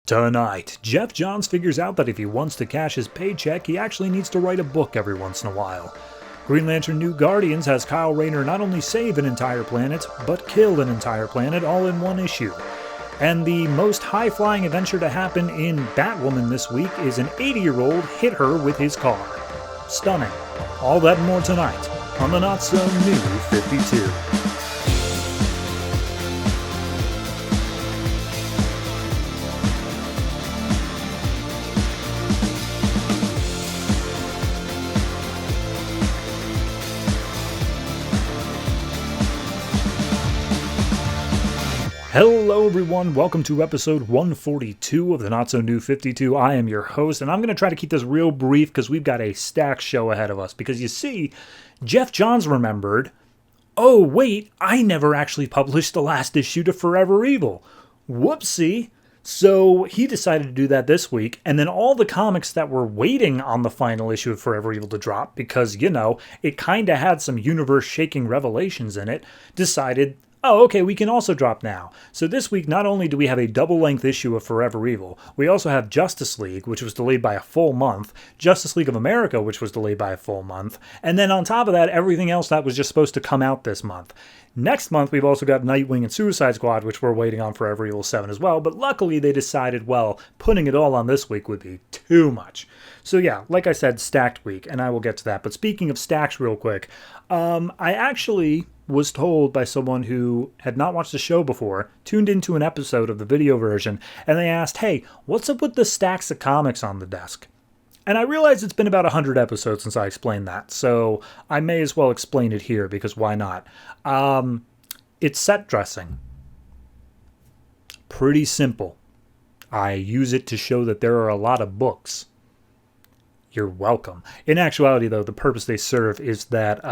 Tonight, Geoff Johns figures out that if he wants to cash his paycheck, he actually needs to write a book every once in a while. Green Lantern New Guardians has Kyle Rayner not only save an entire planet, but kill an entire planet all in one issue. And the most high-flying adventure to happen in Batwoman this week is an 80-year-old hit her with his car. Stunning. All that and more tonight on the Not-So-New 52. Hello everyone, welcome to episode 142 of the Not-So-New 52. I am your host, and I'm going to try to keep this real brief because we've got a stacked show ahead of us. Because you see, Geoff Johns remembered, oh wait, I never actually published the last issue to Forever Evil. Whoopsie. So he decided to do that this week, and then all the comics that were waiting on the final issue of Forever Evil to drop, because, you know, it kind of had some universe-shaking revelations in it, decided, oh, okay, we can also drop now. So this week, not only do we have a double-length issue of Forever Evil, we also have Justice League, which was delayed by a full month, Justice League of America, which was delayed by a full month, and then on top of that, everything else that was just supposed to come out this month. Next month, we've also got Nightwing and Suicide Squad, which we're waiting on Forever Evil 7 as well, but luckily they decided, well, putting it all on this week would be too much. So yeah, like I said, stacked week, and I will get to that. But speaking of stacks real quick, I actually was told by someone who had not watched the show before, tuned into an episode of the video version, and they asked, hey, what's up with the stacks of comics on the desk? And I realized it's been about 100 episodes since I explained that, so I may as well explain it here, because why not? It's set dressing. Pretty simple. I use it to show that there are a lot of books. You're welcome. In actuality, though, the purpose they serve is that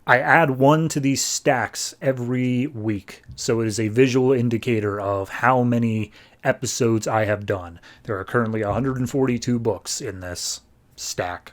I add one to these stacks every week, so it is a visual indicator of how many episodes I have done. There are currently 142 books in this stack,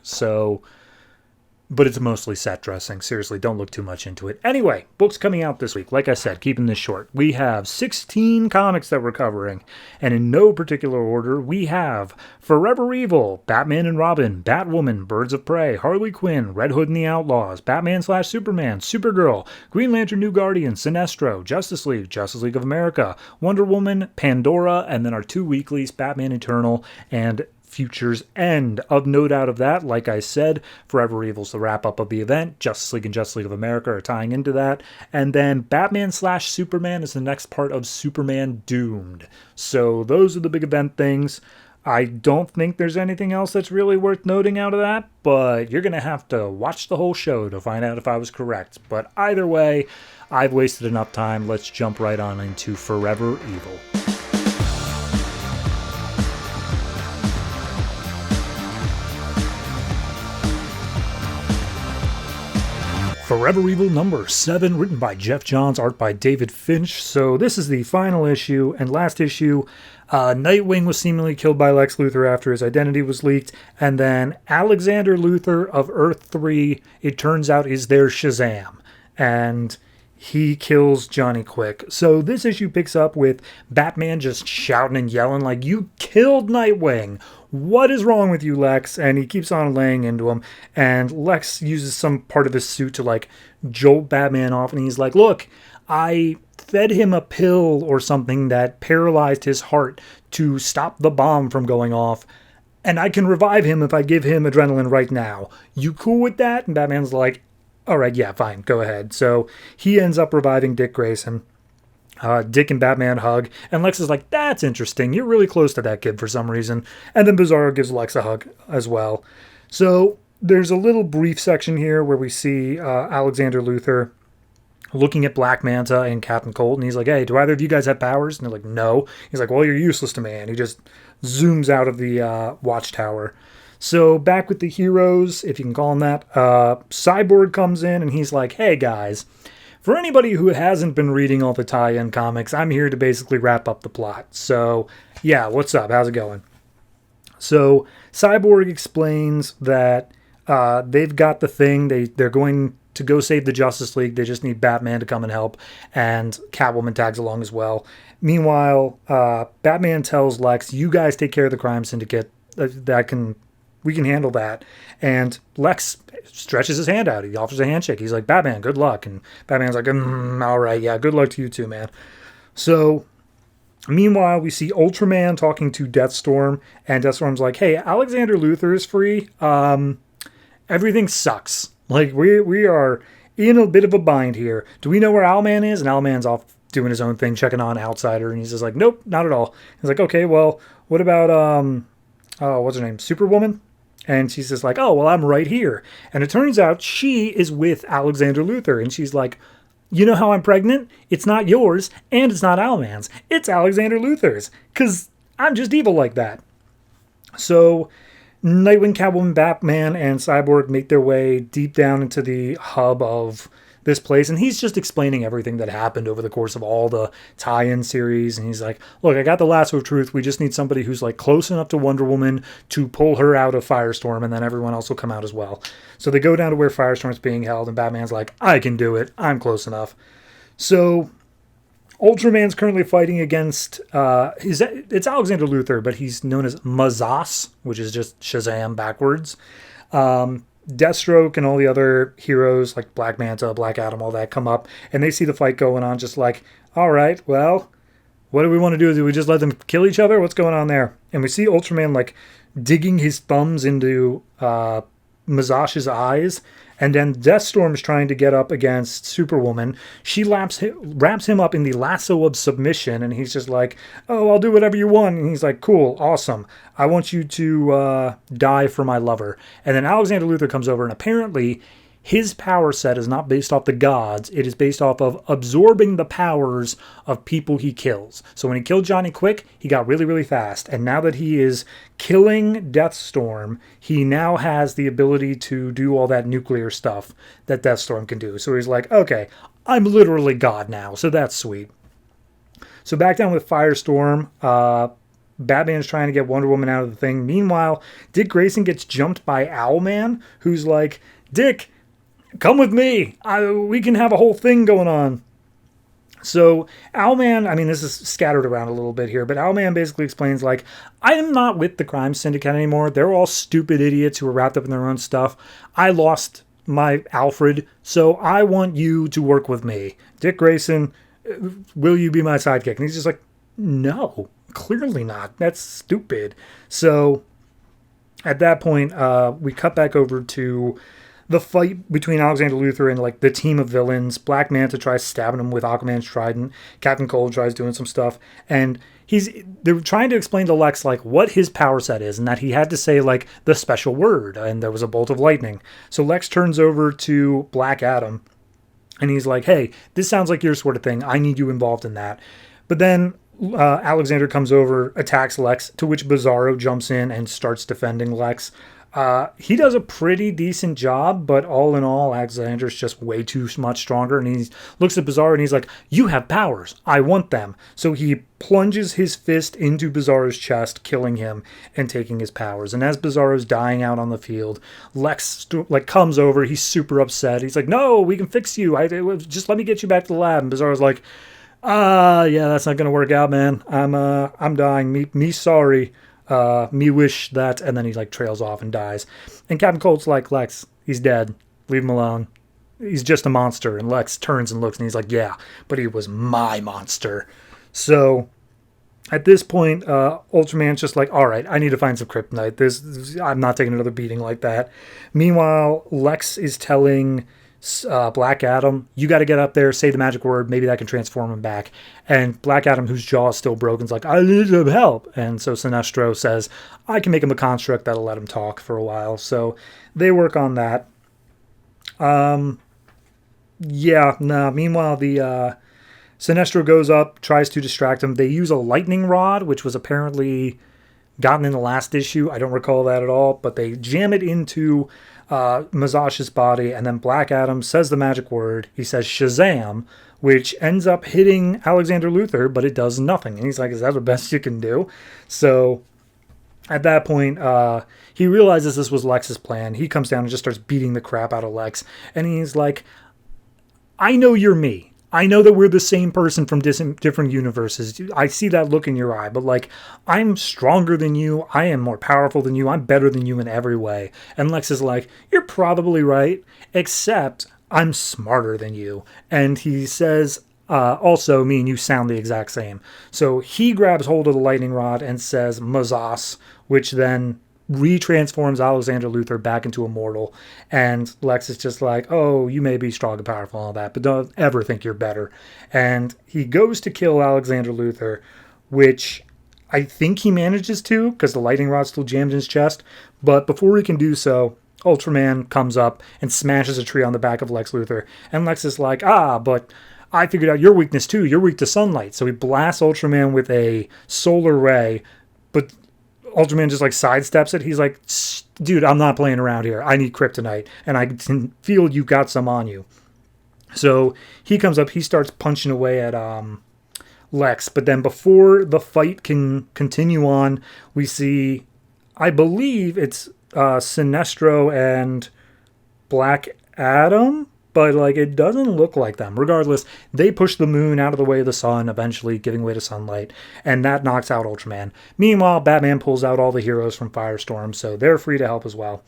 but it's mostly set dressing. Seriously, don't look too much into it. Anyway, books coming out this week. Like I said, keeping this short. We have 16 comics that we're covering, and in no particular order, we have Forever Evil, Batman and Robin, Batwoman, Birds of Prey, Harley Quinn, Red Hood and the Outlaws, Batman/Superman, Supergirl, Green Lantern New Guardians, Sinestro, Justice League of America, Wonder Woman, Pandora, and then our two weeklies, Batman Eternal and Future's End. Of note out of that, like I said, Forever Evil's the wrap-up of the event. Justice League and Justice League of America are tying into that. And then Batman/Superman is the next part of Superman Doomed. So those are the big event things. I don't think there's anything else that's really worth noting out of that, but you're going to have to watch the whole show to find out if I was correct. But either way, I've wasted enough time. Let's jump right on into Forever Evil. Forever Evil number 7, written by Geoff Johns, art by David Finch. So this is the final issue, and last issue, Nightwing was seemingly killed by Lex Luthor after his identity was leaked, and then Alexander Luthor of Earth 3, it turns out, is their Shazam, and he kills Johnny Quick. So this issue picks up with Batman just shouting and yelling like, you killed Nightwing! What is wrong with you, Lex? And he keeps on laying into him, and Lex uses some part of his suit to, like, jolt Batman off, and he's like, look, I fed him a pill or something that paralyzed his heart to stop the bomb from going off, and I can revive him if I give him adrenaline right now. You cool with that? And Batman's like, all right, yeah, fine, go ahead. So he ends up reviving Dick Grayson. Dick and Batman hug, and Lex is like, that's interesting, you're really close to that kid for some reason. And then Bizarro gives Lex a hug as well. So there's a little brief section here where we see Alexander Luthor looking at Black Manta and Captain Colt, and he's like, hey, do either of you guys have powers? And they're like, no. He's like, well, you're useless to me. And he just zooms out of the watchtower. So back with the heroes, if you can call them that, Cyborg comes in, and he's like, hey guys, for anybody who hasn't been reading all the tie-in comics, I'm here to basically wrap up the plot. So, yeah, what's up? How's it going? So, Cyborg explains that they've got the thing. They're going to go save the Justice League. They just need Batman to come and help, and Catwoman tags along as well. Meanwhile, Batman tells Lex, you guys take care of the crime syndicate. We can handle that. And Lex stretches his hand out. He offers a handshake. He's like, Batman, good luck. And Batman's like, all right, yeah, good luck to you too, man. So, meanwhile, we see Ultraman talking to Deathstorm, and Deathstorm's like, hey, Alexander Luthor is free. Everything sucks. Like, we are in a bit of a bind here. Do we know where Owlman is? And Owlman's off doing his own thing, checking on Outsider, and he's just like, nope, not at all. He's like, okay, well, what about, what's her name? Superwoman? And she's just like, oh, well, I'm right here. And it turns out she is with Alexander Luthor, and she's like, you know how I'm pregnant? It's not yours, and it's not Owlman's. It's Alexander Luthor's, because I'm just evil like that. So Nightwing, Catwoman, Batman, and Cyborg make their way deep down into the hub of this place, and he's just explaining everything that happened over the course of all the tie-in series. And he's like, look, I got the lasso of truth. We just need somebody who's like close enough to Wonder Woman to pull her out of Firestorm, and then everyone else will come out as well. So they go down to where Firestorm's being held, and Batman's like, I can do it. I'm close enough. So Ultraman's currently fighting against, it's Alexander Luthor, but he's known as Mazas, which is just Shazam backwards. Deathstroke and all the other heroes like Black Manta, Black Adam, all that come up, and they see the fight going on, just like, all right, well, what do we want to do? Do we just let them kill each other? What's going on there? And we see Ultraman like digging his thumbs into Mazash's eyes, and then Deathstorm's trying to get up against Superwoman. She wraps him up in the lasso of submission, and he's just like, oh, I'll do whatever you want. And he's like, cool, awesome. I want you to die for my lover. And then Alexander Luthor comes over, and apparently his power set is not based off the gods. It is based off of absorbing the powers of people he kills. So when he killed Johnny Quick, he got really, really fast. And now that he is killing Deathstorm, he now has the ability to do all that nuclear stuff that Deathstorm can do. So he's like, okay, I'm literally God now. So that's sweet. So back down with Firestorm, Batman's trying to get Wonder Woman out of the thing. Meanwhile, Dick Grayson gets jumped by Owlman, who's like, Dick, come with me. We can have a whole thing going on. So Owlman, I mean, this is scattered around a little bit here, but Owlman basically explains, like, I am not with the crime syndicate anymore. They're all stupid idiots who are wrapped up in their own stuff. I lost my Alfred, so I want you to work with me. Dick Grayson, will you be my sidekick? And he's just like, no, clearly not. That's stupid. So at that point, we cut back over to the fight between Alexander Luthor and like the team of villains. Black Manta tries stabbing him with Aquaman's trident. Captain Cold tries doing some stuff, and they're trying to explain to Lex like what his power set is, and that he had to say like the special word, and there was a bolt of lightning. So Lex turns over to Black Adam, and he's like, "Hey, this sounds like your sort of thing. I need you involved in that." But then Alexander comes over, attacks Lex, to which Bizarro jumps in and starts defending Lex. He does a pretty decent job, but all in all, Alexander's just way too much stronger, and he looks at Bizarro and he's like, you have powers, I want them. So he plunges his fist into Bizarro's chest, killing him and taking his powers. And as Bizarro's dying out on the field, Lex comes over, he's super upset. He's like, no, we can fix you. Just let me get you back to the lab. And Bizarro's like, yeah, that's not gonna work out, man. I'm dying. Me sorry. Me wish that, and then he like trails off and dies. And Captain Cold's like, Lex, he's dead. Leave him alone. He's just a monster. And Lex turns and looks, and he's like, yeah, but he was my monster. So at this point, Ultraman's just like, all right, I need to find some kryptonite. I'm not taking another beating like that. Meanwhile, Lex is telling Black Adam, you got to get up there, say the magic word, maybe that can transform him back. And Black Adam, whose jaw is still broken, is like, I need some help. And so Sinestro says, I can make him a construct that'll let him talk for a while. So they work on that. Meanwhile, the Sinestro goes up, tries to distract him. They use a lightning rod, which was apparently gotten in the last issue. I don't recall that at all, but they jam it into Mazash's body, and then Black Adam says the magic word. He says Shazam, which ends up hitting Alexander Luthor, but it does nothing. And he's like, is that the best you can do? So At that point, he realizes this was Lex's plan. He comes down and just starts beating the crap out of Lex. And he's like, I know you're me. I know that we're the same person from different universes. I see that look in your eye, but like, I'm stronger than you. I am more powerful than you. I'm better than you in every way. And Lex is like, you're probably right, except I'm smarter than you. And he says, also, me and you sound the exact same. So he grabs hold of the lightning rod and says, Mazas, which then retransforms Alexander Luthor back into a mortal. And Lex is just like, oh, you may be strong and powerful and all that, but don't ever think you're better. And he goes to kill Alexander Luthor, which I think he manages to, because the lightning rod's still jammed in his chest. But before he can do so, Ultraman comes up and smashes a tree on the back of Lex Luthor. And Lex is like, but I figured out your weakness too. You're weak to sunlight. So he blasts Ultraman with a solar ray, but Ultraman just like sidesteps it. He's like, dude, I'm not playing around here. I need kryptonite, and I can feel you got some on you. So he comes up, he starts punching away at Lex, but then before the fight can continue on, we see, I believe it's Sinestro and Black Adam, but like it doesn't look like them. Regardless, they push the moon out of the way of the sun, eventually giving way to sunlight, and that knocks out Ultraman. Meanwhile, Batman pulls out all the heroes from Firestorm, so they're free to help as well.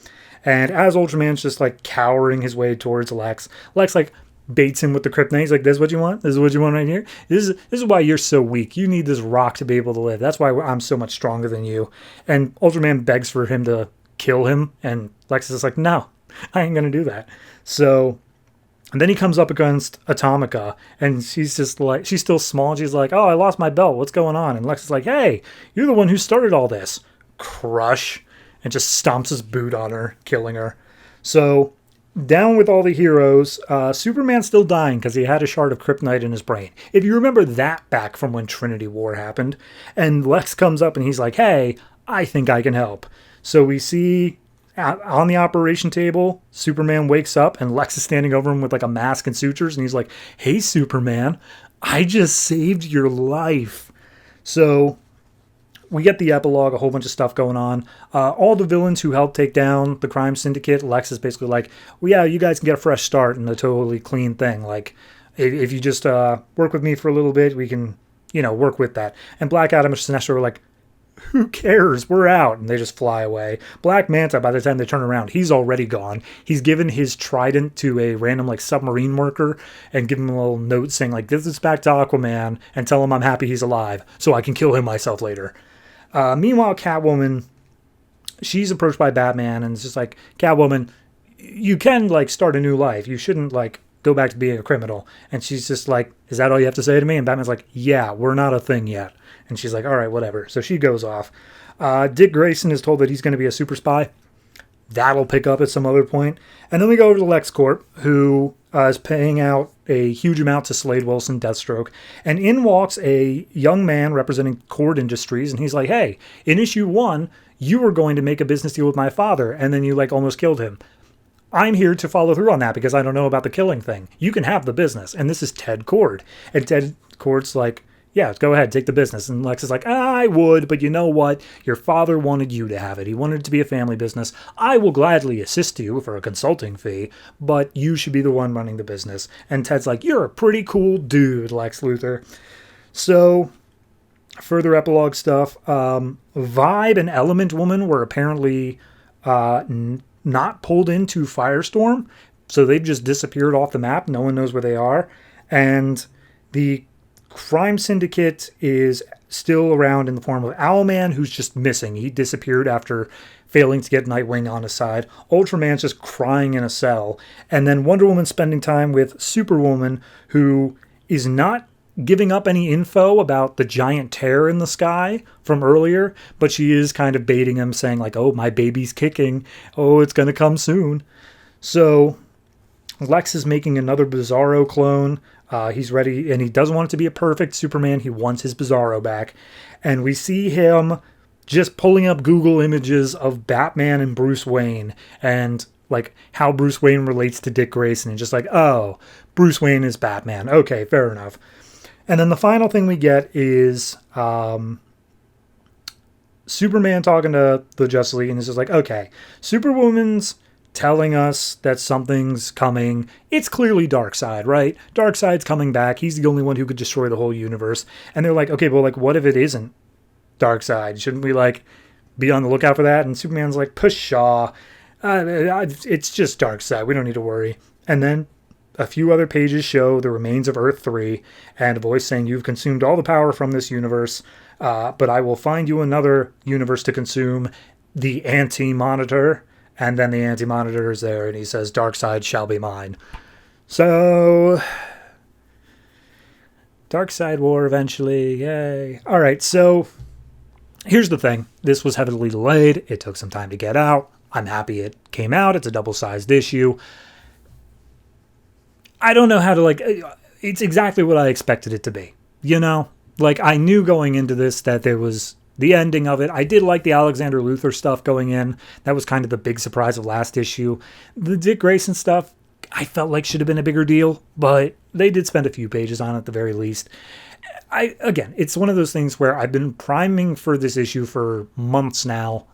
And as Ultraman's just like cowering his way towards Lex like baits him with the kryptonite. He's like, this is what you want? This is what you want right here? This is why you're so weak. You need this rock to be able to live. That's why I'm so much stronger than you. And Ultraman begs for him to kill him, and Lex is like, no, I ain't gonna do that. So and then he comes up against Atomica, and she's just like, she's still small, and she's like, oh, I lost my belt. What's going on? And Lex is like, hey, you're the one who started all this. Crush. And just stomps his boot on her, killing her. So, down with all the heroes, Superman's still dying because he had a shard of kryptonite in his brain. If you remember that back from when Trinity War happened. And Lex comes up and he's like, hey, I think I can help. So we see on the operation table, Superman wakes up and Lex is standing over him with like a mask and sutures. And he's like, hey, Superman, I just saved your life. So we get the epilogue, a whole bunch of stuff going on. All the villains who helped take down the crime syndicate, Lex is basically like, well, yeah, you guys can get a fresh start and a totally clean thing. Like, if you just work with me for a little bit, we can, work with that. And Black Adam and Sinestro are like, who cares? We're out. And they just fly away. Black Manta, by the time they turn around, he's already gone. He's given his trident to a random submarine worker and given him a little note saying give this back to Aquaman and tell him I'm happy he's alive so I can kill him myself later. Meanwhile, Catwoman, she's approached by Batman and it's just like, Catwoman, you can start a new life. You shouldn't go back to being a criminal. And she's just like, is that all you have to say to me? And Batman's like, yeah, we're not a thing yet. And she's like, all right, whatever. So she goes off. Dick Grayson is told that he's going to be a super spy. That'll pick up at some other point. And then we go over to LexCorp, who is paying out a huge amount to Slade Wilson, Deathstroke. And in walks a young man representing Cord Industries. And he's like, hey, in issue 1, you were going to make a business deal with my father. And then you almost killed him. I'm here to follow through on that because I don't know about the killing thing. You can have the business. And this is Ted Cord. And Ted Cord's like, yeah, go ahead, take the business. And Lex is like, I would, but you know what? Your father wanted you to have it. He wanted it to be a family business. I will gladly assist you for a consulting fee, but you should be the one running the business. And Ted's like, you're a pretty cool dude, Lex Luthor. So, further epilogue stuff. Vibe and Element Woman were apparently not pulled into Firestorm, so they've just disappeared off the map. No one knows where they are. And the crime syndicate is still around in the form of Owlman, who's just missing. He disappeared after failing to get Nightwing on his side. Ultraman's just crying in a cell. And then Wonder Woman spending time with Superwoman, who is not giving up any info about the giant tear in the sky from earlier, but she is kind of baiting him, saying oh, my baby's kicking. Oh, it's going to come soon. So Lex is making another Bizarro clone. He's ready, and he doesn't want it to be a perfect Superman. He wants his Bizarro back. And we see him just pulling up Google images of Batman and Bruce Wayne and how Bruce Wayne relates to Dick Grayson. And just oh, Bruce Wayne is Batman. Okay, fair enough. And then the final thing we get is Superman talking to the Justice League, and it's just like, okay, Superwoman's telling us that something's coming. It's clearly Darkseid, right? Darkseid's coming back. He's the only one who could destroy the whole universe. And they're like, okay, well, like, what if it isn't Darkseid? Shouldn't we, like, be on the lookout for that? And Superman's like, pshaw. It's just Darkseid. We don't need to worry. And then a few other pages show the remains of Earth 3 and a voice saying, you've consumed all the power from this universe, but I will find you another universe to consume, the Anti-Monitor. And then the Anti-Monitor is there, and he says, Darkseid shall be mine. So, Darkseid War eventually, yay. All right, so here's the thing. This was heavily delayed. It took some time to get out. I'm happy it came out. It's a double-sized issue. I don't know how to, like, it's exactly what I expected it to be, you know? Like, I knew going into this that there was the ending of it. I did like the Alexander Luthor stuff going in. That was kind of the big surprise of last issue. The Dick Grayson stuff, I felt like should have been a bigger deal, but they did spend a few pages on it at the very least. Again, it's one of those things where I've been priming for this issue for months now,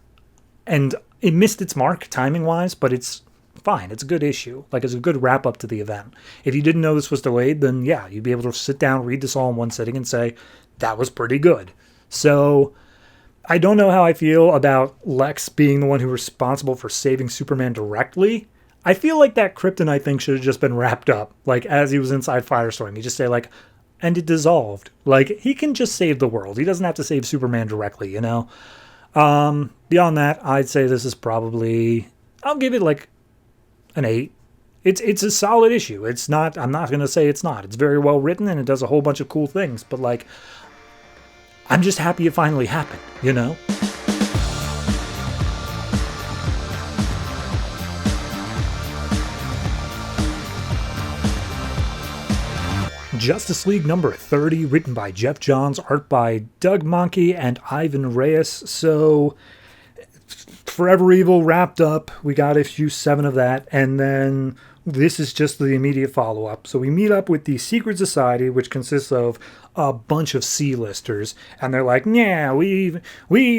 and it missed its mark timing-wise, but it's fine. It's a good issue. Like, it's a good wrap-up to the event. If you didn't know this was delayed, then yeah, you'd be able to sit down, read this all in one sitting, and say, that was pretty good. So, I don't know how I feel about Lex being the one who's responsible for saving Superman directly. I feel like that kryptonite thing should have just been wrapped up, like, as he was inside Firestorm. You just say, like, and it dissolved. Like, he can just save the world. He doesn't have to save Superman directly, you know? Beyond that, I'd say this is probably, I'll give it, like, an 8. It's a solid issue. It's not, I'm not going to say it's not. It's very well written, and it does a whole bunch of cool things, but, like, I'm just happy it finally happened, you know? Justice League number 30, written by Geoff Johns, art by Doug Mahnke and Ivan Reis. So, Forever Evil wrapped up. We got issue 7 of that, and then this is just the immediate follow-up. So we meet up with the Secret Society, which consists of a bunch of C-listers, and they're like, yeah, we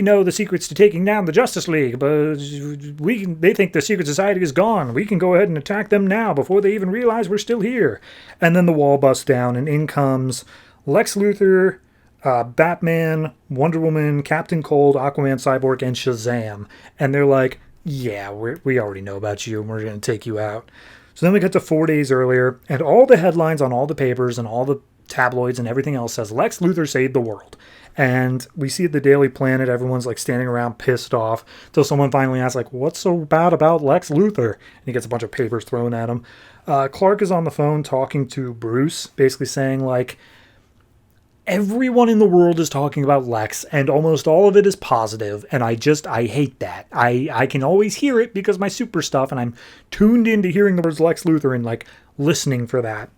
know the secrets to taking down the Justice League, but they think the Secret Society is gone. We can go ahead and attack them now before they even realize we're still here. And then the wall busts down, and in comes Lex Luthor, Batman, Wonder Woman, Captain Cold, Aquaman, Cyborg, and Shazam. And they're like, yeah, we already know about you, and we're going to take you out. So then we get to 4 days earlier, and all the headlines on all the papers and all the tabloids and everything else says Lex Luthor saved the world. And we see at the Daily Planet, everyone's like standing around pissed off until someone finally asks, like, what's so bad about Lex Luthor? And he gets a bunch of papers thrown at him. Clark is on the phone talking to Bruce, basically saying, like, everyone in the world is talking about Lex, and almost all of it is positive, and I hate that. I can always hear it because my super stuff, and I'm tuned into hearing the words Lex Luthor and, like, listening for that.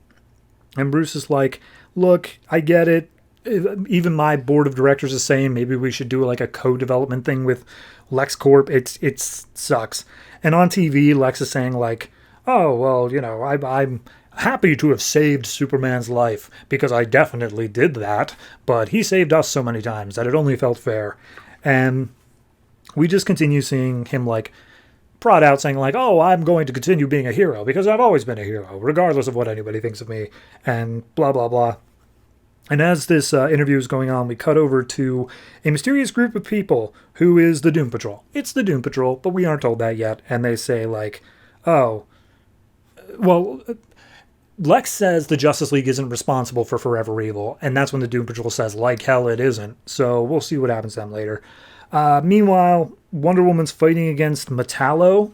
And Bruce is like, look, I get it. Even my board of directors is saying maybe we should do, like, a co-development thing with LexCorp. It sucks. And on TV, Lex is saying, like, oh, well, you know, I'm happy to have saved Superman's life, because I definitely did that, but he saved us so many times that it only felt fair. And we just continue seeing him, like, prod out, saying, like, oh, I'm going to continue being a hero, because I've always been a hero, regardless of what anybody thinks of me, and blah, blah, blah. And as this interview is going on, we cut over to a mysterious group of people who is the Doom Patrol. It's the Doom Patrol, but we aren't told that yet. And they say, like, oh, well, Lex says the Justice League isn't responsible for Forever Evil, and that's when the Doom Patrol says, like hell it isn't. So we'll see what happens to them later. Meanwhile, Wonder Woman's fighting against Metallo,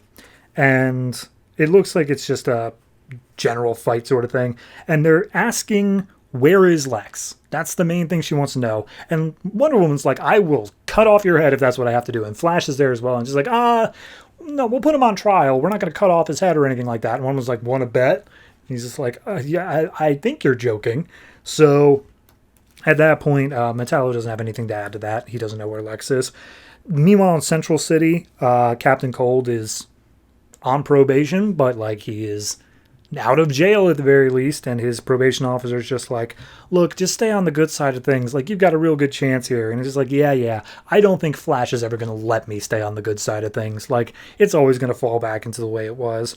and it looks like it's just a general fight sort of thing. And they're asking, where is Lex? That's the main thing she wants to know. And Wonder Woman's like, I will cut off your head if that's what I have to do. And Flash is there as well, and she's like, no, we'll put him on trial. We're not going to cut off his head or anything like that. And one was like, want to bet? He's just like, yeah, I think you're joking. So at that point, Metallo doesn't have anything to add to that. He doesn't know where Lex is. Meanwhile, in Central City, Captain Cold is on probation, but, like, he is out of jail at the very least, and his probation officer's just like, look, just stay on the good side of things. Like, you've got a real good chance here. And it's just like, yeah, I don't think Flash is ever going to let me stay on the good side of things. Like, it's always going to fall back into the way it was.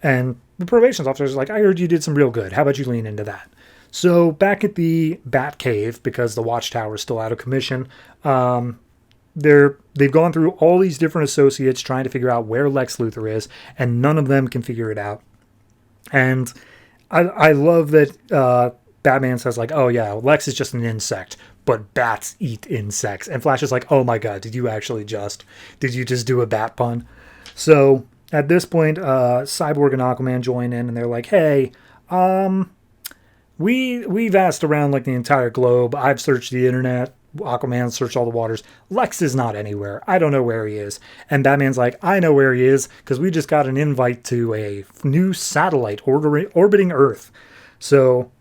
And the probation officer's like, I heard you did some real good. How about you lean into that? So back at the Bat Cave, because the Watchtower is still out of commission, they've gone through all these different associates trying to figure out where Lex Luthor is, and none of them can figure it out. And I love that Batman says, like, oh yeah, Lex is just an insect, but bats eat insects. And Flash is like, oh my god, did you just do a bat pun? So at this point, Cyborg and Aquaman join in, and they're like, hey, we've asked around like the entire globe. I've searched the internet. Aquaman searched all the waters. Lex is not anywhere. I don't know where he is. And Batman's like, I know where he is, because we just got an invite to a new satellite orbiting Earth. So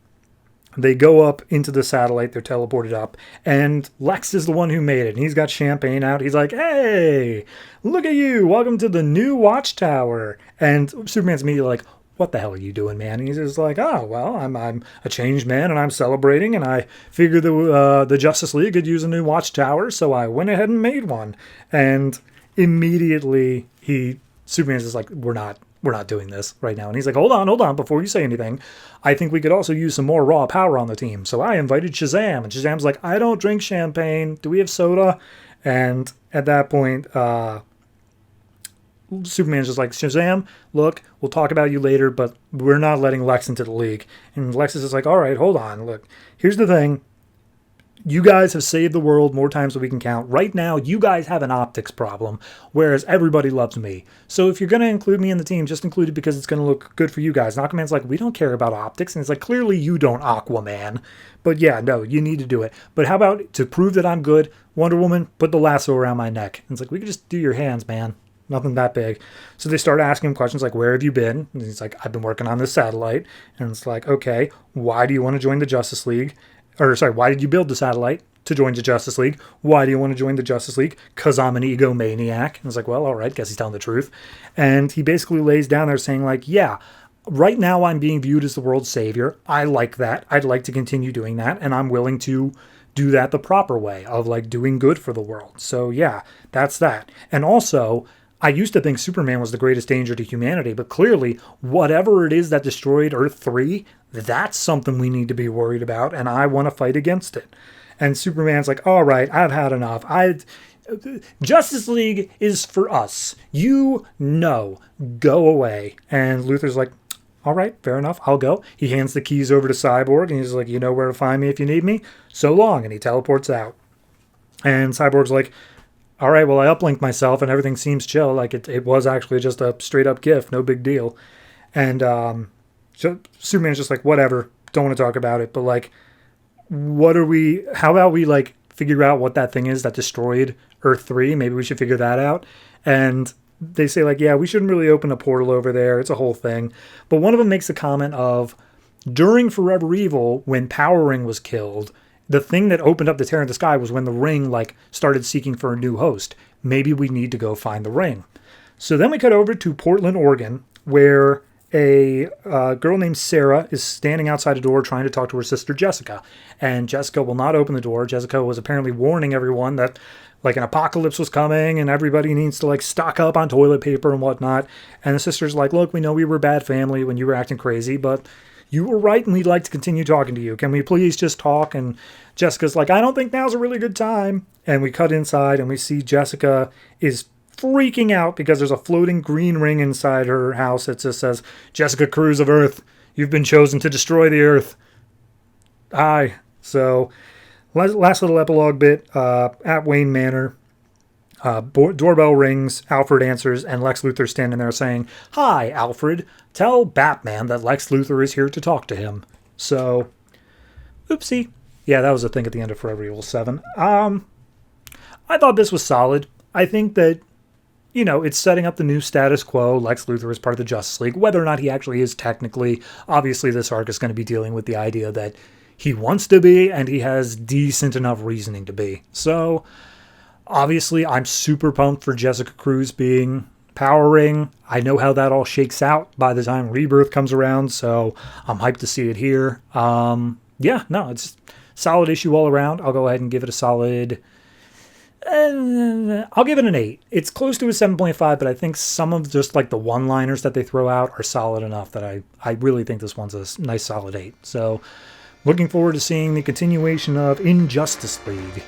they go up into the satellite. They're teleported up. And Lex is the one who made it. And he's got champagne out. He's like, hey, look at you. Welcome to the new Watchtower. And Superman's immediately like, what the hell are you doing, man? And he's just like, oh, well, I'm a changed man, and I'm celebrating, and I figured the Justice League could use a new Watchtower, so I went ahead and made one. And immediately Superman's just like, we're not doing this right now. And he's like, hold on, before you say anything, I think we could also use some more raw power on the team. So I invited Shazam, and Shazam's like, I don't drink champagne. Do we have soda? And at that point, Superman's just like, Shazam, look, we'll talk about you later, but we're not letting Lex into the league. And Lex is just like, all right, hold on. Look, here's the thing. You guys have saved the world more times than we can count. Right now, you guys have an optics problem, whereas everybody loves me. So if you're going to include me in the team, just include it because it's going to look good for you guys. And Aquaman's like, we don't care about optics. And it's like, clearly you don't, Aquaman. But yeah, no, you need to do it. But how about, to prove that I'm good, Wonder Woman, put the lasso around my neck. And it's like, we could just do your hands, man. Nothing that big. So they start asking him questions like, where have you been? And he's like, I've been working on this satellite. And it's like, okay, why do you want to join the Justice League? Or sorry, why did you build the satellite to join the Justice League? Why do you want to join the Justice League? Because I'm an egomaniac. And it's like, well, all right, guess he's telling the truth. And he basically lays down there saying like, yeah, right now I'm being viewed as the world's savior. I like that. I'd like to continue doing that. And I'm willing to do that the proper way of like doing good for the world. So yeah, that's that. And also, I used to think Superman was the greatest danger to humanity, but clearly, whatever it is that destroyed Earth 3, that's something we need to be worried about, and I want to fight against it. And Superman's like, all right, I've had enough. Justice League is for us. You know, go away. And Luthor's like, all right, fair enough, I'll go. He hands the keys over to Cyborg, and he's like, you know where to find me if you need me? So long. And he teleports out. And Cyborg's like, all right, well, I uplinked myself and everything seems chill. Like it was actually just a straight up gift. No big deal. And so Superman's just like, whatever. Don't want to talk about it. But like, how about we like figure out what that thing is that destroyed Earth 3? Maybe we should figure that out. And they say like, yeah, we shouldn't really open a portal over there. It's a whole thing. But one of them makes a comment of, during Forever Evil, when Power Ring was killed, the thing that opened up the tear in the sky was when the ring like started seeking for a new host. Maybe we need to go find the ring. So then we cut over to Portland, Oregon, where a girl named Sarah is standing outside a door trying to talk to her sister Jessica. And Jessica will not open the door. Jessica was apparently warning everyone that like an apocalypse was coming and everybody needs to like stock up on toilet paper and whatnot. And the sister's like, look, we know we were a bad family when you were acting crazy, but you were right, and we'd like to continue talking to you. Can we please just talk? And Jessica's like, I don't think now's a really good time. And we cut inside, and we see Jessica is freaking out because there's a floating green ring inside her house that just says, Jessica Cruz of Earth, you've been chosen to destroy the Earth. Aye. So, last little epilogue bit, at Wayne Manor. Doorbell rings, Alfred answers, and Lex Luthor standing there saying, hi, Alfred, tell Batman that Lex Luthor is here to talk to him. So, oopsie. Yeah, that was a thing at the end of Forever Evil 7. I thought this was solid. I think that, you know, it's setting up the new status quo. Lex Luthor is part of the Justice League. Whether or not he actually is technically, obviously this arc is going to be dealing with the idea that he wants to be, and he has decent enough reasoning to be. So, obviously, I'm super pumped for Jessica Cruz being Power Ring. I know how that all shakes out by the time Rebirth comes around, so I'm hyped to see it here. It's solid issue all around. I'll go ahead and give it a solid... I'll give it an 8. It's close to a 7.5, but I think some of just like the one-liners that they throw out are solid enough that I really think this one's a nice solid 8. So looking forward to seeing the continuation of Injustice League.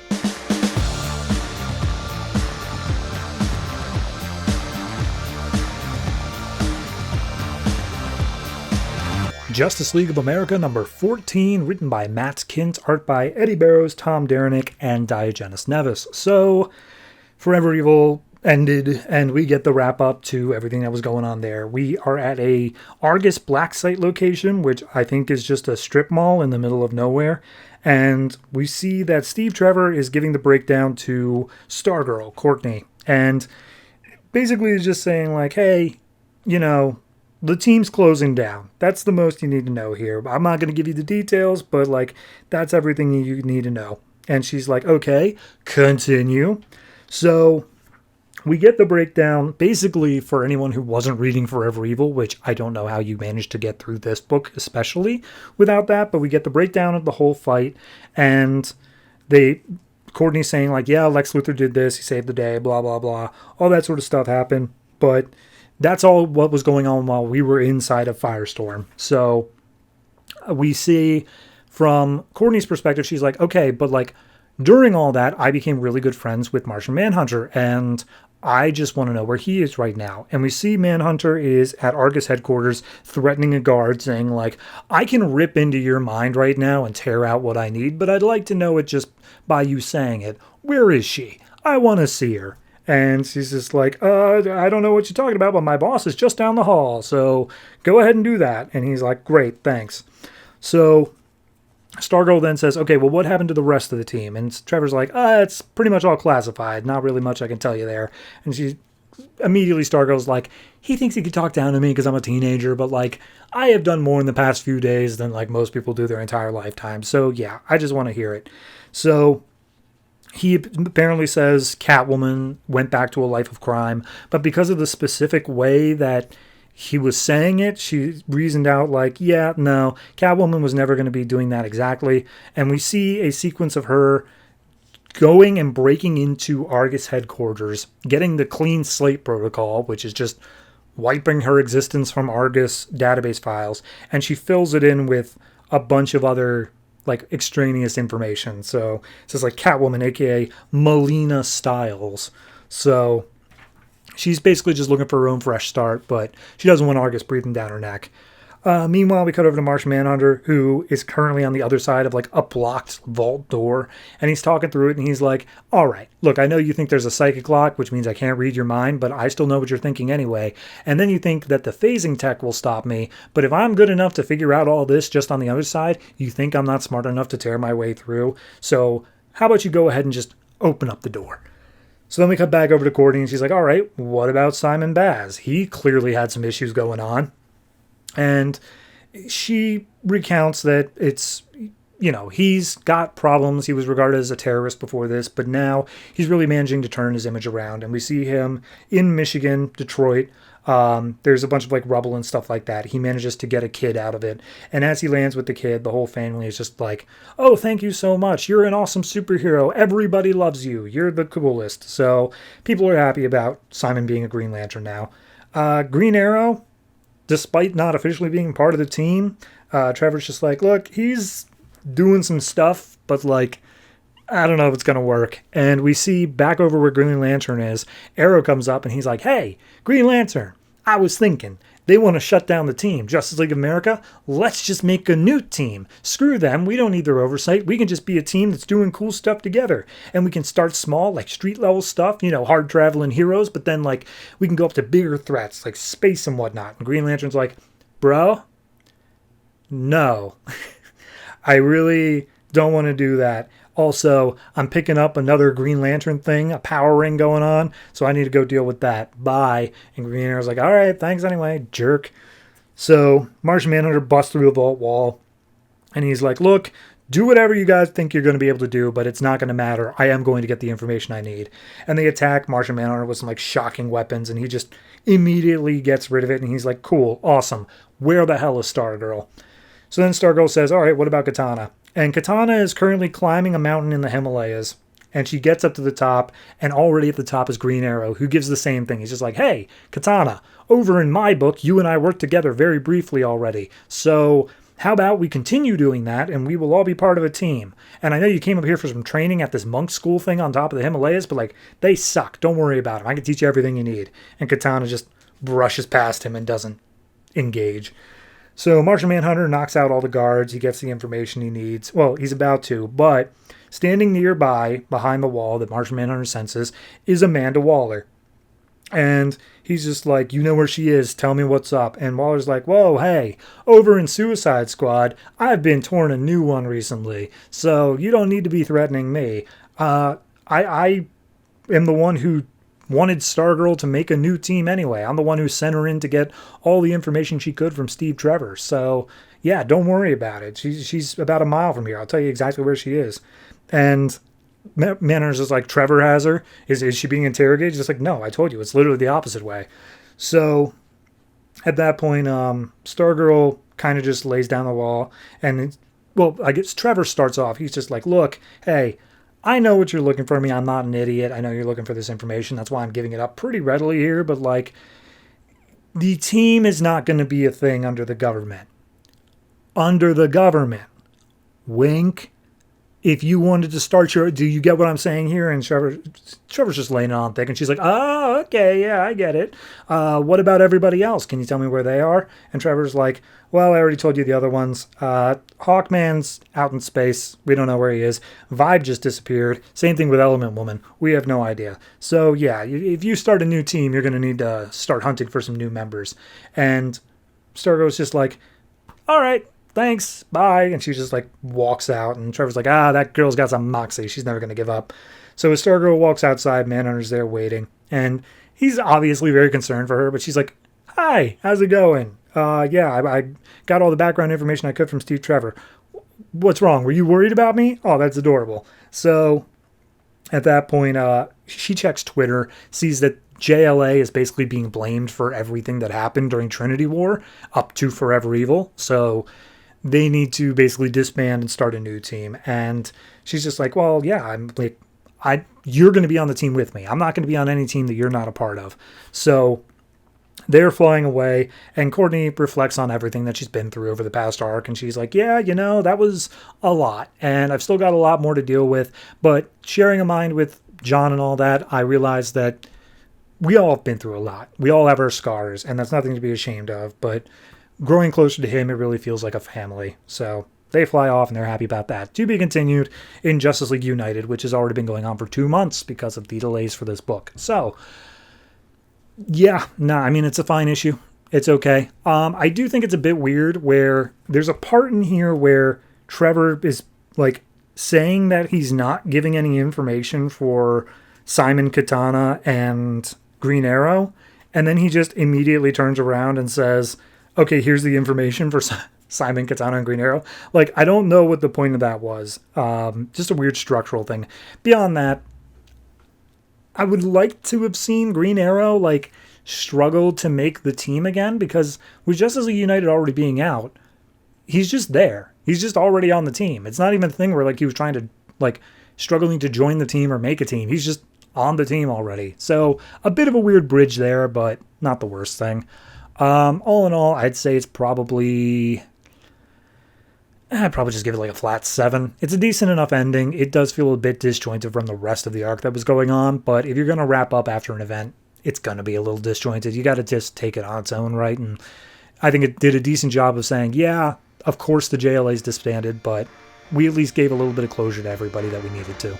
Justice League of America number 14, written by Matt Kindt, art by Eddy Barrows, Tom Derenick, and Diogenes Neves. So, Forever Evil ended, and we get the wrap-up to everything that was going on there. We are at a Argus Black Site location, which I think is just a strip mall in the middle of nowhere, and we see that Steve Trevor is giving the breakdown to Stargirl, Courtney, and basically is just saying, like, hey, the team's closing down. That's the most you need to know here. I'm not going to give you the details, but, like, that's everything you need to know. And she's like, okay, continue. So we get the breakdown, basically, for anyone who wasn't reading Forever Evil, which I don't know how you managed to get through this book, especially without that, but we get the breakdown of the whole fight, and Courtney's saying, like, yeah, Lex Luthor did this, he saved the day, blah, blah, blah. All that sort of stuff happened, but... that's all what was going on while we were inside of Firestorm. So we see from Courtney's perspective, she's like, okay, but like during all that, I became really good friends with Martian Manhunter, and I just want to know where he is right now. And we see Manhunter is at Argus headquarters threatening a guard, saying like, I can rip into your mind right now and tear out what I need, but I'd like to know it just by you saying it. Where is she? I want to see her. And she's just like, I don't know what you're talking about, but my boss is just down the hall, so go ahead and do that. And he's like, great, thanks. So Stargirl then says, okay, well, what happened to the rest of the team? And Trevor's like, it's pretty much all classified. Not really much I can tell you there. And Stargirl's like, he thinks he could talk down to me because I'm a teenager, but like, I have done more in the past few days than like most people do their entire lifetime. So yeah, I just want to hear it. So... he apparently says Catwoman went back to a life of crime, but because of the specific way that he was saying it, she reasoned out like, yeah, no, Catwoman was never going to be doing that exactly. And we see a sequence of her going and breaking into Argus headquarters, getting the clean slate protocol, which is just wiping her existence from Argus database files, and she fills it in with a bunch of other like extraneous information. So it says like Catwoman, aka Melina Styles. So she's basically just looking for her own fresh start, but she doesn't want Argus breathing down her neck. Meanwhile, we cut over to Martian Manhunter, who is currently on the other side of like a blocked vault door, and he's talking through it, and he's like, all right, look, I know you think there's a psychic lock, which means I can't read your mind, but I still know what you're thinking anyway. And then you think that the phasing tech will stop me, but if I'm good enough to figure out all this just on the other side, you think I'm not smart enough to tear my way through. So how about you go ahead and just open up the door? So then we cut back over to Courtney, and she's like, all right, what about Simon Baz? He clearly had some issues going on. And she recounts that it's, he's got problems. He was regarded as a terrorist before this, but now he's really managing to turn his image around. And we see him in Michigan, Detroit. There's a bunch of like rubble and stuff like that. He manages to get a kid out of it. And as he lands with the kid, the whole family is just like, oh, thank you so much. You're an awesome superhero. Everybody loves you. You're the coolest. So people are happy about Simon being a Green Lantern now. Green Arrow, despite not officially being part of the team, Trevor's just like, look, he's doing some stuff, but like, I don't know if it's going to work. And we see back over where Green Lantern is, Arrow comes up and he's like, hey, Green Lantern, I was thinking, they want to shut down the team, Justice League of America. Let's just make a new team. Screw them. We don't need their oversight. We can just be a team that's doing cool stuff together. And we can start small, like street level stuff, hard traveling heroes. But then like we can go up to bigger threats like space and whatnot. And Green Lantern's like, bro, no, I really don't want to do that. Also, I'm picking up another Green Lantern thing, a power ring going on, so I need to go deal with that. Bye. And Green Arrow's like, all right, thanks anyway, jerk. So Martian Manhunter busts through the vault wall, and he's like, look, do whatever you guys think you're going to be able to do, but it's not going to matter. I am going to get the information I need. And they attack Martian Manhunter with some like shocking weapons, and he just immediately gets rid of it. And he's like, cool, awesome. Where the hell is Stargirl? So then Stargirl says, all right, what about Katana? And Katana is currently climbing a mountain in the Himalayas. And she gets up to the top, and already at the top is Green Arrow, who gives the same thing. He's just like, hey, Katana, over in my book, you and I worked together very briefly already. So how about we continue doing that, and we will all be part of a team? And I know you came up here for some training at this monk school thing on top of the Himalayas, but, like, they suck. Don't worry about them. I can teach you everything you need. And Katana just brushes past him and doesn't engage. So Martian Manhunter knocks out all the guards. He gets the information he needs. Well, he's about to, but standing nearby, behind the wall that Martian Manhunter senses, is Amanda Waller. And he's just like, you know where she is, tell me what's up. And Waller's like, whoa, hey, over in Suicide Squad, I've been torn a new one recently, so you don't need to be threatening me. I am the one who wanted Stargirl to make a new team anyway. I'm the one who sent her in to get all the information she could from Steve Trevor. So, yeah, don't worry about it. She's about a mile from here. I'll tell you exactly where she is. And Manhunter's just like, Trevor has her? Is she being interrogated? Just like, no, I told you. It's literally the opposite way. So, at that point, Stargirl kind of just lays down the law. And, I guess Trevor starts off. He's just like, look, hey, I know what you're looking for me. I'm not an idiot. I know you're looking for this information. That's why I'm giving it up pretty readily here. But, like, the team is not going to be a thing under the government. Under the government. Wink. If you wanted to start do you get what I'm saying here? And Trevor's just laying it on thick. And she's like, oh, okay, yeah, I get it. What about everybody else? Can you tell me where they are? And Trevor's like, well, I already told you the other ones. Hawkman's out in space. We don't know where he is. Vibe just disappeared. Same thing with Element Woman. We have no idea. So, yeah, if you start a new team, you're going to need to start hunting for some new members. And Stargirl's just like, all right. Thanks, bye. And she just like walks out, and Trevor's like, that girl's got some moxie. She's never going to give up. So as Stargirl walks outside, Manhunter's there waiting, and he's obviously very concerned for her, but she's like, hi, how's it going? I got all the background information I could from Steve Trevor. What's wrong? Were you worried about me? Oh, that's adorable. So at that point, she checks Twitter, sees that JLA is basically being blamed for everything that happened during Trinity War up to Forever Evil. So they need to basically disband and start a new team. And she's just like, well, yeah, you're going to be on the team with me. I'm not going to be on any team that you're not a part of. So they're flying away, and Courtney reflects on everything that she's been through over the past arc. And she's like, yeah, that was a lot. And I've still got a lot more to deal with. But sharing a mind with John and all that, I realized that we all have been through a lot. We all have our scars, and that's nothing to be ashamed of. But growing closer to him, it really feels like a family. So they fly off, and they're happy about that. To be continued in Justice League United, which has already been going on for 2 months because of the delays for this book. So, yeah, it's a fine issue. It's okay. I do think it's a bit weird where there's a part in here where Trevor is, like, saying that he's not giving any information for Simon, Katana, and Green Arrow, and then he just immediately turns around and says, okay, here's the information for Simon, Katana, and Green Arrow. Like, I don't know what the point of that was. Just a weird structural thing. Beyond that, I would like to have seen Green Arrow, like, struggle to make the team again, because with Justice League United already being out, he's just there. He's just already on the team. It's not even a thing where, like, he was trying to, like, struggling to join the team or make a team. He's just on the team already. So a bit of a weird bridge there, but not the worst thing. All in all, I'd say it's probably... I'd probably just give it like a flat 7. It's a decent enough ending. It does feel a bit disjointed from the rest of the arc that was going on, but if you're going to wrap up after an event, it's going to be a little disjointed. You got to just take it on its own, right? And I think it did a decent job of saying, yeah, of course the JLA's disbanded, but we at least gave a little bit of closure to everybody that we needed to.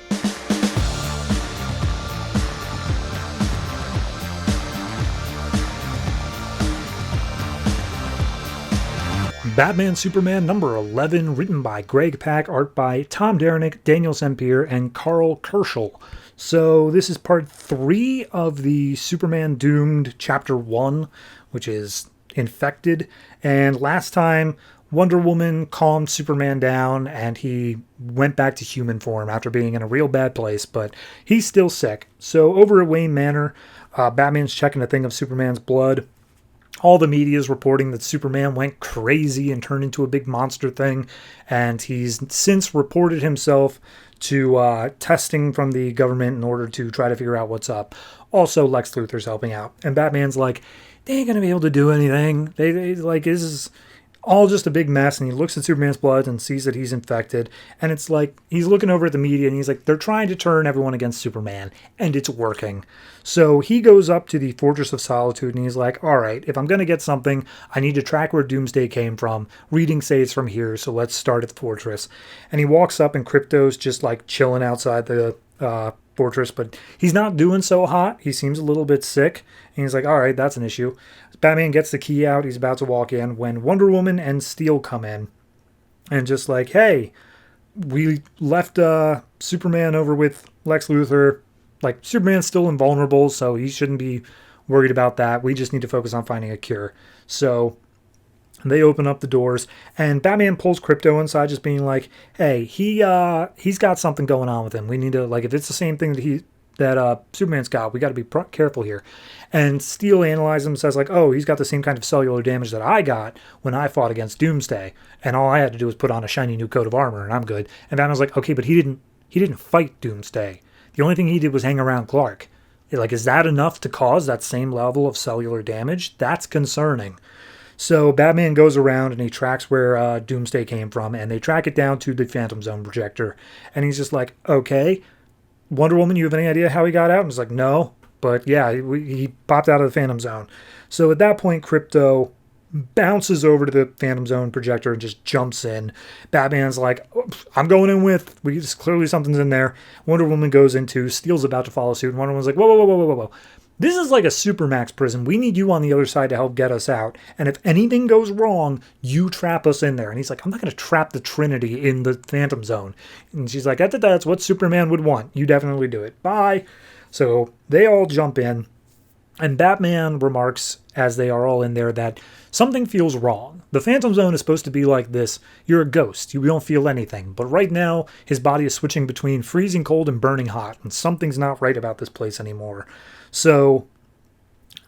Batman Superman number 11, written by Greg Pak, art by Tom Derenick, Daniel Sampere, and Karl Kerschl. So this is part 3 of the Superman Doomed Chapter 1, which is Infected. And last time Wonder Woman calmed Superman down, and he went back to human form after being in a real bad place, but he's still sick. So over at Wayne Manor, Batman's checking a thing of Superman's blood. All the media is reporting that Superman went crazy and turned into a big monster thing, and he's since reported himself to testing from the government in order to try to figure out what's up. Also, Lex Luthor's helping out, and Batman's like, they ain't gonna be able to do anything. They like, this is all just a big mess. And he looks at Superman's blood and sees that he's infected, and it's like he's looking over at the media and he's like, they're trying to turn everyone against Superman, and it's working. So he goes up to the Fortress of Solitude and he's like, all right, if I'm gonna get something, I need to track where Doomsday came from. Readings say it's from here, so let's start at the fortress. And he walks up and Krypto's just like chilling outside the fortress, but he's not doing so hot. He seems a little bit sick, and he's like, all right, that's an issue. Batman gets the key out. He's about to walk in when Wonder Woman and Steel come in and just like, hey, we left Superman over with Lex Luthor. Like, Superman's still invulnerable, so he shouldn't be worried about that. We just need to focus on finding a cure. So they open up the doors, and Batman pulls Krypto inside, just being like, hey, he's got something going on with him. We need to, like, if it's the same thing that Superman's got, we got to be careful here. And Steel analyzes him and says, like, oh, he's got the same kind of cellular damage that I got when I fought against Doomsday, and all I had to do was put on a shiny new coat of armor, and I'm good. And Batman's like, okay, but he didn't fight Doomsday. The only thing he did was hang around Clark. Like, is that enough to cause that same level of cellular damage? That's concerning. So Batman goes around and he tracks where Doomsday came from, and they track it down to the Phantom Zone projector. And he's just like, okay, Wonder Woman, you have any idea how he got out? And he's like, no, but yeah, he popped out of the Phantom Zone. So at that point, Krypto bounces over to the Phantom Zone projector and just jumps in. Batman's like, oh, I'm going in with, clearly something's in there. Wonder Woman goes in too. Steel's about to follow suit, and Wonder Woman's like, whoa. This is like a Supermax prison. We need you on the other side to help get us out. And if anything goes wrong, you trap us in there. And he's like, I'm not going to trap the Trinity in the Phantom Zone. And she's like, that's what Superman would want. You definitely do it. Bye. So they all jump in. And Batman remarks, as they are all in there, that something feels wrong. The Phantom Zone is supposed to be like this. You're a ghost. You don't feel anything. But right now, his body is switching between freezing cold and burning hot. And something's not right about this place anymore. So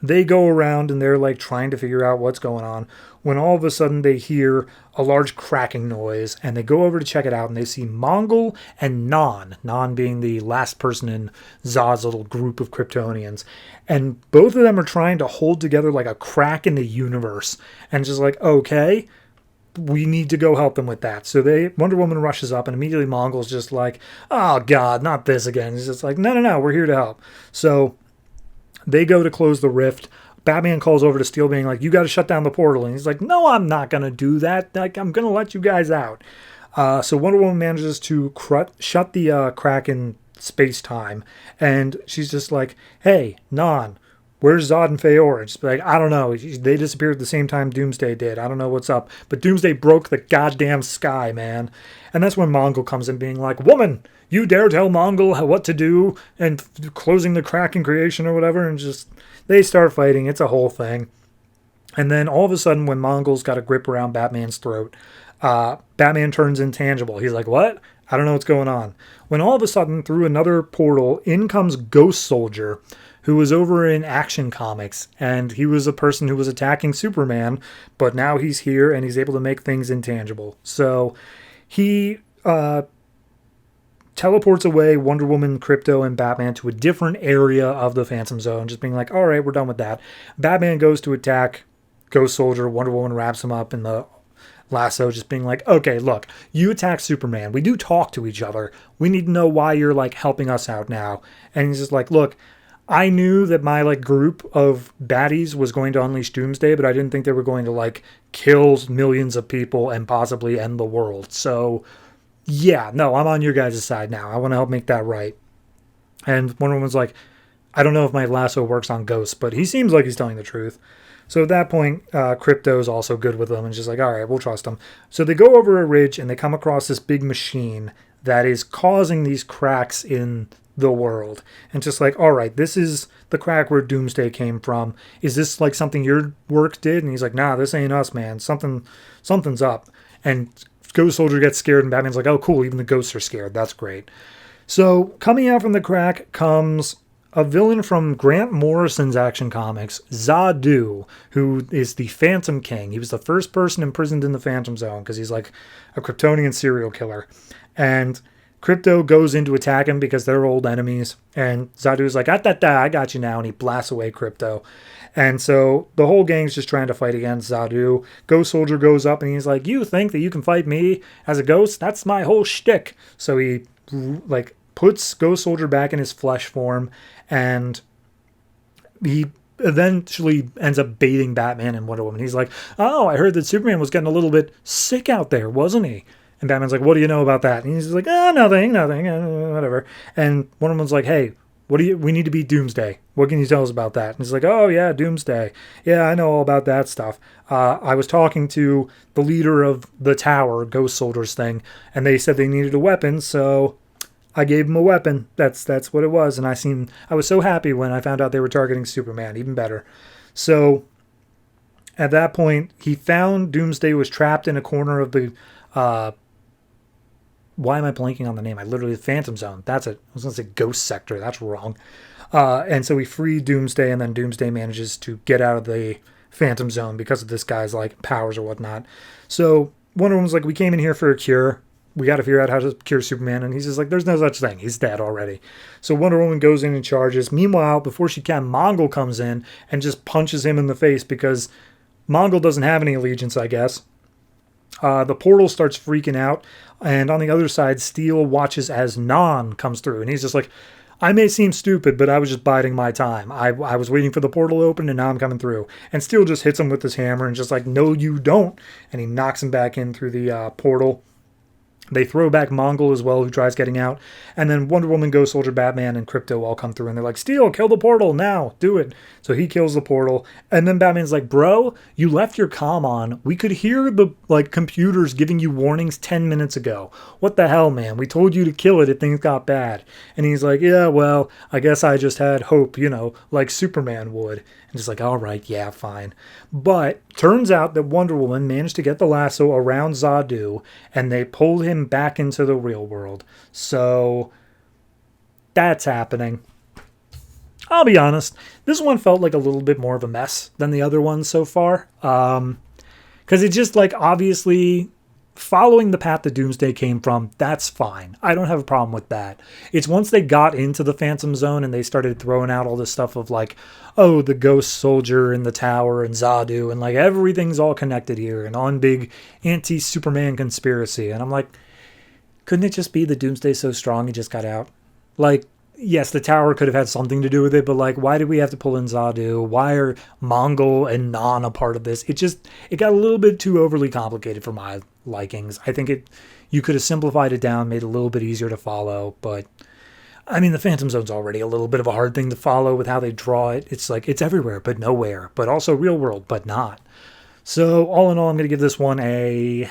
they go around and they're like trying to figure out what's going on, when all of a sudden they hear a large cracking noise, and they go over to check it out, and they see Mongol and Non being the last person in Zod's little group of Kryptonians. And both of them are trying to hold together like a crack in the universe, and just like, okay, we need to go help them with that. So Wonder Woman rushes up, and immediately Mongol's just like, oh God, not this again. He's just like, no, we're here to help. So they go to close the rift. Batman calls over to Steel, being like, you got to shut down the portal. And he's like, no, I'm not going to do that. Like, I'm going to let you guys out. So Wonder Woman manages to shut the crack in space-time. And she's just like, hey, Non, where's Zod and Feora? Just like, I don't know. They disappeared at the same time Doomsday did. I don't know what's up. But Doomsday broke the goddamn sky, man. And that's when Mongol comes in, being like, woman, you dare tell Mongol what to do, and closing the crack in creation or whatever. And just, they start fighting. It's a whole thing. And then all of a sudden, when Mongol's got a grip around Batman's throat, Batman turns intangible. He's like, what? I don't know what's going on. When all of a sudden, through another portal, in comes Ghost Soldier, who was over in Action Comics, and he was a person who was attacking Superman, but now he's here and he's able to make things intangible. So he teleports away Wonder Woman, Krypto, and Batman to a different area of the Phantom Zone, just being like, all right, we're done with that. Batman goes to attack Ghost Soldier. Wonder Woman wraps him up in the lasso, just being like, okay, look, you attack Superman. We do talk to each other. We need to know why you're like helping us out now. And he's just like, look, I knew that my like group of baddies was going to unleash Doomsday, but I didn't think they were going to like kill millions of people and possibly end the world. So yeah, no, I'm on your guys' side now. I want to help make that right. And Wonder Woman's like, I don't know if my lasso works on ghosts, but he seems like he's telling the truth. So at that point, Krypto's also good with them and just like, all right, we'll trust him. So they go over a ridge and they come across this big machine that is causing these cracks in the world. And just like, all right, this is the crack where Doomsday came from. Is this like something your work did? And he's like, nah, this ain't us, man. Something's up. And Ghost Soldier gets scared, and Batman's like, oh, cool, even the ghosts are scared. That's great. So coming out from the crack comes a villain from Grant Morrison's Action Comics, Zadu, who is the Phantom King. He was the first person imprisoned in the Phantom Zone because he's like a Kryptonian serial killer. And Krypto goes in to attack him because they're old enemies. And Zadu's like, I got you now. And he blasts away Krypto. And so the whole gang's just trying to fight against Zadu. Ghost Soldier goes up and he's like, you think that you can fight me as a ghost? That's my whole shtick. So he like puts Ghost Soldier back in his flesh form, and he eventually ends up baiting Batman and Wonder Woman. He's like, oh, I heard that Superman was getting a little bit sick out there, wasn't he? And Batman's like, what do you know about that? And he's like, nothing, whatever. And Wonder Woman's like, hey, we need to beat Doomsday. What can you tell us about that? And he's like, oh, yeah, Doomsday. Yeah, I know all about that stuff. I was talking to the leader of the Tower, Ghost Soldier's thing, and they said they needed a weapon, so I gave him a weapon. That's what it was. And I was so happy when I found out they were targeting Superman, even better. So at that point, he found Doomsday was trapped in a corner of the, why am I blanking on the name? The Phantom Zone. That's it. I was going to say Ghost Sector. That's wrong. And so we free Doomsday, and then Doomsday manages to get out of the Phantom Zone because of this guy's like powers or whatnot. So Wonder Woman's like, we came in here for a cure. We got to figure out how to cure Superman. And he's just like, there's no such thing. He's dead already. So Wonder Woman goes in and charges. Meanwhile, before she can, Mongol comes in and just punches him in the face because Mongol doesn't have any allegiance, I guess. The portal starts freaking out. And on the other side, Steel watches as Non comes through. And he's just like, I may seem stupid, but I was just biding my time. I was waiting for the portal to open, and now I'm coming through. And Steel just hits him with his hammer and just like, no, you don't. And he knocks him back in through the portal. They throw back Mongol as well, who tries getting out. And then Wonder Woman, Ghost Soldier, Batman, and Krypto all come through. And they're like, Steel, kill the portal now. Do it. So he kills the portal. And then Batman's like, bro, you left your comm on. We could hear the computers giving you warnings 10 minutes ago. What the hell, man? We told you to kill it if things got bad. And he's like, yeah, well, I guess I just had hope, like Superman would. And just like, all right, yeah, fine. But turns out that Wonder Woman managed to get the lasso around Zadu, and they pulled him back into the real world. So that's happening. I'll be honest, this one felt like a little bit more of a mess than the other ones so far. Because it's just like, obviously, following the path that Doomsday came from, that's fine. I don't have a problem with that. It's once they got into the Phantom Zone and they started throwing out all this stuff of like, oh, the Ghost Soldier and the Tower and Zadu and like everything's all connected here and on big anti-Superman conspiracy. And I'm like, couldn't it just be that Doomsday's so strong he just got out? Like, yes, the Tower could have had something to do with it, but like, why did we have to pull in Zadu? Why are Mongol and Non a part of this? It got a little bit too overly complicated for my likings. I think you could have simplified it down, made it a little bit easier to follow, but I mean, the Phantom Zone's already a little bit of a hard thing to follow with how they draw it. It's like, it's everywhere, but nowhere, but also real world, but not. So all in all, I'm going to give this one I'll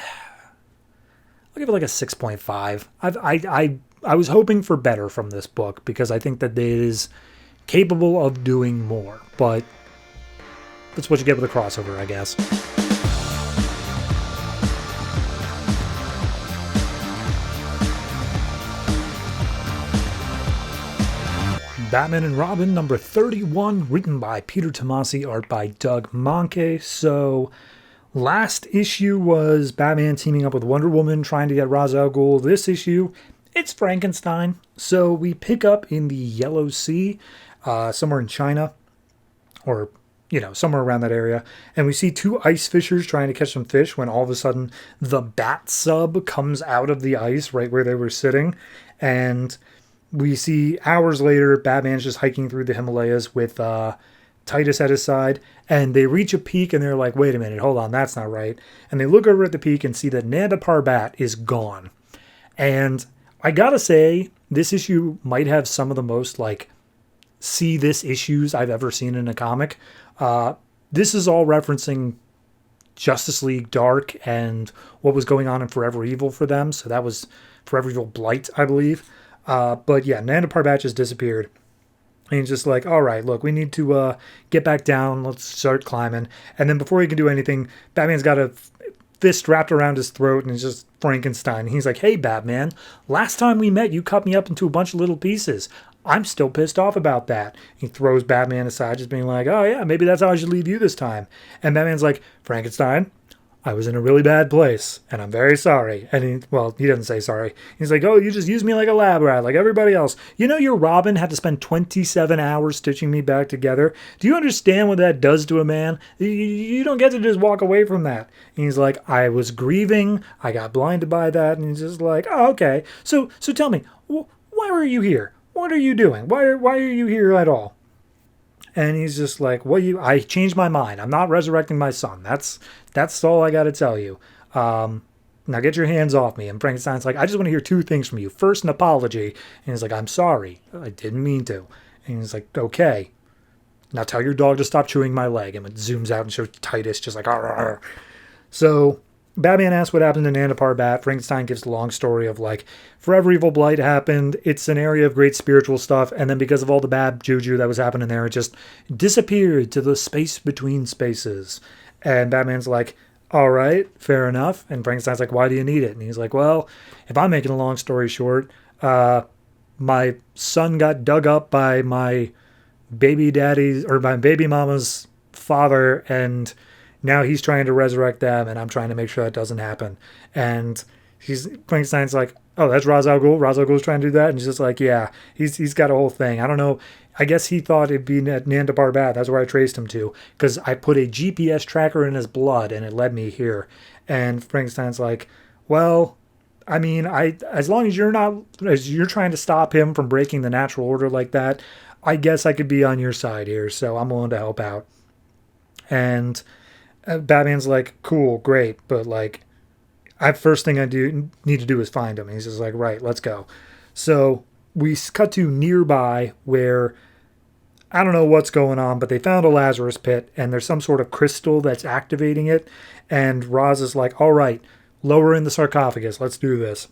give it like a 6.5. I was hoping for better from this book because I think that it is capable of doing more, but that's what you get with a crossover, I guess. Batman and Robin, number 31, written by Peter Tomasi, art by Doug Mahnke. So, last issue was Batman teaming up with Wonder Woman, trying to get Ra's al Ghul. This issue, it's Frankenstein. So, we pick up in the Yellow Sea, somewhere in China, or, somewhere around that area. And we see two ice fishers trying to catch some fish when all of a sudden the Bat Sub comes out of the ice right where they were sitting. And we see hours later, Batman's just hiking through the Himalayas with Titus at his side, and they reach a peak, and they're like, wait a minute, hold on, that's not right. And they look over at the peak and see that Nanda Parbat is gone. And I gotta say, this issue might have some of the most, see this issues I've ever seen in a comic. This is all referencing Justice League Dark and what was going on in Forever Evil for them. So that was Forever Evil Blight, I believe. But yeah, Nanda Parbat just disappeared. And he's just like, all right, look, we need to get back down. Let's start climbing. And then before he can do anything, Batman's got a fist wrapped around his throat and he's just Frankenstein. And he's like, hey, Batman, last time we met, you cut me up into a bunch of little pieces. I'm still pissed off about that. He throws Batman aside, just being like, oh, yeah, maybe that's how I should leave you this time. And Batman's like, Frankenstein, I was in a really bad place, and I'm very sorry. And he doesn't say sorry. He's like, oh, you just used me like a lab rat, like everybody else. You know your Robin had to spend 27 hours stitching me back together? Do you understand what that does to a man? You don't get to just walk away from that. And he's like, I was grieving. I got blinded by that. And he's just like, oh, okay. So tell me, why were you here? What are you doing? Why are you here at all? And he's just like, I changed my mind. I'm not resurrecting my son. That's all I got to tell you. Now get your hands off me. And Frankenstein's like, I just want to hear two things from you. First, an apology. And he's like, I'm sorry. I didn't mean to. And he's like, okay. Now tell your dog to stop chewing my leg. And it zooms out and shows Titus just like, arr, arr. So Batman asks what happened to Nanda Parbat. Frankenstein gives the long story of like, Forever Evil Blight happened. It's an area of great spiritual stuff. And then because of all the bad juju that was happening there, it just disappeared to the space between spaces. And Batman's like, all right, fair enough. And Frankenstein's like, why do you need it? And he's like, well, if I'm making a long story short, my son got dug up by my baby daddy's or my baby mama's father, and now he's trying to resurrect them, and I'm trying to make sure that doesn't happen. And Frankenstein's like, oh, that's Ra's al Ghul. Ra's al Ghul's trying to do that? And he's just like, yeah, he's got a whole thing. I don't know. I guess he thought it'd be Nanda Parbat. That's where I traced him to, because I put a GPS tracker in his blood, and it led me here. And Frankenstein's like, well, I mean, as long as you're trying to stop him from breaking the natural order like that, I guess I could be on your side here, so I'm willing to help out. And Batman's like, cool, great, but like, first thing I need to do is find him. And he's just like, right, let's go. So we cut to nearby where I don't know what's going on, but they found a Lazarus pit and there's some sort of crystal that's activating it. And Ra's is like, all right, lower in the sarcophagus. Let's do this.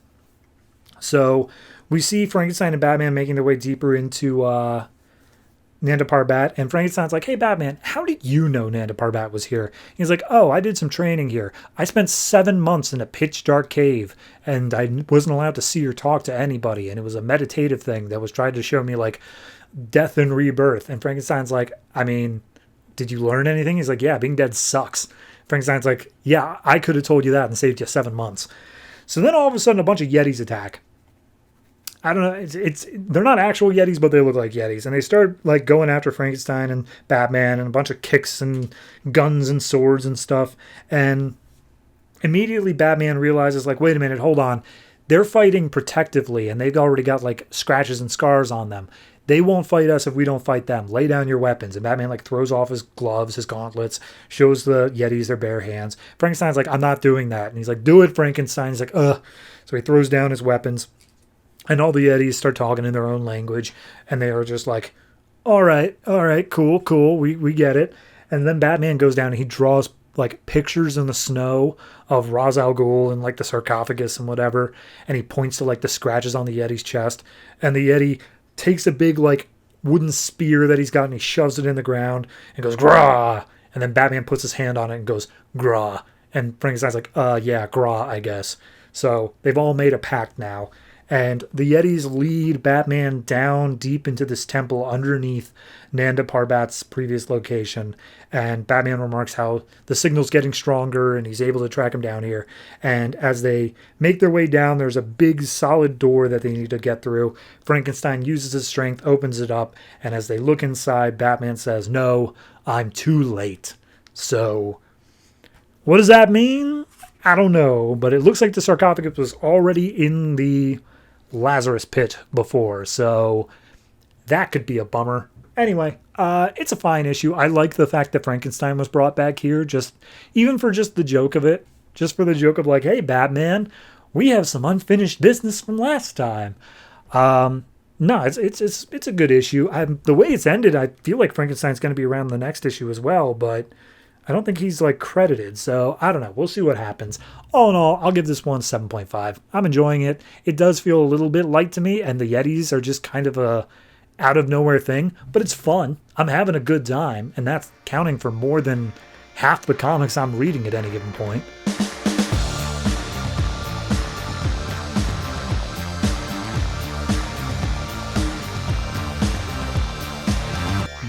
So we see Frankenstein and Batman making their way deeper into Nanda Parbat, and Frankenstein's like, hey, Batman, how did you know Nanda Parbat was here? He's like, oh, I did some training here. I spent 7 months in a pitch dark cave, and I wasn't allowed to see or talk to anybody, and it was a meditative thing that was trying to show me, like, death and rebirth. And Frankenstein's like, I mean, did you learn anything? He's like, yeah, being dead sucks. Frankenstein's like, yeah, I could have told you that and saved you 7 months. So then all of a sudden, a bunch of Yetis attack. I don't know. They're not actual Yetis, but they look like Yetis. And they start like going after Frankenstein and Batman and a bunch of kicks and guns and swords and stuff. And immediately Batman realizes, like, wait a minute, hold on. They're fighting protectively and they've already got like scratches and scars on them. They won't fight us if we don't fight them. Lay down your weapons. And Batman like throws off his gloves, his gauntlets, shows the Yetis their bare hands. Frankenstein's like, I'm not doing that. And he's like, do it, Frankenstein. He's like, ugh. So he throws down his weapons. And all the Yetis start talking in their own language. And they are just like, all right, cool. We get it. And then Batman goes down and he draws like pictures in the snow of Ra's al Ghul and like the sarcophagus and whatever. And he points to like the scratches on the Yeti's chest. And the Yeti takes a big like wooden spear that he's got and he shoves it in the ground and goes, grah. And then Batman puts his hand on it and goes, grah. And Frankenstein's like, yeah, grah, I guess. So they've all made a pact now. And the Yetis lead Batman down deep into this temple underneath Nanda Parbat's previous location. And Batman remarks how the signal's getting stronger and he's able to track him down here. And as they make their way down, there's a big solid door that they need to get through. Frankenstein uses his strength, opens it up. And as they look inside, Batman says, no, I'm too late. So what does that mean? I don't know. But it looks like the sarcophagus was already in the Lazarus pit before, so that could be a bummer. Anyway, it's a fine issue. I like the fact that Frankenstein was brought back here, even for the joke of it, just for the joke of like, hey, Batman, we have some unfinished business from last time. No, it's a good issue. The way it's ended, I feel like Frankenstein's going to be around the next issue as well, but I don't think he's like credited, so I don't know. We'll see what happens. All in all, I'll give this one 7.5. I'm enjoying it. It does feel a little bit light to me, and the Yetis are just kind of a out of nowhere thing, but it's fun. I'm having a good time, and that's counting for more than half the comics I'm reading at any given point.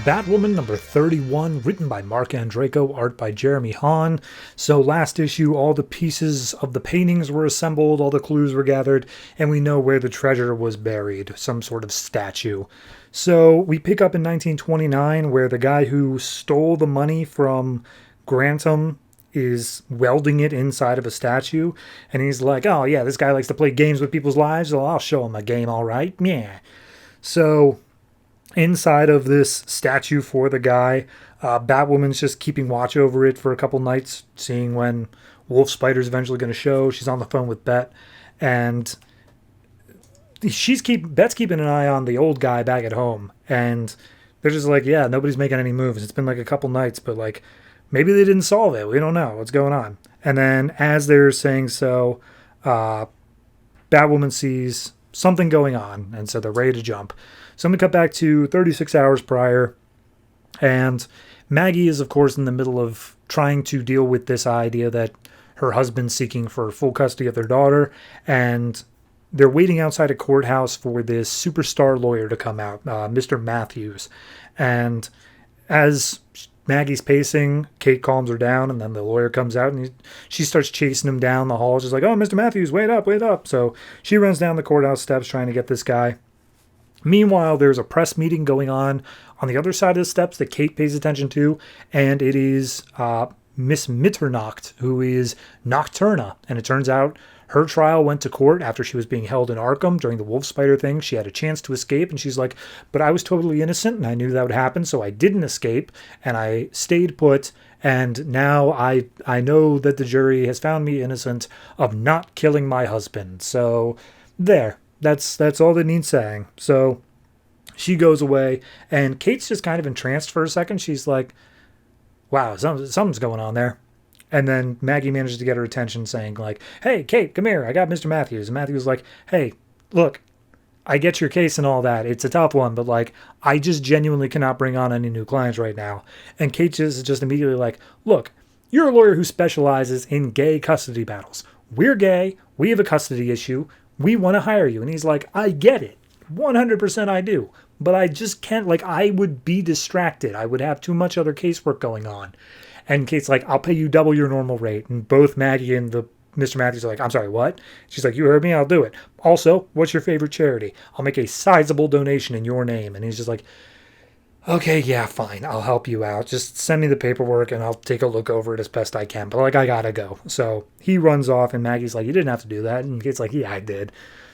Batwoman number 31, written by Marc Andreyko, art by Jeremy Haun. So last issue, all the pieces of the paintings were assembled, all the clues were gathered, and we know where the treasure was buried, some sort of statue. So we pick up in 1929, where the guy who stole the money from Grantham is welding it inside of a statue, and he's like, oh yeah, this guy likes to play games with people's lives, so I'll show him a game, all right? Yeah. So inside of this statue for the guy, Batwoman's just keeping watch over it for a couple nights, seeing when Wolf Spider's eventually going to show. She's on the phone with Bet, and Bet's keeping an eye on the old guy back at home, and they're just like, yeah, nobody's making any moves. It's been like a couple nights, but like maybe they didn't solve it. We don't know what's going on. And then as they're saying so, Batwoman sees something going on, and so they're ready to jump. So I'm going to cut back to 36 hours prior, and Maggie is, of course, in the middle of trying to deal with this idea that her husband's seeking for full custody of their daughter, and they're waiting outside a courthouse for this superstar lawyer to come out, Mr. Matthews. And as Maggie's pacing, Kate calms her down, and then the lawyer comes out, and she starts chasing him down the hall. She's like, oh, Mr. Matthews, wait up, wait up. So she runs down the courthouse steps trying to get this guy. Meanwhile, there's a press meeting going on the other side of the steps that Kate pays attention to, and it is Miss Mitternacht, who is Nocturna. And it turns out her trial went to court after she was being held in Arkham during the Wolf Spider thing. She had a chance to escape, and she's like, but I was totally innocent, and I knew that would happen, so I didn't escape, and I stayed put, and now I know that the jury has found me innocent of not killing my husband. So there. That's all that needs saying. So she goes away, and Kate's just kind of entranced for a second. She's like, wow, something's going on there. And then Maggie manages to get her attention saying like, hey, Kate, come here. I got Mr. Matthews. And Matthews is like, hey, look, I get your case and all that. It's a tough one, but like, I just genuinely cannot bring on any new clients right now. And Kate is just immediately like, look, you're a lawyer who specializes in gay custody battles. We're gay. We have a custody issue. We want to hire you. And he's like, I get it. 100% I do. But I just can't, like, I would be distracted. I would have too much other casework going on. And Kate's like, I'll pay you double your normal rate. And both Maggie and the Mr. Matthews are like, I'm sorry, what? She's like, you heard me, I'll do it. Also, what's your favorite charity? I'll make a sizable donation in your name. And he's just like, okay, yeah, fine. I'll help you out. Just send me the paperwork and I'll take a look over it as best I can. But like, I gotta go. So he runs off and Maggie's like, you didn't have to do that. And Kate's like, yeah, I did.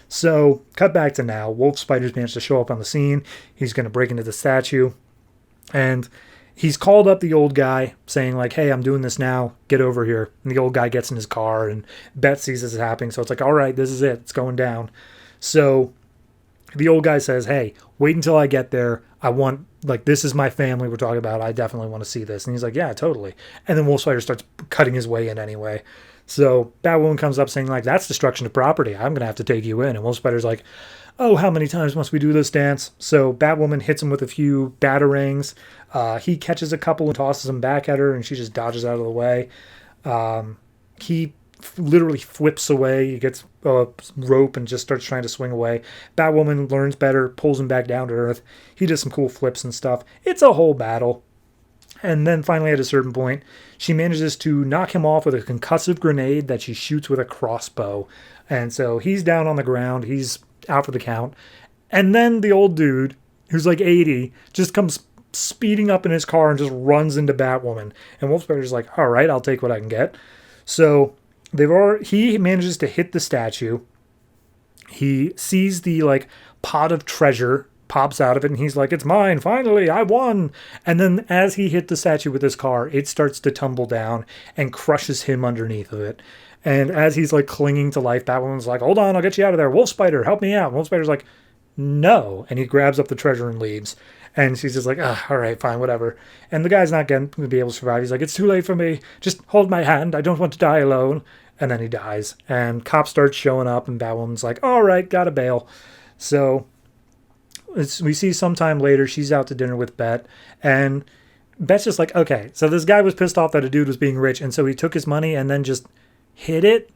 So cut back to now. Wolf Spider's managed to show up on the scene. He's going to break into the statue. And he's called up the old guy saying like, hey, I'm doing this now. Get over here. And the old guy gets in his car and Bet sees this is happening. So it's like, all right, this is it. It's going down. So the old guy says, hey, wait until I get there. I want, like, this is my family we're talking about. I definitely want to see this. And he's like, yeah, totally. And then Wolf Spider starts cutting his way in anyway. So Batwoman comes up saying, like, that's destruction of property. I'm going to have to take you in. And Wolf Spider's like, oh, how many times must we do this dance? So Batwoman hits him with a few batarangs. He catches a couple and tosses them back at her, and she just dodges out of the way. He literally flips away. He gets a rope and just starts trying to swing away. Batwoman learns better, pulls him back down to earth. He does some cool flips and stuff. It's a whole battle. And then finally at a certain point, she manages to knock him off with a concussive grenade that she shoots with a crossbow. And so he's down on the ground. He's out for the count. And then the old dude, who's like 80, just comes speeding up in his car and just runs into Batwoman. And Wolf Spider's like, all right, I'll take what I can get. So he manages to hit the statue. He sees the like pot of treasure pops out of it, and he's like, it's mine, finally, I won. And then as he hit the statue with his car, it starts to tumble down and crushes him underneath of it. And as he's like clinging to life, Batwoman's like, hold on, I'll get you out of there. Wolf Spider, help me out. And Wolf Spider's like, no. And he grabs up the treasure and leaves. And she's just like, all right, fine, whatever. And the guy's not going to be able to survive. He's like, it's too late for me. Just hold my hand. I don't want to die alone. And then he dies. And cops start showing up, and Batwoman's like, all right, gotta bail. So we see sometime later, she's out to dinner with Bet. And Bet's just like, okay, so this guy was pissed off that a dude was being rich. And so he took his money and then just hid it.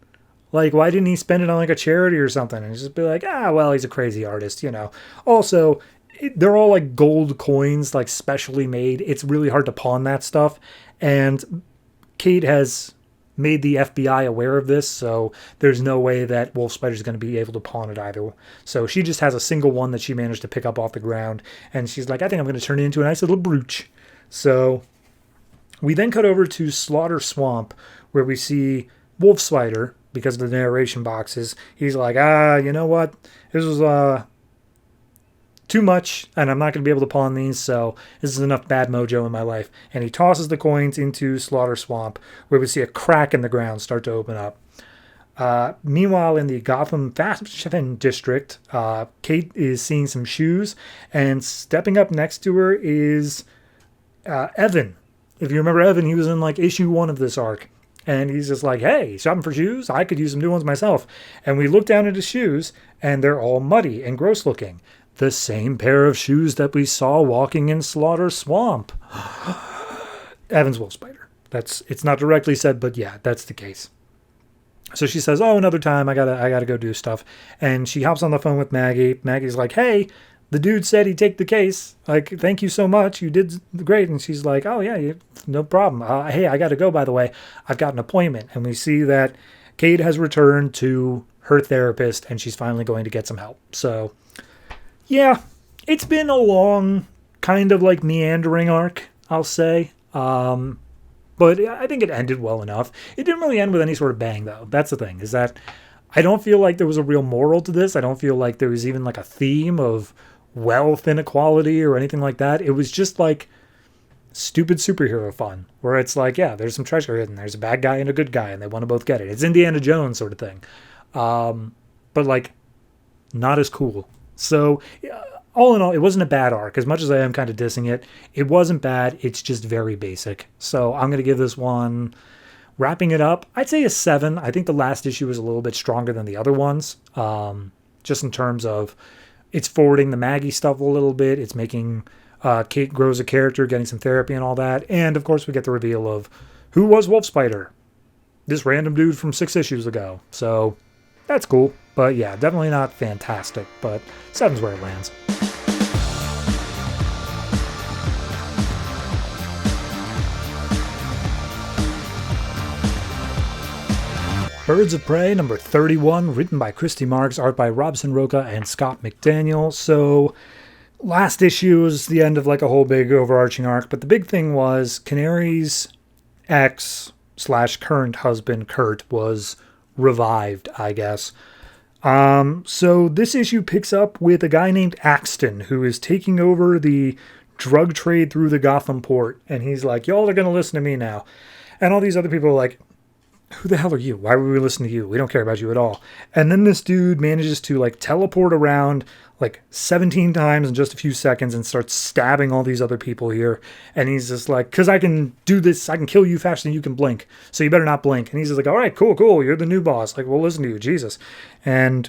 Like, why didn't he spend it on like a charity or something? And just be like, well, he's a crazy artist, you know. Also, they're all like gold coins, like specially made. It's really hard to pawn that stuff. And Kate has made the FBI aware of this, so there's no way that Wolf Spider's going to be able to pawn it either. So she just has a single one that she managed to pick up off the ground. And she's like, I think I'm going to turn it into a nice little brooch. So we then cut over to Slaughter Swamp, where we see Wolf Spider, because of the narration boxes. He's like, you know what? This was too much, and I'm not going to be able to pawn these, so this is enough bad mojo in my life. And he tosses the coins into Slaughter Swamp, where we see a crack in the ground start to open up. Meanwhile, in the Gotham Fashion District, Kate is seeing some shoes, and stepping up next to her is Evan. If you remember Evan, he was in like issue 1 of this arc. And he's just like, hey, shopping for shoes? I could use some new ones myself. And we look down at his shoes, and they're all muddy and gross looking. The same pair of shoes that we saw walking in Slaughter Swamp. Evan's Wolf Spider. It's not directly said, but yeah, that's the case. So she says, another time, I gotta go do stuff. And she hops on the phone with Maggie. Maggie's like, hey, the dude said he'd take the case. Like, thank you so much. You did great. And she's like, oh, yeah, no problem. Hey, I got to go, by the way. I've got an appointment. And we see that Kate has returned to her therapist, and she's finally going to get some help. So, yeah, it's been a long, kind of like meandering arc, I'll say. But I think it ended well enough. It didn't really end with any sort of bang, though. That's the thing, is that I don't feel like there was a real moral to this. I don't feel like there was even like a theme of wealth inequality or anything like that. It was just like stupid superhero fun, where it's like, yeah, there's some treasure hidden. There's a bad guy and a good guy, and they want to both get it. It's Indiana Jones sort of thing. But like, not as cool. So all in all, it wasn't a bad arc. As much as I am kind of dissing it, it wasn't bad. It's just very basic. So I'm going to give this one, wrapping it up, I'd say a 7. I think the last issue was a little bit stronger than the other ones. Just in terms of it's forwarding the Maggie stuff a little bit. It's making Kate grows a character, getting some therapy and all that. And, of course, we get the reveal of who was Wolf Spider. This random dude from 6 issues ago. So that's cool. But, yeah, definitely not fantastic. But 7's where it lands. Birds of Prey, number 31, written by Christy Marx, art by Robson, Rocha, and Scott McDaniel. So, last issue was the end of like a whole big overarching arc, but the big thing was Canary's ex/current husband, Kurt, was revived, I guess. So this issue picks up with a guy named Axton, who is taking over the drug trade through the Gotham port, and he's like, y'all are going to listen to me now. And all these other people are like, who the hell are you? Why would we listen to you? We don't care about you at all. And then this dude manages to like teleport around like 17 times in just a few seconds and starts stabbing all these other people here. And he's just like, because I can do this, I can kill you faster than you can blink. So you better not blink. And he's just like, all right, cool. You're the new boss. Like, we'll listen to you, Jesus. And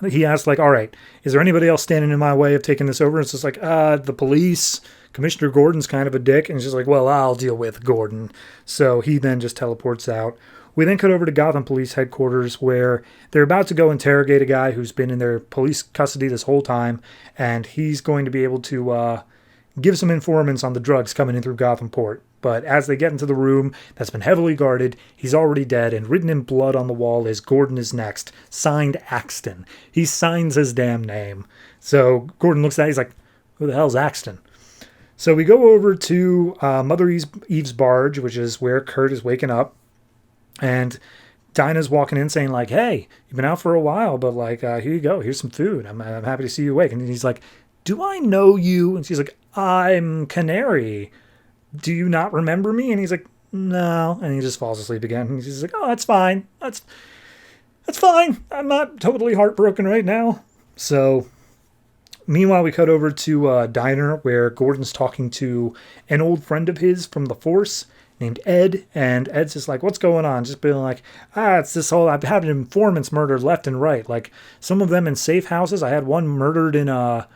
he asks like, all right, is there anybody else standing in my way of taking this over? And it's just like, the police. Commissioner Gordon's kind of a dick, and he's just like, well, I'll deal with Gordon. So he then just teleports out. We then cut over to Gotham Police Headquarters, where they're about to go interrogate a guy who's been in their police custody this whole time, and he's going to be able to give some informants on the drugs coming in through Gotham Port. But as they get into the room that's been heavily guarded, he's already dead, and written in blood on the wall is Gordon is next, signed Axton. He signs his damn name. So Gordon looks at it, he's like, who the hell's Axton? So we go over to Mother Eve's barge, which is where Kurt is waking up. And Dinah's walking in saying like, hey, you've been out for a while, but like, here you go. Here's some food. I'm happy to see you awake. And he's like, do I know you? And she's like, I'm Canary. Do you not remember me? And he's like, no. And he just falls asleep again. And he's like, oh, that's fine. That's fine. I'm not totally heartbroken right now. So Meanwhile, we cut over to a diner where Gordon's talking to an old friend of his from the force named Ed, and Ed's just like, what's going on? Just being like, it's this whole, I've had informants murdered left and right. Like, some of them in safe houses. I had one murdered in a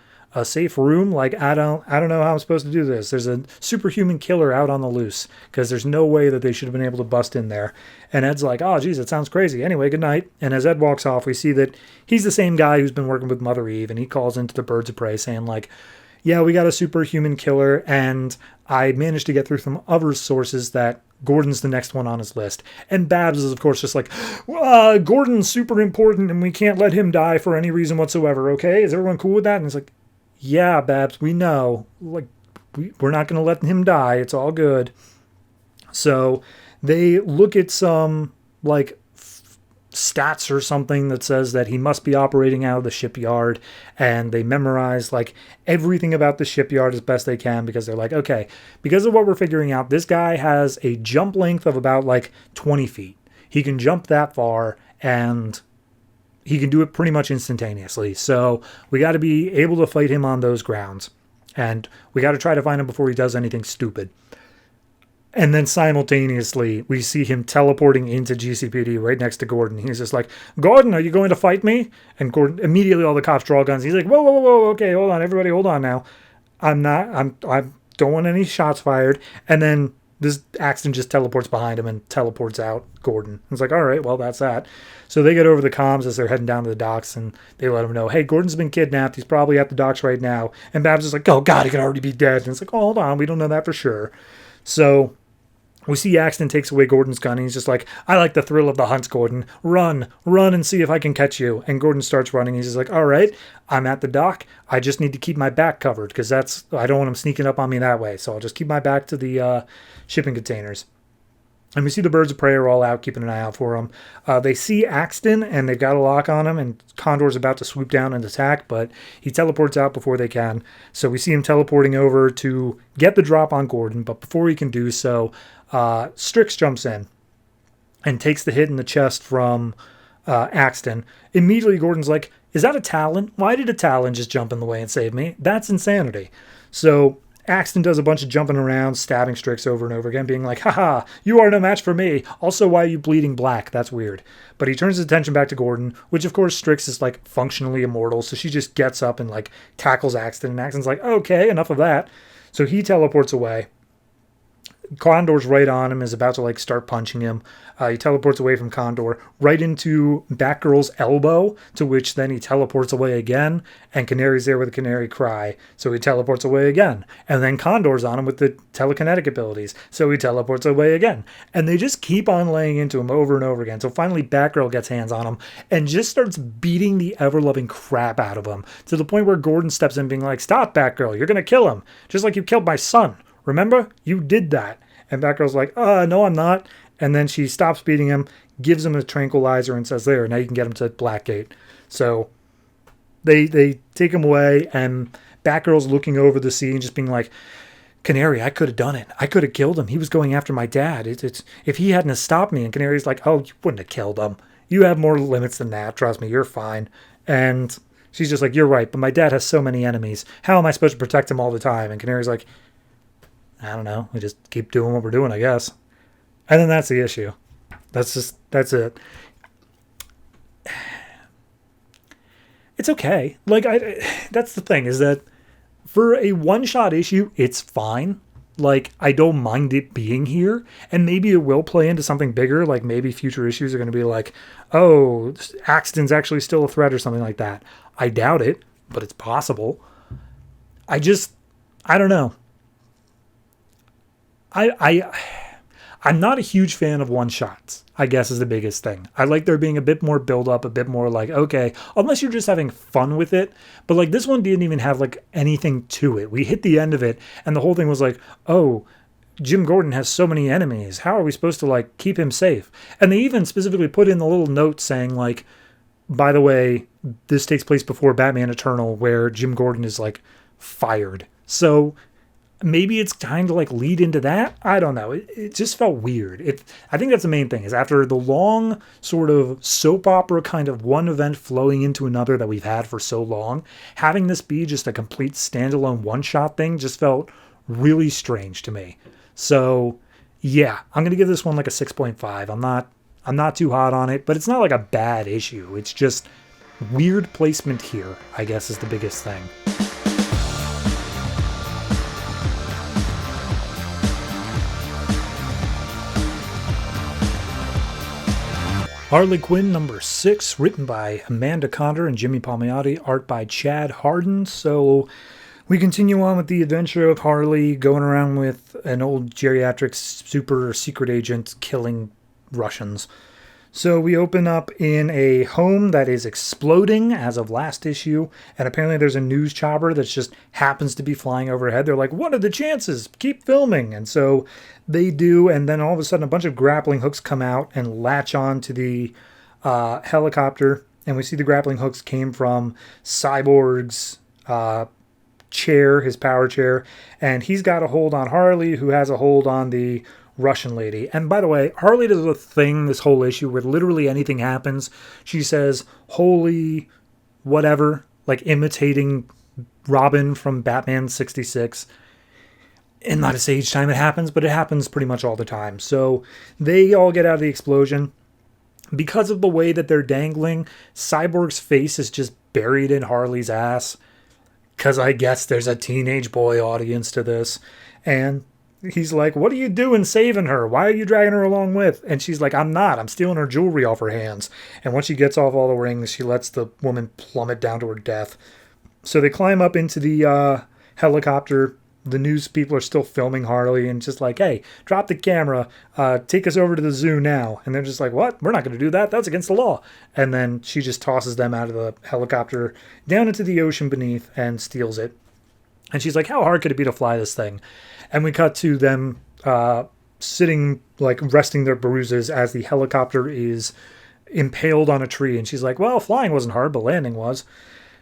safe room. Like, I don't know how I'm supposed to do this. There's a superhuman killer out on the loose, because there's no way that they should have been able to bust in there. And Ed's like, oh, geez, it sounds crazy. Anyway, good night. And as Ed walks off, we see that he's the same guy who's been working with Mother Eve, and he calls into the Birds of Prey saying, like, yeah, we got a superhuman killer, and I managed to get through some other sources that Gordon's the next one on his list. And Babs is, of course, just like, Gordon's super important, and we can't let him die for any reason whatsoever, okay? Is everyone cool with that? And it's like, yeah, Babs, we know. Like, we're not going to let him die. It's all good. So they look at some, like, stats or something that says that he must be operating out of the shipyard, and they memorize, like, everything about the shipyard as best they can, because they're like, okay, because of what we're figuring out, this guy has a jump length of about, like, 20 feet. He can jump that far, and he can do it pretty much instantaneously. So we got to be able to fight him on those grounds. And we got to try to find him before he does anything stupid. And then simultaneously, we see him teleporting into GCPD right next to Gordon. He's just like, Gordon, are you going to fight me? And Gordon, immediately all the cops draw guns. He's like, whoa, okay, hold on, everybody, hold on now. I don't want any shots fired. And then this Axton just teleports behind him and teleports out Gordon. It's like, all right, well, that's that. So they get over the comms as they're heading down to the docks, and they let him know, hey, Gordon's been kidnapped. He's probably at the docks right now. And Babs is like, oh, God, he could already be dead. And it's like, oh, hold on, we don't know that for sure. So we see Axton takes away Gordon's gun, and he's just like, I like the thrill of the hunt, Gordon. Run and see if I can catch you. And Gordon starts running. He's just like, all right, I'm at the dock. I just need to keep my back covered, because I don't want him sneaking up on me that way. So I'll just keep my back to the shipping containers. And we see the Birds of Prey are all out, keeping an eye out for him. They see Axton, and they've got a lock on him, and Condor's about to swoop down and attack, but he teleports out before they can. So we see him teleporting over to get the drop on Gordon, but before he can do so, Strix jumps in and takes the hit in the chest from Axton. Immediately, Gordon's like, is that a Talon? Why did a Talon just jump in the way and save me? That's insanity. So Axton does a bunch of jumping around, stabbing Strix over and over again, being like, haha, you are no match for me. Also, why are you bleeding black? That's weird. But he turns his attention back to Gordon, which, of course, Strix is, like, functionally immortal, so she just gets up and, like, tackles Axton, and Axton's like, okay, enough of that. So he teleports away. Condor's right on him, is about to, like, start punching him. He teleports away from Condor, right into Batgirl's elbow, to which then he teleports away again, and Canary's there with a canary cry, so he teleports away again. And then Condor's on him with the telekinetic abilities, so he teleports away again. And they just keep on laying into him over and over again, so finally Batgirl gets hands on him, and just starts beating the ever-loving crap out of him, to the point where Gordon steps in being like, stop, Batgirl, you're gonna kill him, just like you killed my son. Remember? You did that. And Batgirl's like, no, I'm not. And then she stops beating him, gives him a tranquilizer, and says, there, now you can get him to Blackgate. So they take him away, and Batgirl's looking over the sea and just being like, Canary, I could have done it. I could have killed him. He was going after my dad. It's if he hadn't have stopped me. And Canary's like, oh, you wouldn't have killed him. You have more limits than that. Trust me, you're fine. And she's just like, you're right, but my dad has so many enemies. How am I supposed to protect him all the time? And Canary's like, I don't know. We just keep doing what we're doing, I guess. And then that's the issue. That's it. It's okay. Like, that's the thing, is that for a one-shot issue, it's fine. Like, I don't mind it being here. And maybe it will play into something bigger. Like, maybe future issues are going to be like, oh, Axton's actually still a threat or something like that. I doubt it, but it's possible. I don't know. I'm not a huge fan of one-shots, I guess, is the biggest thing. I like there being a bit more build-up, a bit more like, okay, unless you're just having fun with it. But, like, this one didn't even have, like, anything to it. We hit the end of it, and the whole thing was like, oh, Jim Gordon has so many enemies. How are we supposed to, like, keep him safe? And they even specifically put in the little note saying, like, by the way, this takes place before Batman Eternal, where Jim Gordon is, like, fired. So maybe it's trying to like lead into that. I don't know. It just felt weird. I think that's the main thing, is after the long sort of soap opera kind of one event flowing into another that we've had for so long, having this be just a complete standalone one-shot thing just felt really strange to me. So yeah, I'm going to give this one like a 6.5. I'm not too hot on it, but it's not like a bad issue. It's just weird placement here, I guess, is the biggest thing. Harley Quinn number 6, written by Amanda Condor and Jimmy Palmiotti, art by Chad Hardin. So we continue on with the adventure of Harley going around with an old geriatric super secret agent killing Russians. So we open up in a home that is exploding as of last issue, and apparently there's a news chopper that just happens to be flying overhead. They're like, what are the chances? Keep filming. And so they do, and then all of a sudden a bunch of grappling hooks come out and latch on to the helicopter, and we see the grappling hooks came from Cyborg's chair, his power chair, and he's got a hold on Harley, who has a hold on the Russian lady. And by the way, Harley does a thing this whole issue where literally anything happens, she says, holy whatever, like imitating Robin from Batman 66. And not to say each time it happens, but it happens pretty much all the time. So they all get out of the explosion. Because of the way that they're dangling, Cyborg's face is just buried in Harley's ass. Because I guess there's a teenage boy audience to this. And he's like, what are you doing saving her? Why are you dragging her along with? And she's like, I'm not. I'm stealing her jewelry off her hands. And once she gets off all the rings, she lets the woman plummet down to her death. So they climb up into the helicopter. The news people are still filming Harley and just like, hey, drop the camera. Take us over to the zoo now. And they're just like, what? We're not going to do that. That's against the law. And then she just tosses them out of the helicopter down into the ocean beneath and steals it. And she's like, how hard could it be to fly this thing? And we cut to them sitting, like resting their bruises as the helicopter is impaled on a tree. And she's like, well, flying wasn't hard, but landing was.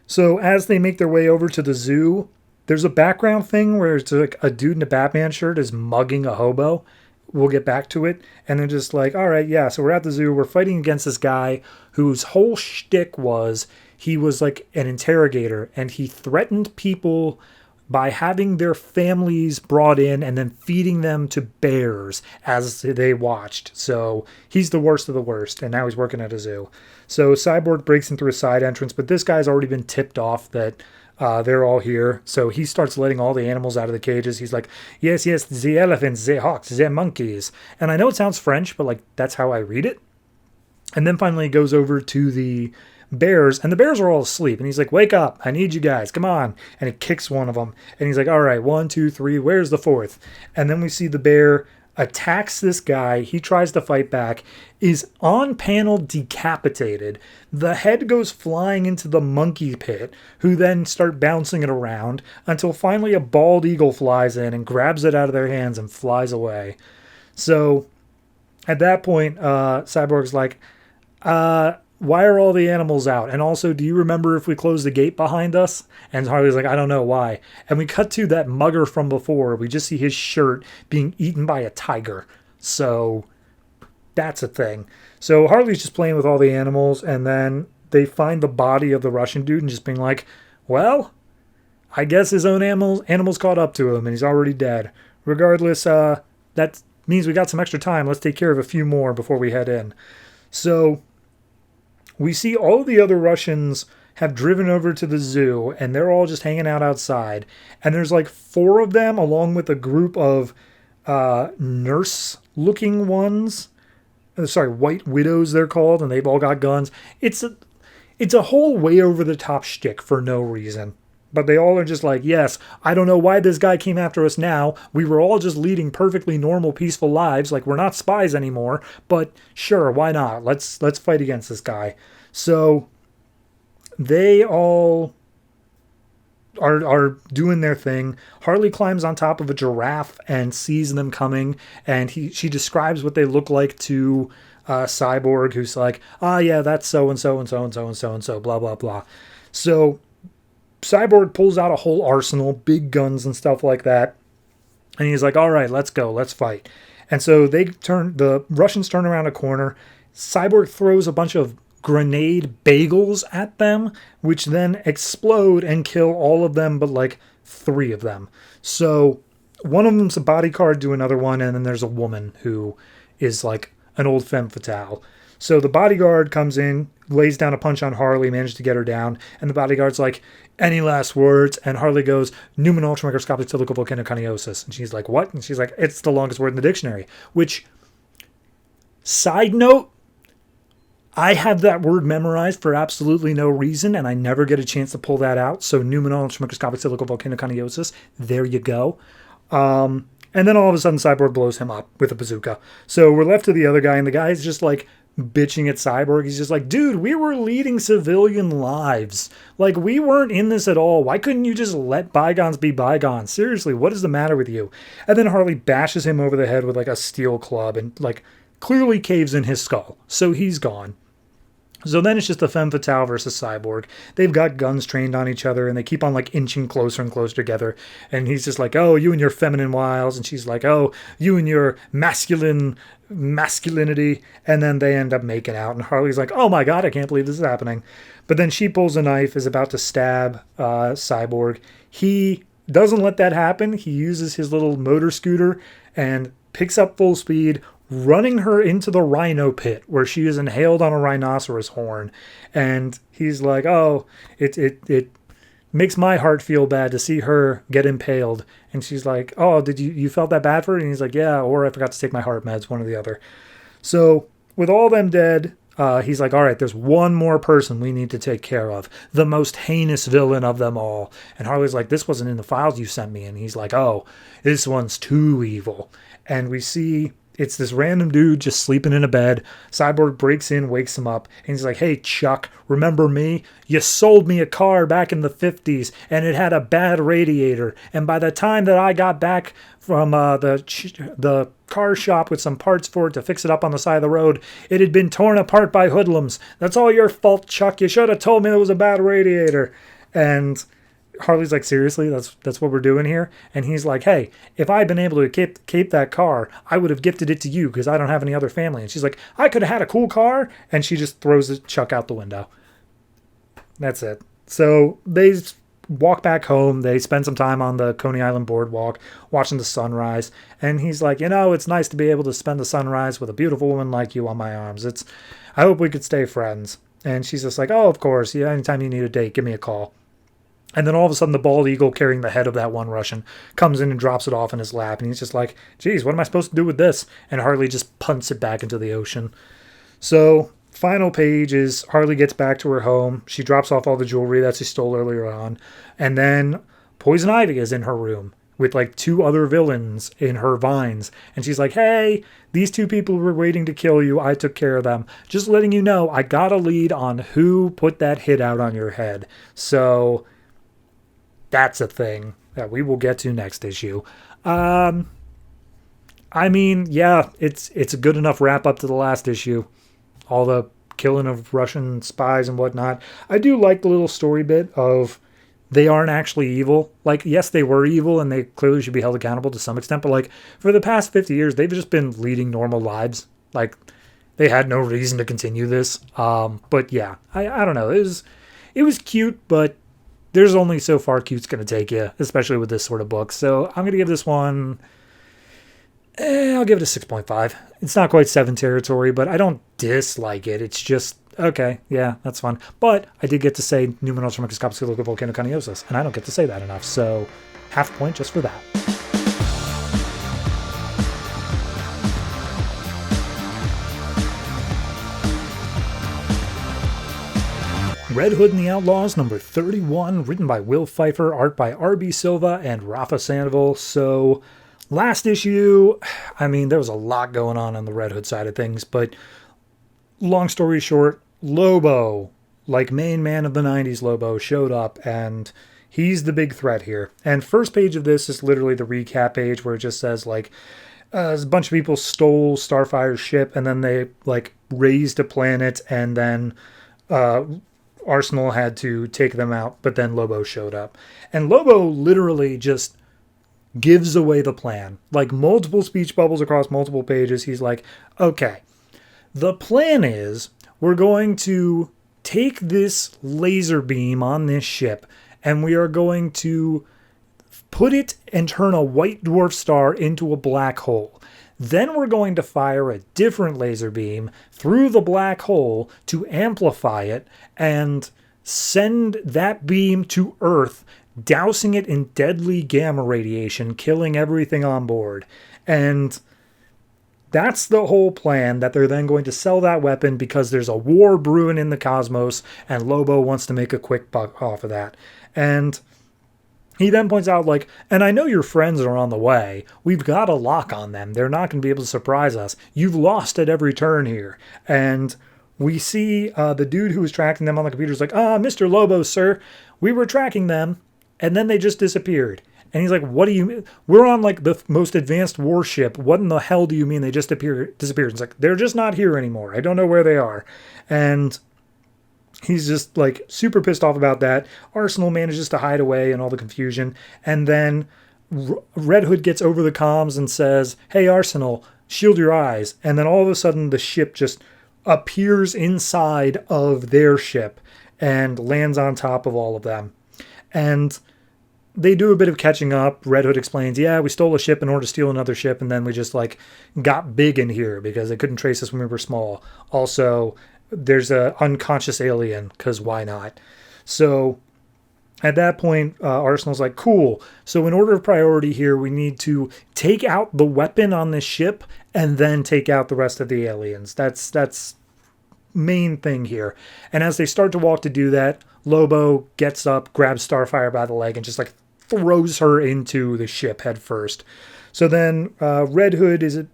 So as they make their way over to the zoo, there's a background thing where it's like a dude in a Batman shirt is mugging a hobo. We'll get back to it. And they're just like, all right, yeah, so we're at the zoo. We're fighting against this guy whose whole shtick was he was like an interrogator and he threatened people by having their families brought in and then feeding them to bears as they watched. So he's the worst of the worst, and now he's working at a zoo. So Cyborg breaks in through a side entrance, but this guy's already been tipped off that they're all here. So he starts letting all the animals out of the cages. He's like, yes, the elephants, the hawks, the monkeys. And I know it sounds French, but like that's how I read it. And then finally he goes over to the bears, and the bears are all asleep, and he's like, wake up, I need you guys, come on. And he kicks one of them, and he's like, all right, 1, 2, 3, where's the fourth? And then we see the bear attacks this guy. He tries to fight back, is on panel decapitated. The head goes flying into the monkey pit, who then start bouncing it around until finally a bald eagle flies in and grabs it out of their hands and flies away. So at that point, Cyborg's like, why are all the animals out? And also, do you remember if we closed the gate behind us? And Harley's like, I don't know why. And we cut to that mugger from before. We just see his shirt being eaten by a tiger. So that's a thing. So Harley's just playing with all the animals, and then they find the body of the Russian dude and just being like, well, I guess his own animals caught up to him and he's already dead. Regardless, that means we got some extra time. Let's take care of a few more before we head in. So we see all the other Russians have driven over to the zoo, and they're all just hanging out outside. And there's like 4 of them, along with a group of nurse-looking ones. Sorry, white widows they're called, and they've all got guns. It's a whole way over-the-top shtick for no reason. But they all are just like, yes, I don't know why this guy came after us now. We were all just leading perfectly normal, peaceful lives. Like, we're not spies anymore. But sure, why not? Let's fight against this guy. So they all are doing their thing. Harley climbs on top of a giraffe and sees them coming. And she describes what they look like to Cyborg, who's like, yeah, that's so-and-so and so-and-so and so-and-so, blah, blah, blah. So Cyborg pulls out a whole arsenal, big guns and stuff like that. And he's like, all right, let's go. Let's fight. And so the Russians turn around a corner. Cyborg throws a bunch of grenade bagels at them, which then explode and kill all of them but like 3 of them. So one of them's a bodyguard to another one, and then there's a woman who is like an old femme fatale. So the bodyguard comes in, lays down a punch on Harley, manages to get her down, and the bodyguard's like, any last words? And Harley goes, Numen ultramicroscopic silicovolcanoconiosis. And she's like, what? And she's like, it's the longest word in the dictionary. Which, side note, I have that word memorized for absolutely no reason, and I never get a chance to pull that out. So Numen ultramicroscopic silicovolcanoconiosis, there you go. And then all of a sudden, Cyborg blows him up with a bazooka. So we're left to the other guy, and the guy's just like bitching at Cyborg. He's just like, dude, we were leading civilian lives. Like, we weren't in this at all. Why couldn't you just let bygones be bygones? Seriously, what is the matter with you? And then Harley bashes him over the head with like a steel club and like clearly caves in his skull. So he's gone. So then it's just a femme fatale versus Cyborg. They've got guns trained on each other, and they keep on like inching closer and closer together. And he's just like, oh, you and your feminine wiles. And she's like, oh, you and your masculinity. And then they end up making out. And Harley's like, oh my God, I can't believe this is happening. But then she pulls a knife, is about to stab Cyborg. He doesn't let that happen. He uses his little motor scooter and picks up full speed, running her into the rhino pit where she is inhaled on a rhinoceros horn. And he's like, oh, it makes my heart feel bad to see her get impaled. And she's like, oh, did you felt that bad for her? And he's like, yeah, or I forgot to take my heart meds, one or the other. So with all them dead, he's like, all right, there's one more person we need to take care of. The most heinous villain of them all. And Harley's like, this wasn't in the files you sent me. And he's like, oh, this one's too evil. And we see it's this random dude just sleeping in a bed. Cyborg breaks in, wakes him up, and he's like, hey, Chuck, remember me? You sold me a car back in the 50s, and it had a bad radiator. And by the time that I got back from the car shop with some parts for it to fix it up on the side of the road, it had been torn apart by hoodlums. That's all your fault, Chuck. You should have told me there was a bad radiator. And Harley's like, seriously, that's what we're doing here? And he's like, hey, if I'd been able to keep that car, I would have gifted it to you because I don't have any other family. And she's like, I could have had a cool car. And she just throws the Chuck out the window. That's it. So they walk back home. They spend some time on the Coney Island boardwalk watching the sunrise. And he's like, it's nice to be able to spend the sunrise with a beautiful woman like you on my arms. I hope we could stay friends. And she's just like, oh, of course. Yeah, anytime you need a date, give me a call. And then all of a sudden, the bald eagle carrying the head of that one Russian comes in and drops it off in his lap. And he's just like, geez, what am I supposed to do with this? And Harley just punts it back into the ocean. So, final page is Harley gets back to her home. She drops off all the jewelry that she stole earlier on. And then Poison Ivy is in her room with like 2 other villains in her vines. And she's like, hey, these 2 people were waiting to kill you. I took care of them. Just letting you know, I got a lead on who put that hit out on your head. So that's a thing that we will get to next issue. I mean, yeah, it's a good enough wrap up to the last issue. All the killing of Russian spies and whatnot. I do like the little story bit of they aren't actually evil. Like, yes, they were evil and they clearly should be held accountable to some extent. But like for the past 50 years, they've just been leading normal lives. Like they had no reason to continue this. But yeah, I don't know. It was cute, but there's only so far cute's going to take you, especially with this sort of book. So I'm going to give this one, I'll give it a 6.5. It's not quite 7 territory, but I don't dislike it. It's just, okay, yeah, that's fun. But I did get to say Numen ultramicroscopic silicovolcanoconiosis, and I don't get to say that enough. So half a point just for that. Red Hood and the Outlaws, number 31, written by Will Pfeifer, art by R.B. Silva and Rafa Sandoval. So, last issue, I mean, there was a lot going on the Red Hood side of things, but long story short, Lobo, like main man of the 90s Lobo, showed up, and he's the big threat here. And first page of this is literally the recap page where it just says, like, a bunch of people stole Starfire's ship, and then they, like, raised a planet, and then Arsenal had to take them out, but then Lobo showed up. And Lobo literally just gives away the plan. Like multiple speech bubbles across multiple pages. He's like, okay, the plan is we're going to take this laser beam on this ship and we are going to put it and turn a white dwarf star into a black hole. Then we're going to fire a different laser beam through the black hole to amplify it and send that beam to Earth, dousing it in deadly gamma radiation, killing everything on board. And that's the whole plan, that they're then going to sell that weapon because there's a war brewing in the cosmos and Lobo wants to make a quick buck off of that. And he then points out, like, and I know your friends are on the way. We've got a lock on them. They're not going to be able to surprise us. You've lost at every turn here. And we see the dude who was tracking them on the computer is like, Mr. Lobo, sir, we were tracking them, and then they just disappeared. And he's like, what do you mean? We're on, like, the most advanced warship. What in the hell do you mean they just disappeared? It's like, they're just not here anymore. I don't know where they are. And he's just, like, super pissed off about that. Arsenal manages to hide away in all the confusion. And then Red Hood gets over the comms and says, hey, Arsenal, shield your eyes. And then all of a sudden the ship just appears inside of their ship and lands on top of all of them. And they do a bit of catching up. Red Hood explains, yeah, we stole a ship in order to steal another ship, and then we just, like, got big in here because they couldn't trace us when we were small. Also, there's a unconscious alien, because why not? So at that point, Arsenal's like, cool. So in order of priority here, we need to take out the weapon on this ship and then take out the rest of the aliens. That's main thing here. And as they start to walk to do that, Lobo gets up, grabs Starfire by the leg, and just, like, throws her into the ship head first. So then Red Hood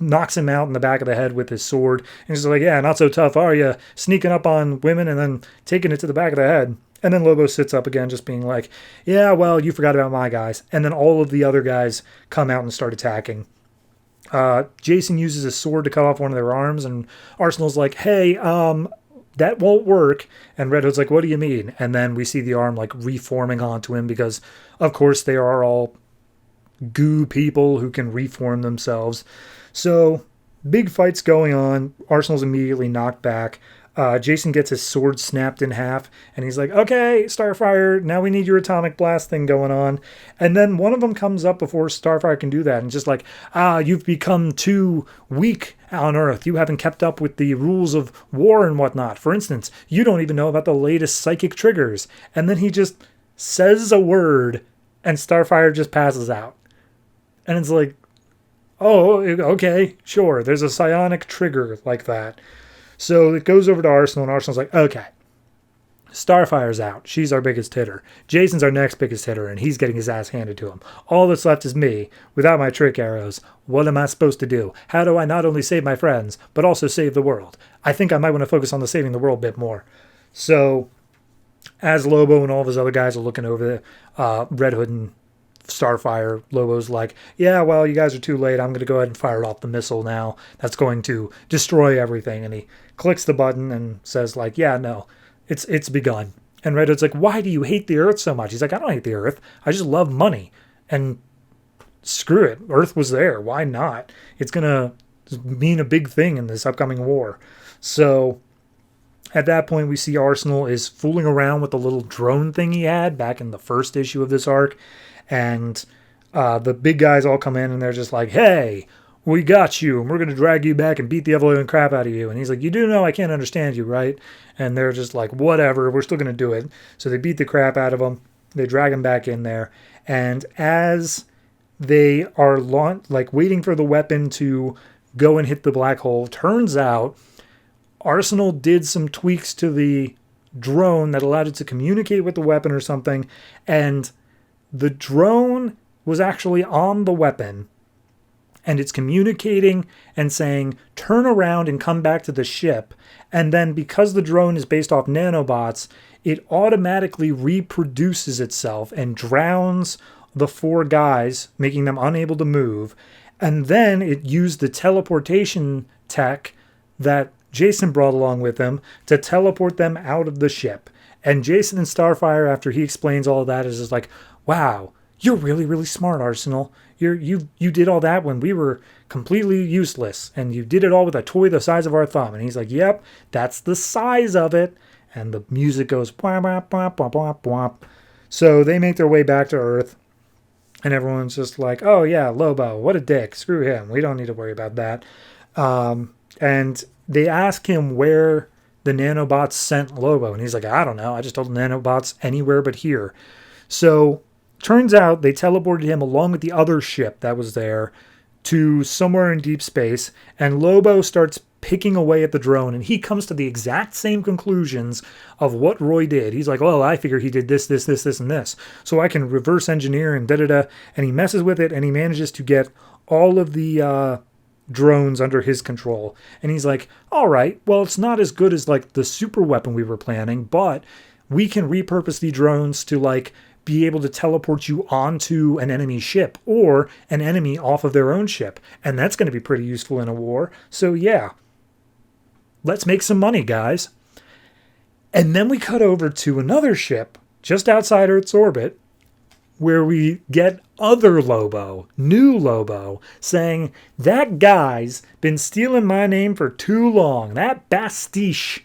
knocks him out in the back of the head with his sword. And he's like, yeah, not so tough, are you? Sneaking up on women and then taking it to the back of the head. And then Lobo sits up again, just being like, yeah, well, you forgot about my guys. And then all of the other guys come out and start attacking. Jason uses his sword to cut off one of their arms, and Arsenal's like, hey, that won't work. And Red Hood's like, what do you mean? And then we see the arm, like, reforming onto him because, of course, they are all goo people who can reform themselves. So big fights going on. Arsenal's immediately knocked back. Jason gets his sword snapped in half, and he's like, okay, Starfire, now we need your atomic blast thing going on. And then one of them comes up before Starfire can do that, and just like, you've become too weak on Earth. You haven't kept up with the rules of war and whatnot. For instance, you don't even know about the latest psychic triggers. And then he just says a word, and Starfire just passes out. And it's like, oh, okay, sure, there's a psionic trigger like that. So it goes over to Arsenal, and Arsenal's like, okay, Starfire's out. She's our biggest hitter. Jason's our next biggest hitter, and he's getting his ass handed to him. All that's left is me, without my trick arrows. What am I supposed to do? How do I not only save my friends, but also save the world? I think I might want to focus on the saving the world bit more. So, as Lobo and all of his other guys are looking over the Red Hood and Starfire, Lobo's like, yeah, well, you guys are too late. I'm going to go ahead and fire off the missile now. That's going to destroy everything. And he clicks the button and says, like, yeah, no, it's begun. And Red Hood's like, why do you hate the Earth so much? He's like, I don't hate the Earth. I just love money. And screw it. Earth was there. Why not? It's going to mean a big thing in this upcoming war. So at that point, we see Arsenal is fooling around with the little drone thing he had back in the first issue of this arc. And the big guys all come in, and they're just like, hey, we got you, and we're going to drag you back and beat the ever-living crap out of you. And he's like, you do know I can't understand you, right? And they're just like, whatever, we're still going to do it. So they beat the crap out of him. They drag him back in there. And as they are waiting for the weapon to go and hit the black hole, turns out Arsenal did some tweaks to the drone that allowed it to communicate with the weapon or something, and the drone was actually on the weapon, and it's communicating and saying, turn around and come back to the ship. And then because the drone is based off nanobots, it automatically reproduces itself and drowns the four guys, making them unable to move. And then it used the teleportation tech that Jason brought along with him to teleport them out of the ship. And Jason and Starfire, after he explains all of that, is just like, wow, you're really, really smart, Arsenal. You did all that when we were completely useless, and you did it all with a toy the size of our thumb. And he's like, yep, that's the size of it. And the music goes, bwah, bwah, bwah, bwah, bwah, bwah. So they make their way back to Earth, and everyone's just like, oh yeah, Lobo, what a dick. Screw him. We don't need to worry about that. And they ask him where the nanobots sent Lobo, and he's like, I don't know. I just told the nanobots anywhere but here. So turns out they teleported him along with the other ship that was there to somewhere in deep space, and Lobo starts picking away at the drone, and he comes to the exact same conclusions of what Roy did. He's like, well, I figure he did this, this, this, this, and this, so I can reverse engineer and da-da-da, and he messes with it, and he manages to get all of the drones under his control. And he's like, all right, well, it's not as good as like the super weapon we were planning, but we can repurpose the drones to like be able to teleport you onto an enemy ship or an enemy off of their own ship. And that's going to be pretty useful in a war. So yeah, let's make some money, guys. And then we cut over to another ship just outside Earth's orbit where we get other Lobo, new Lobo, saying, that guy's been stealing my name for too long. That Bastiche.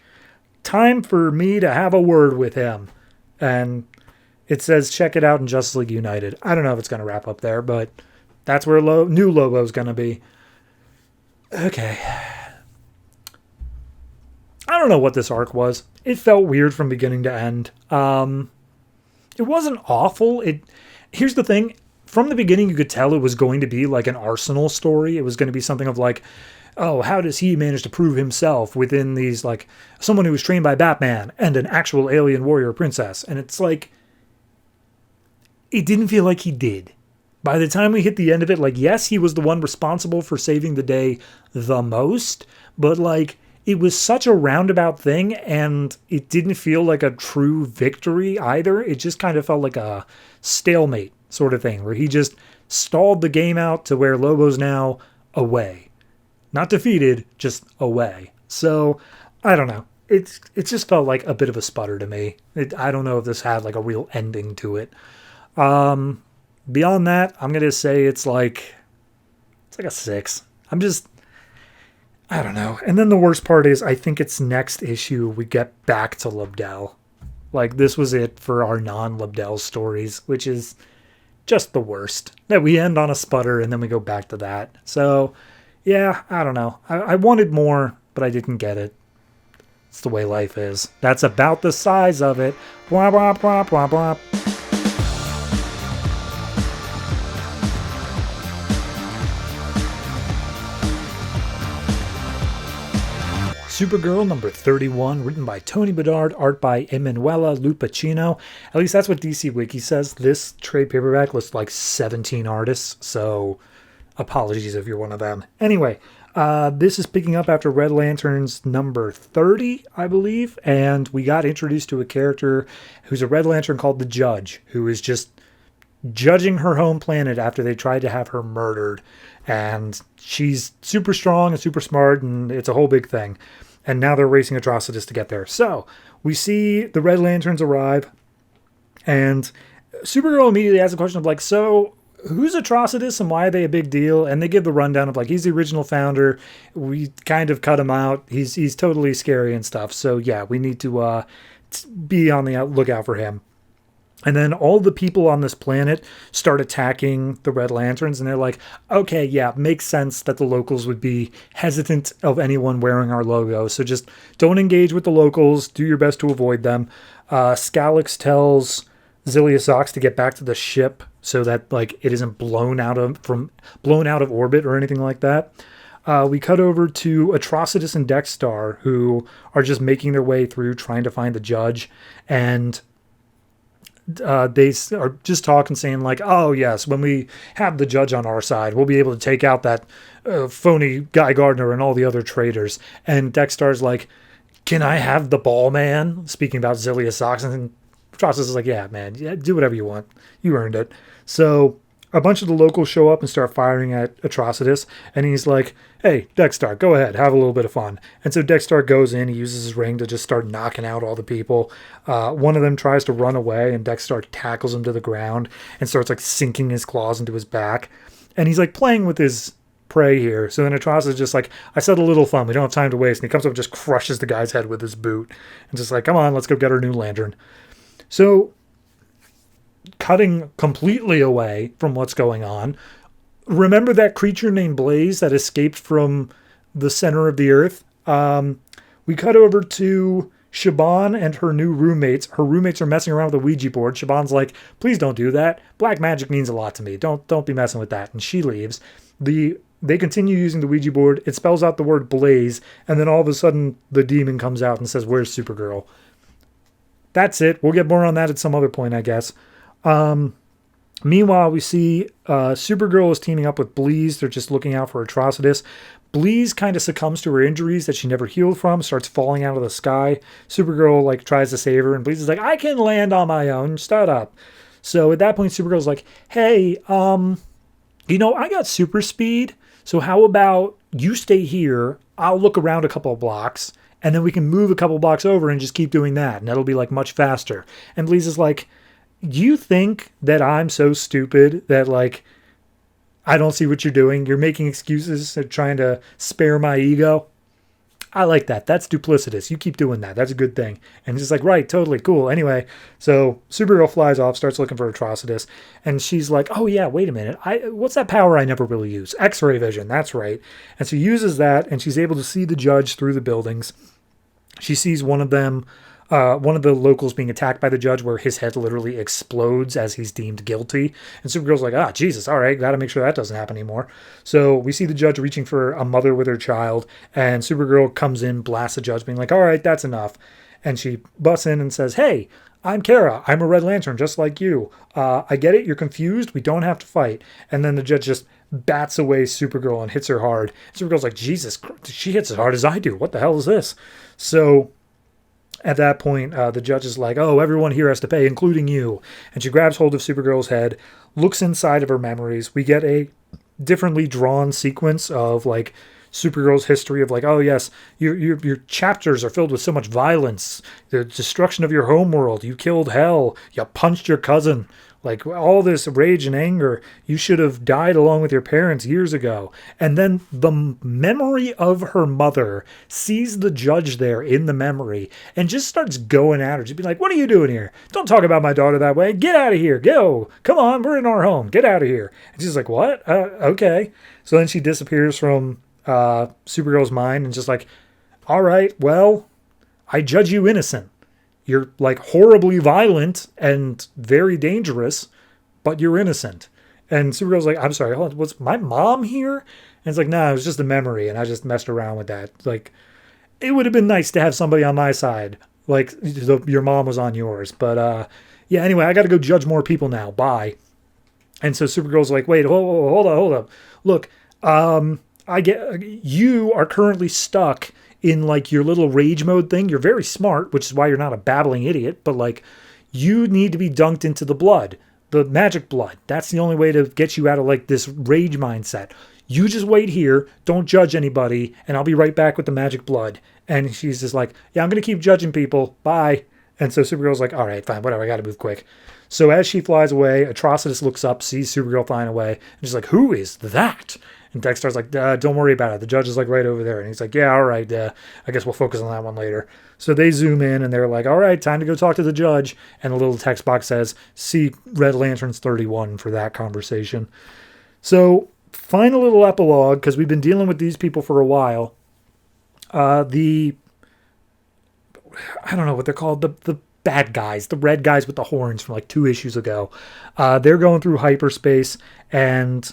Time for me to have a word with him. And it says, check it out in Justice League United. I don't know if it's going to wrap up there, but that's where new Lobo's going to be. Okay. I don't know what this arc was. It felt weird from beginning to end. It wasn't awful. Here's the thing. From the beginning, you could tell it was going to be like an Arsenal story. It was going to be something of like, oh, how does he manage to prove himself within these, like, someone who was trained by Batman and an actual alien warrior princess? And it's like, it didn't feel like he did. By the time we hit the end of it, like, yes, he was the one responsible for saving the day the most, but like, it was such a roundabout thing, and it didn't feel like a true victory either. It just kind of felt like a stalemate sort of thing, where he just stalled the game out to where Lobo's now away. Not defeated, just away. So, I don't know. It just felt like a bit of a sputter to me. I don't know if this had like a real ending to it. Beyond that, I'm going to say it's like a 6. I don't know. And then the worst part is, I think it's next issue we get back to Lobdell. Like, this was it for our non-Lobdell stories, which is just the worst. That we end on a sputter and then we go back to that. So, yeah, I don't know. I wanted more, but I didn't get it. It's the way life is. That's about the size of it. Blah, blah, blah, blah, blah. Supergirl number 31, written by Tony Bedard, art by Emanuela Lupacchino. At least that's what DC Wiki says. This trade paperback lists like 17 artists, so apologies if you're one of them. Anyway, this is picking up after Red Lantern's number 30, I believe, and we got introduced to a character who's a Red Lantern called the Judge, who is just judging her home planet after they tried to have her murdered. And she's super strong and super smart, and it's a whole big thing. And now they're racing Atrocitus to get there. So we see the Red Lanterns arrive, and Supergirl immediately asks a question of like, so who's Atrocitus and why are they a big deal? And they give the rundown of like, he's the original founder. We kind of cut him out. He's totally scary and stuff. So yeah, we need to be on the lookout for him. And then all the people on this planet start attacking the Red Lanterns, and they're like, okay, yeah, makes sense that the locals would be hesitant of anyone wearing our logo, so just don't engage with the locals, do your best to avoid them. Scalix tells Zilius Ox to get back to the ship so that like it isn't blown out of orbit or anything like that. We cut over to Atrocitus and Dexstar, who are just making their way through trying to find the Judge, and they are just talking, saying like, oh yes, when we have the Judge on our side, we'll be able to take out that phony Guy Gardner and all the other traitors. And Dexstar's like, can I have the ball, man? Speaking about Zilius Ox, and Atrocitus is like, yeah, man, yeah, do whatever you want. You earned it. So a bunch of the locals show up and start firing at Atrocitus, and he's like, hey, Dexter, go ahead, have a little bit of fun. And so Dexter goes in, he uses his ring to just start knocking out all the people. One of them tries to run away, and Dexter tackles him to the ground and starts like sinking his claws into his back. And he's like playing with his prey here. So then Atrocitus is just like, I said a little fun, we don't have time to waste. And he comes up and just crushes the guy's head with his boot. And just like, come on, let's go get our new lantern. So cutting completely away from what's going on. Remember that creature named Blaze that escaped from the center of the earth? We cut over to Shaban and her new roommates. Her roommates are messing around with a Ouija board. Shaban's like, please don't do that. Black magic means a lot to me. Don't be messing with that. And she leaves. They continue using the Ouija board. It spells out the word Blaze. And then all of a sudden the demon comes out and says, where's Supergirl? That's it. We'll get more on that at some other point, I guess. Meanwhile, we see Supergirl is teaming up with Bleeze. They're just looking out for Atrocitus. Bleeze kind of succumbs to her injuries that she never healed from, starts falling out of the sky. Supergirl like tries to save her, and Bleeze is like, I can land on my own. Shut up. So at that point, Supergirl's like, hey, I got super speed. So how about you stay here? I'll look around a couple of blocks, and then we can move a couple of blocks over and just keep doing that. And that'll be like much faster. And Bleeze is like, you think that I'm so stupid that, like, I don't see what you're doing? You're making excuses and trying to spare my ego? I like that. That's duplicitous. You keep doing that. That's a good thing. And he's like, right, totally, cool. Anyway, so Supergirl flies off, starts looking for Atrocitus, and she's like, oh, yeah, wait a minute. What's that power I never really use? X-ray vision, that's right. And she uses that, and she's able to see the judge through the buildings. She sees one of them, one of the locals being attacked by the judge where his head literally explodes as he's deemed guilty. And Supergirl's like, Jesus, all right, got to make sure that doesn't happen anymore. So we see the judge reaching for a mother with her child, and Supergirl comes in, blasts the judge, being like, all right, that's enough. And she busts in and says, hey, I'm Kara. I'm a Red Lantern, just like you. I get it. You're confused. We don't have to fight. And then the judge just bats away Supergirl and hits her hard. Supergirl's like, Jesus, she hits as hard as I do. What the hell is this? So at that point, the judge is like, oh, everyone here has to pay, including you. And she grabs hold of Supergirl's head, looks inside of her memories. We get a differently drawn sequence of, like, Supergirl's history of, like, oh, yes, your chapters are filled with so much violence. The destruction of your homeworld. You killed Hell. You punched your cousin. Like, all this rage and anger. You should have died along with your parents years ago. And then the memory of her mother sees the judge there in the memory and just starts going at her. Just be like, what are you doing here? Don't talk about my daughter that way. Get out of here. Go. Come on. We're in our home. Get out of here. And she's like, what? Okay. So then she disappears from Supergirl's mind and just like, all right, well, I judge you innocent. You're, like, horribly violent and very dangerous, but you're innocent. And Supergirl's like, I'm sorry, hold on, was my mom here? And it's like, nah, it was just a memory, and I just messed around with that. Like, it would have been nice to have somebody on my side, like your mom was on yours. But, yeah, anyway, I got to go judge more people now. Bye. And so Supergirl's like, wait, hold up. Look, I get you are currently stuck in, like, your little rage mode thing. You're very smart, which is why you're not a babbling idiot, but, like, you need to be dunked into the blood, the magic blood. That's the only way to get you out of, like, this rage mindset. You just wait here, don't judge anybody, and I'll be right back with the magic blood. And she's just like, yeah, I'm going to keep judging people. Bye. And so Supergirl's like, all right, fine, whatever, I got to move quick. So as she flies away, Atrocitus looks up, sees Supergirl flying away, and she's like, who is that? And Dexter's like, don't worry about it. The judge is, like, right over there. And he's like, yeah, all right. I guess we'll focus on that one later. So they zoom in, and they're like, all right, time to go talk to the judge. And the little text box says, see Red Lanterns 31 for that conversation. So final little epilogue, because we've been dealing with these people for a while. I don't know what they're called, the bad guys, the red guys with the horns from, like, 2 issues ago. They're going through hyperspace, and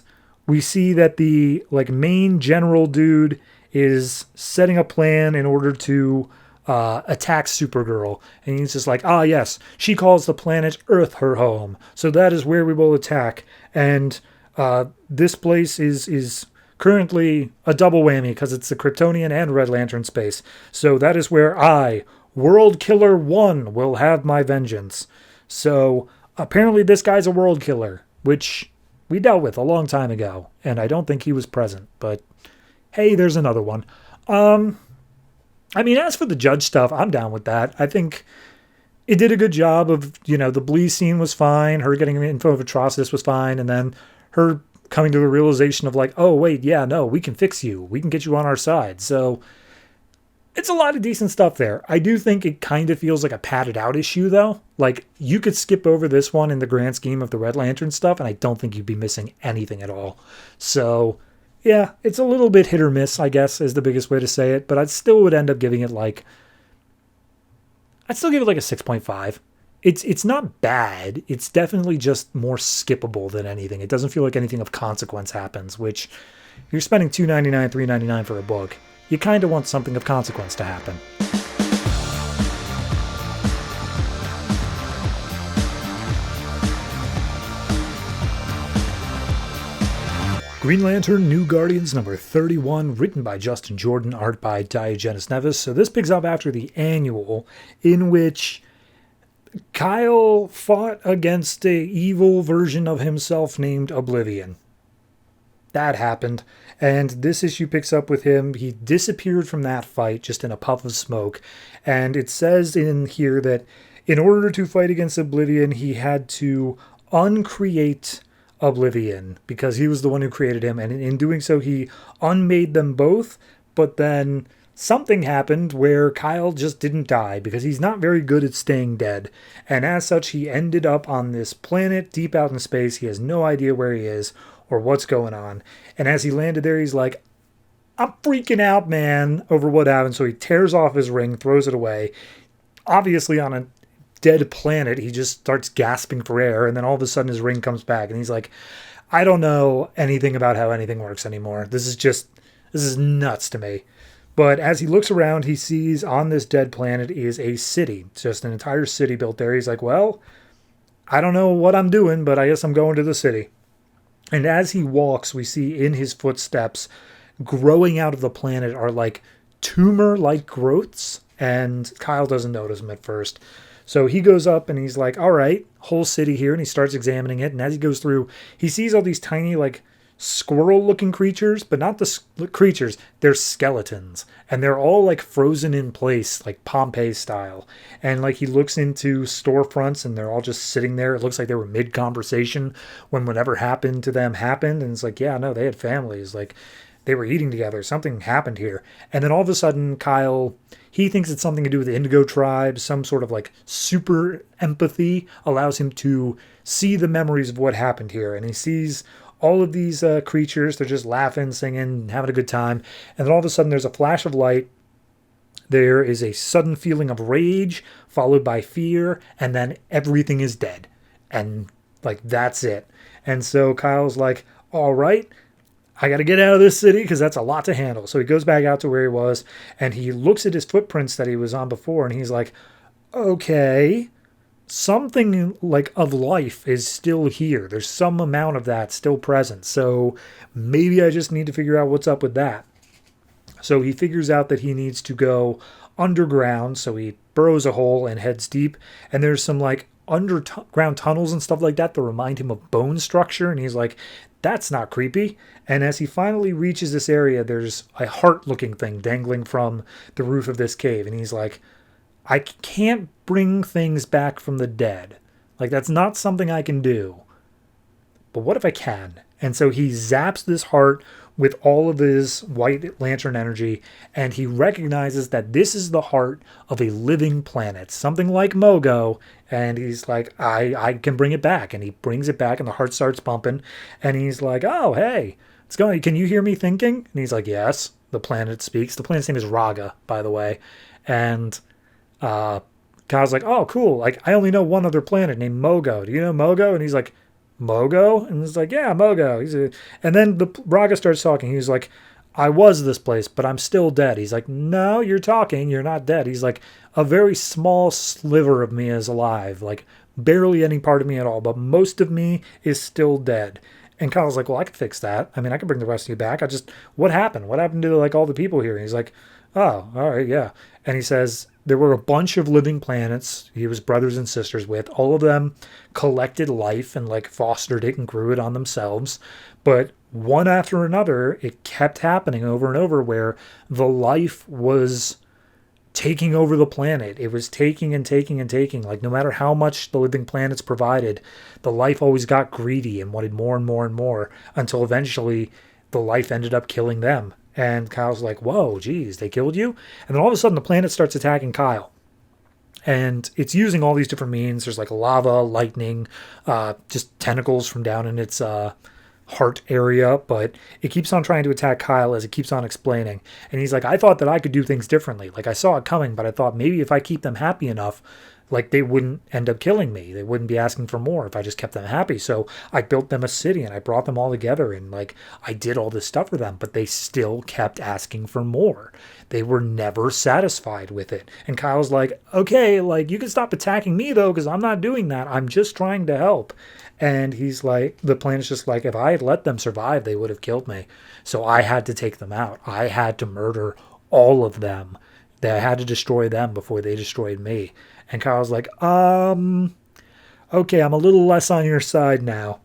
we see that the, like, main general dude is setting a plan in order to attack Supergirl. And he's just like, yes, she calls the planet Earth her home. So that is where we will attack. And this place is currently a double whammy because it's the Kryptonian and Red Lantern space. So that is where I, World Killer 1, will have my vengeance. So apparently this guy's a world killer, which we dealt with a long time ago, and I don't think he was present, but hey, there's another one. I mean, as for the judge stuff, I'm down with that. I think it did a good job of, the Blee scene was fine, her getting info of Atrocitus was fine, and then her coming to the realization of like, oh, wait, yeah, no, we can fix you. We can get you on our side. So it's a lot of decent stuff there. I do think it kind of feels like a padded out issue, though. Like, you could skip over this one in the grand scheme of the Red Lantern stuff, and I don't think you'd be missing anything at all. So, yeah, it's a little bit hit or miss, I guess, is the biggest way to say it. But I still would end up giving it I'd still give it like a 6.5. It's not bad. It's definitely just more skippable than anything. It doesn't feel like anything of consequence happens, which you're spending $2.99, $3.99 for a book. You kind of want something of consequence to happen. Green Lantern New Guardians number 31, written by Justin Jordan, art by Diogenes Neves. So this picks up after the annual, in which Kyle fought against a evil version of himself named Oblivion. That happened. And this issue picks up with him. He disappeared from that fight just in a puff of smoke. And it says in here that in order to fight against Oblivion, he had to uncreate Oblivion because he was the one who created him. And in doing so, he unmade them both. But then something happened where Kyle just didn't die because he's not very good at staying dead. And as such, he ended up on this planet deep out in space. He has no idea where he is or what's going on. And as he landed there, he's like, I'm freaking out, man, over what happened. So he tears off his ring, throws it away. Obviously, on a dead planet, he just starts gasping for air. And then all of a sudden, his ring comes back. And he's like, I don't know anything about how anything works anymore. This is nuts to me. But as he looks around, he sees on this dead planet is a city. It's just an entire city built there. He's like, well, I don't know what I'm doing, but I guess I'm going to the city. And as he walks, we see in his footsteps, growing out of the planet are like tumor-like growths. And Kyle doesn't notice them at first. So he goes up and he's like, all right, whole city here. And he starts examining it. And as he goes through, he sees all these tiny, like, squirrel-looking creatures, but not the creatures. They're skeletons. And they're all, like, frozen in place, like Pompeii style. And, like, he looks into storefronts and they're all just sitting there. It looks like they were mid-conversation when whatever happened to them happened. And it's like, yeah, no, they had families. Like, they were eating together. Something happened here. And then all of a sudden, Kyle, he thinks it's something to do with the Indigo tribe. Some sort of like super empathy allows him to see the memories of what happened here. And he sees all of these creatures. They're just laughing, singing, having a good time. And then all of a sudden, there's a flash of light. There is a sudden feeling of rage followed by fear. And then everything is dead. And like, that's it. And so Kyle's like, all right, I got to get out of this city because that's a lot to handle. So he goes back out to where he was and he looks at his footprints that he was on before and he's like, okay, something like of life is still here. There's some amount of that still present. So maybe I just need to figure out what's up with that. So he figures out that he needs to go underground. So he burrows a hole and heads deep. And there's some like underground tunnels and stuff like that that remind him of bone structure. And he's like, that's not creepy. And as he finally reaches this area, there's a heart-looking thing dangling from the roof of this cave. And he's like, I can't bring things back from the dead. Like, that's not something I can do. But what if I can? And so he zaps this heart with all of his White Lantern energy, and he recognizes that this is the heart of a living planet, something like Mogo, and he's like, I can bring it back, and he brings it back, and the heart starts pumping, and he's like, oh, hey, it's going, can you hear me thinking? And he's like, yes, the planet speaks. The planet's name is Raga, by the way, and Kyle's like, oh, cool, like, I only know one other planet named Mogo. Do you know Mogo? And he's like, Mogo? And it's like, yeah, Mogo. And then the Raga starts talking. He's like, I was this place, but I'm still dead. He's like, no, you're talking. You're not dead. He's like, a very small sliver of me is alive. Like, barely any part of me at all. But most of me is still dead. And Kyle's like, well, I could fix that. I mean, I could bring the rest of you back. What happened? What happened to, like, all the people here? And he's like, oh, all right, yeah. And he says, there were a bunch of living planets he was brothers and sisters with. All of them collected life and like fostered it and grew it on themselves. But one after another, it kept happening over and over where the life was taking over the planet. It was taking and taking and taking. Like no matter how much the living planets provided, the life always got greedy and wanted more and more and more until eventually the life ended up killing them. And Kyle's like, whoa, geez, they killed you? And then all of a sudden the planet starts attacking Kyle. And it's using all these different means. There's like lava, lightning, just tentacles from down in its heart area. But it keeps on trying to attack Kyle as it keeps on explaining. And he's like, I thought that I could do things differently. Like I saw it coming, but I thought maybe if I keep them happy enough, like they wouldn't end up killing me. They wouldn't be asking for more if I just kept them happy. So I built them a city and I brought them all together and like I did all this stuff for them, but they still kept asking for more. They were never satisfied with it. And Kyle's like, okay, like you can stop attacking me though, because I'm not doing that. I'm just trying to help. And he's like, the planet's just like, if I had let them survive, they would have killed me. So I had to take them out. I had to murder all of them. I had to destroy them before they destroyed me. And Kyle's like, okay, I'm a little less on your side now.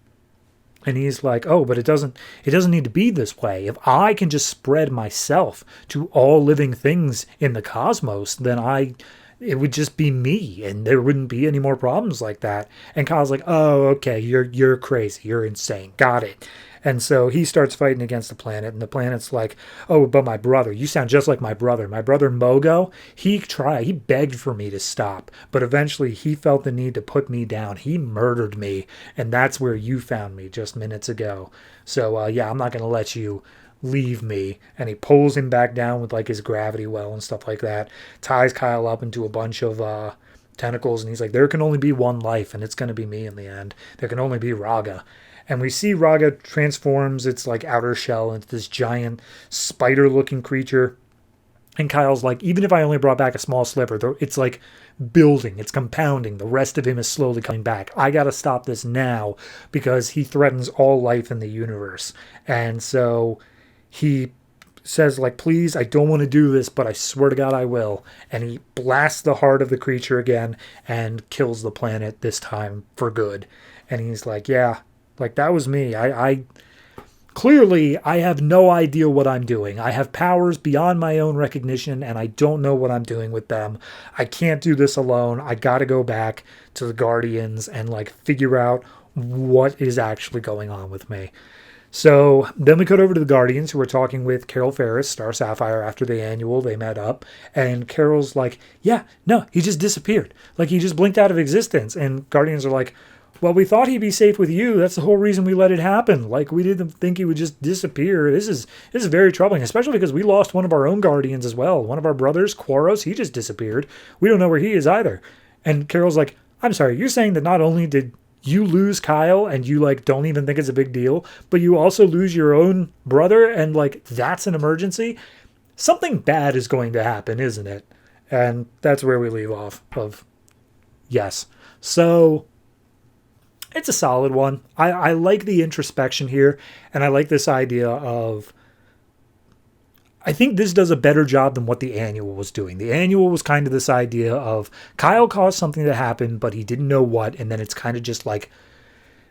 And he's like, oh, but it doesn't need to be this way. If I can just spread myself to all living things in the cosmos, then it would just be me and there wouldn't be any more problems like that. And Kyle's like, oh, okay, you're crazy. You're insane. Got it. And so he starts fighting against the planet, and the planet's like, oh, but my brother, you sound just like my brother. My brother Mogo, he begged for me to stop, but eventually he felt the need to put me down. He murdered me, and that's where you found me just minutes ago. So, yeah, I'm not going to let you leave me. And he pulls him back down with like his gravity well and stuff like that, ties Kyle up into a bunch of tentacles, and he's like, there can only be one life, and it's going to be me in the end. There can only be Raga. And we see Raga transforms its like outer shell into this giant spider-looking creature. And Kyle's like, even if I only brought back a small sliver, it's like building, it's compounding. The rest of him is slowly coming back. I got to stop this now because he threatens all life in the universe. And so he says like, please, I don't want to do this, but I swear to God I will. And he blasts the heart of the creature again and kills the planet this time for good. And he's like, yeah, like that was me. I clearly have no idea what I'm doing. I have powers beyond my own recognition and I don't know what I'm doing with them. I can't do this alone. I got to go back to the Guardians and like figure out what is actually going on with me. So then we cut over to the Guardians, who are talking with Carol Ferris, Star Sapphire, after the annual. They met up, and Carol's like, yeah, no, he just disappeared. Like, he just blinked out of existence. And Guardians are like, well, we thought he'd be safe with you. That's the whole reason we let it happen. Like, we didn't think he would just disappear. This is very troubling, especially because we lost one of our own Guardians as well. One of our brothers, Quaros, he just disappeared. We don't know where he is either. And Carol's like, I'm sorry, you're saying that not only did you lose Kyle and you like don't even think it's a big deal, but you also lose your own brother and like that's an emergency? Something bad is going to happen, isn't it? And that's where we leave off of yes. So it's a solid one. I like the introspection here, and I like this idea of, I think this does a better job than what the annual was doing. The annual was kind of this idea of Kyle caused something to happen, but he didn't know what, and then it's kind of just like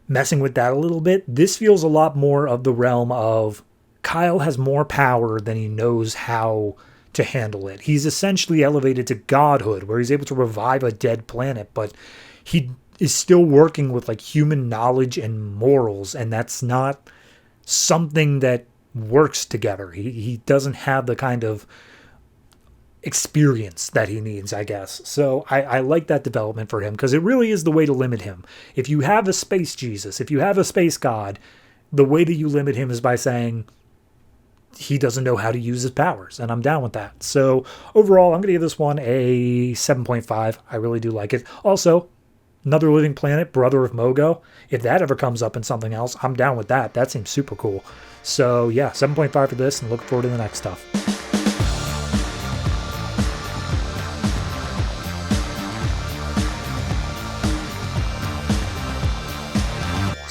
messing with that a little bit. This feels a lot more of the realm of Kyle has more power than he knows how to handle it. He's essentially elevated to godhood, where he's able to revive a dead planet, but he is still working with like human knowledge and morals, and that's not something that works together. He doesn't have the kind of experience that he needs, I guess. So I like that development for him, because it really is the way to limit him. If you have a space Jesus, if you have a space God, the way that you limit him is by saying he doesn't know how to use his powers, and I'm down with that. So overall, I'm going to give this one a 7.5. I really do like it. Also, another living planet, brother of Mogo. If that ever comes up in something else, I'm down with that. That seems super cool. So yeah, 7.5 for this, and look forward to the next stuff.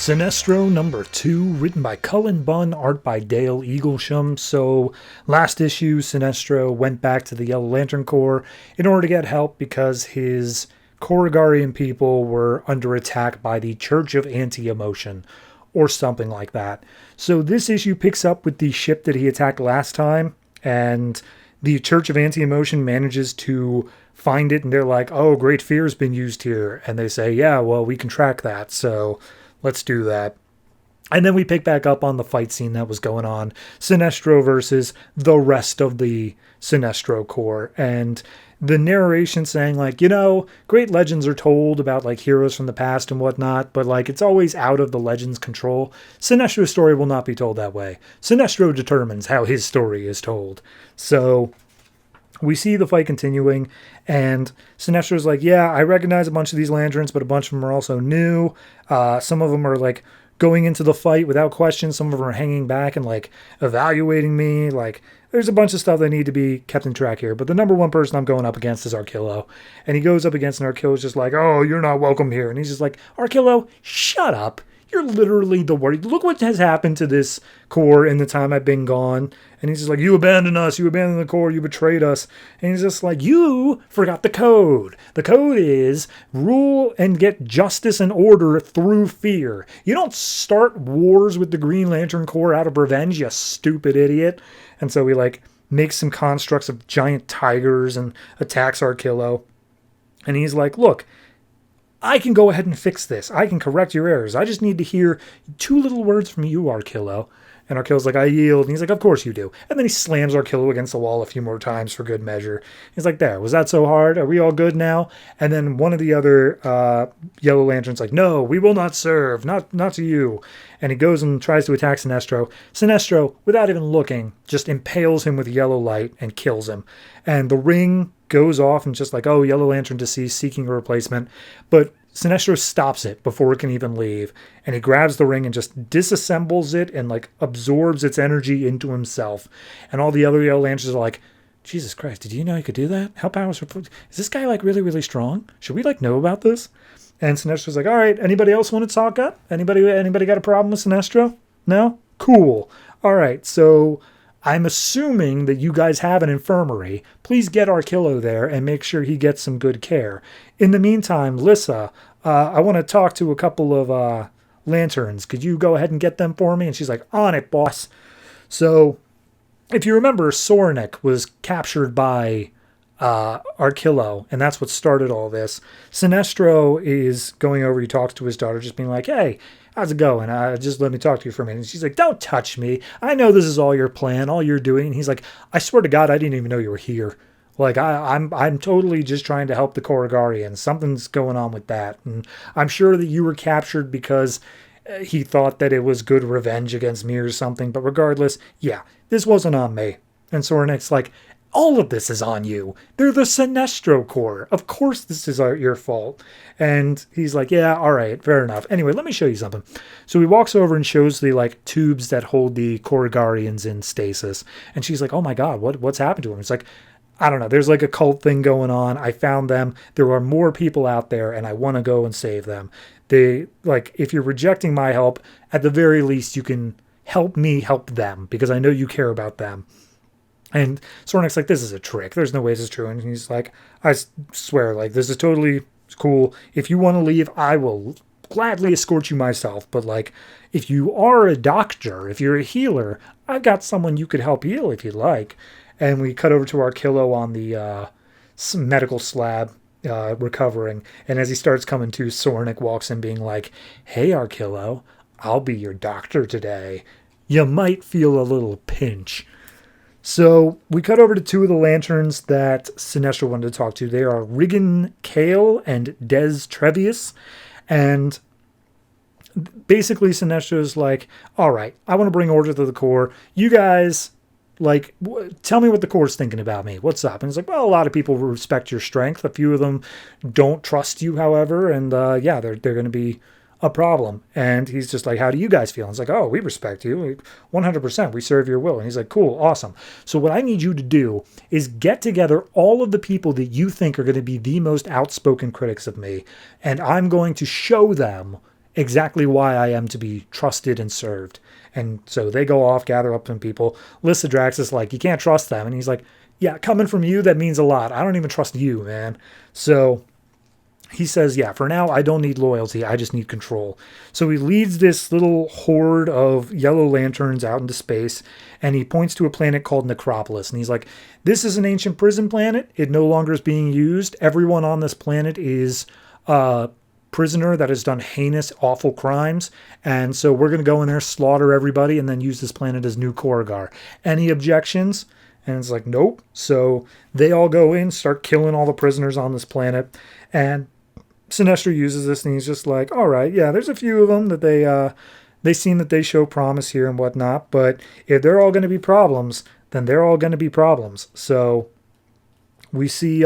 Sinestro number 2, written by Cullen Bunn, art by Dale Eaglesham. So last issue, Sinestro went back to the Yellow Lantern Corps in order to get help because his Korrigarian people were under attack by the Church of Anti-Emotion, or something like that. So this issue picks up with the ship that he attacked last time, and the Church of Anti-Emotion manages to find it, and they're like, oh, Great Fear's been used here. And they say, yeah, well, we can track that, so let's do that. And then we pick back up on the fight scene that was going on. Sinestro versus the rest of the Sinestro Corps. And the narration saying, like, you know, great legends are told about, like, heroes from the past and whatnot, but, like, it's always out of the legend's control. Sinestro's story will not be told that way. Sinestro determines how his story is told. So we see the fight continuing, and Sinestro's like, yeah, I recognize a bunch of these lanterns, but a bunch of them are also new. Some of them are, like, going into the fight without question. Some of them are hanging back and, like, evaluating me. Like, there's a bunch of stuff that need to be kept in track here. But the number one person I'm going up against is Arkillo. And he goes up against, and Arkillo's just like, oh, you're not welcome here. And he's just like, Arkillo, shut up. You're literally the worst. Look what has happened to this Corps in the time I've been gone. And he's just like, you abandoned us. You abandoned the Corps. You betrayed us. And he's just like, you forgot the code. The code is rule and get justice and order through fear. You don't start wars with the Green Lantern Corps out of revenge, you stupid idiot. And so he, like, makes some constructs of giant tigers and attacks Arkillo. And he's like, look, I can go ahead and fix this. I can correct your errors. I just need to hear 2 little words from you, Arkillo. And Arkillo's like, I yield. And he's like, of course you do. And then he slams Arkillo against the wall a few more times for good measure. He's like, there, was that so hard? Are we all good now? And then one of the other Yellow Lanterns like, no, we will not serve. Not to you. And he goes and tries to attack Sinestro. Sinestro, without even looking, just impales him with yellow light and kills him. And the ring goes off and just like, oh, Yellow Lantern deceased, seeking a replacement. But Sinestro stops it before it can even leave. And he grabs the ring and just disassembles it and, like, absorbs its energy into himself. And all the other Yellow Lanterns are like, Jesus Christ, did you know you could do that? How powerful? Is this guy, like, really, really strong? Should we, like, know about this? And Sinestro's like, all right, anybody else want to talk up? Anybody got a problem with Sinestro? No? Cool. All right, so I'm assuming that you guys have an infirmary. Please get Arkillo there and make sure he gets some good care. In the meantime, Lissa, I want to talk to a couple of lanterns. Could you go ahead and get them for me? And she's like, on it, boss. So if you remember, Sornik was captured by Arkillo, and that's what started all this. Sinestro is going over, he talks to his daughter, just being like, hey, how's it going? Just let me talk to you for a minute. And she's like, don't touch me. I know this is all your plan, all you're doing. And he's like, I swear to God, I didn't even know you were here. Like, I'm totally just trying to help the Korrigarians. Something's going on with that. And I'm sure that you were captured because he thought that it was good revenge against me or something. But regardless, yeah, this wasn't on me. And Sornik's like, all of this is on you. They're the Sinestro Corps. Of course this is your fault. And he's like, yeah, all right, fair enough. Anyway, let me show you something. So he walks over and shows the, like, tubes that hold the Korrigarians in stasis. And she's like, oh my God, what's happened to him? It's like, I don't know. There's like a cult thing going on. I found them. There are more people out there, and I want to go and save them. If you're rejecting my help, at the very least, you can help me help them, because I know you care about them. And Sornik's like, this is a trick. There's no way this is true. And he's like, I swear, like, this is totally cool. If you want to leave, I will gladly escort you myself. But, like, if you are a doctor, if you're a healer, I've got someone you could help heal if you'd like. And we cut over to Arkillo on the medical slab, recovering. And as he starts coming to, Sornik walks in being like, hey, Arkillo, I'll be your doctor today. You might feel a little pinch. So we cut over to 2 of the lanterns that Sinestro wanted to talk to. They are Riggin Kale and Des Trevius. And basically Sinestro's like, all right, I want to bring order to the Corps. You guys, like, tell me what the Corps is thinking about me. What's up? And it's like, well, a lot of people respect your strength. A few of them don't trust you, however. And yeah, they're going to be a problem. And he's just like, how do you guys feel? And it's like, oh, we respect you 100%. We serve your will. And he's like, cool, awesome. So what I need you to do is get together all of the people that you think are going to be the most outspoken critics of me, and I'm going to show them exactly why I am to be trusted and served. And so they go off, gather up some people. Lysidrax is like, you can't trust them. And he's like, yeah, coming from you, that means a lot. I don't even trust you, man. So he says, yeah, for now, I don't need loyalty. I just need control. So he leads this little horde of yellow lanterns out into space, and he points to a planet called Necropolis. And he's like, this is an ancient prison planet. It no longer is being used. Everyone on this planet is a prisoner that has done heinous, awful crimes. And so we're going to go in there, slaughter everybody, and then use this planet as new Korrigar. Any objections? And it's like, nope. So they all go in, start killing all the prisoners on this planet. And Sinestro uses this, and he's just like, all right, yeah, there's a few of them that they seem that they show promise here and whatnot, but if they're all going to be problems, then they're all going to be problems. So we see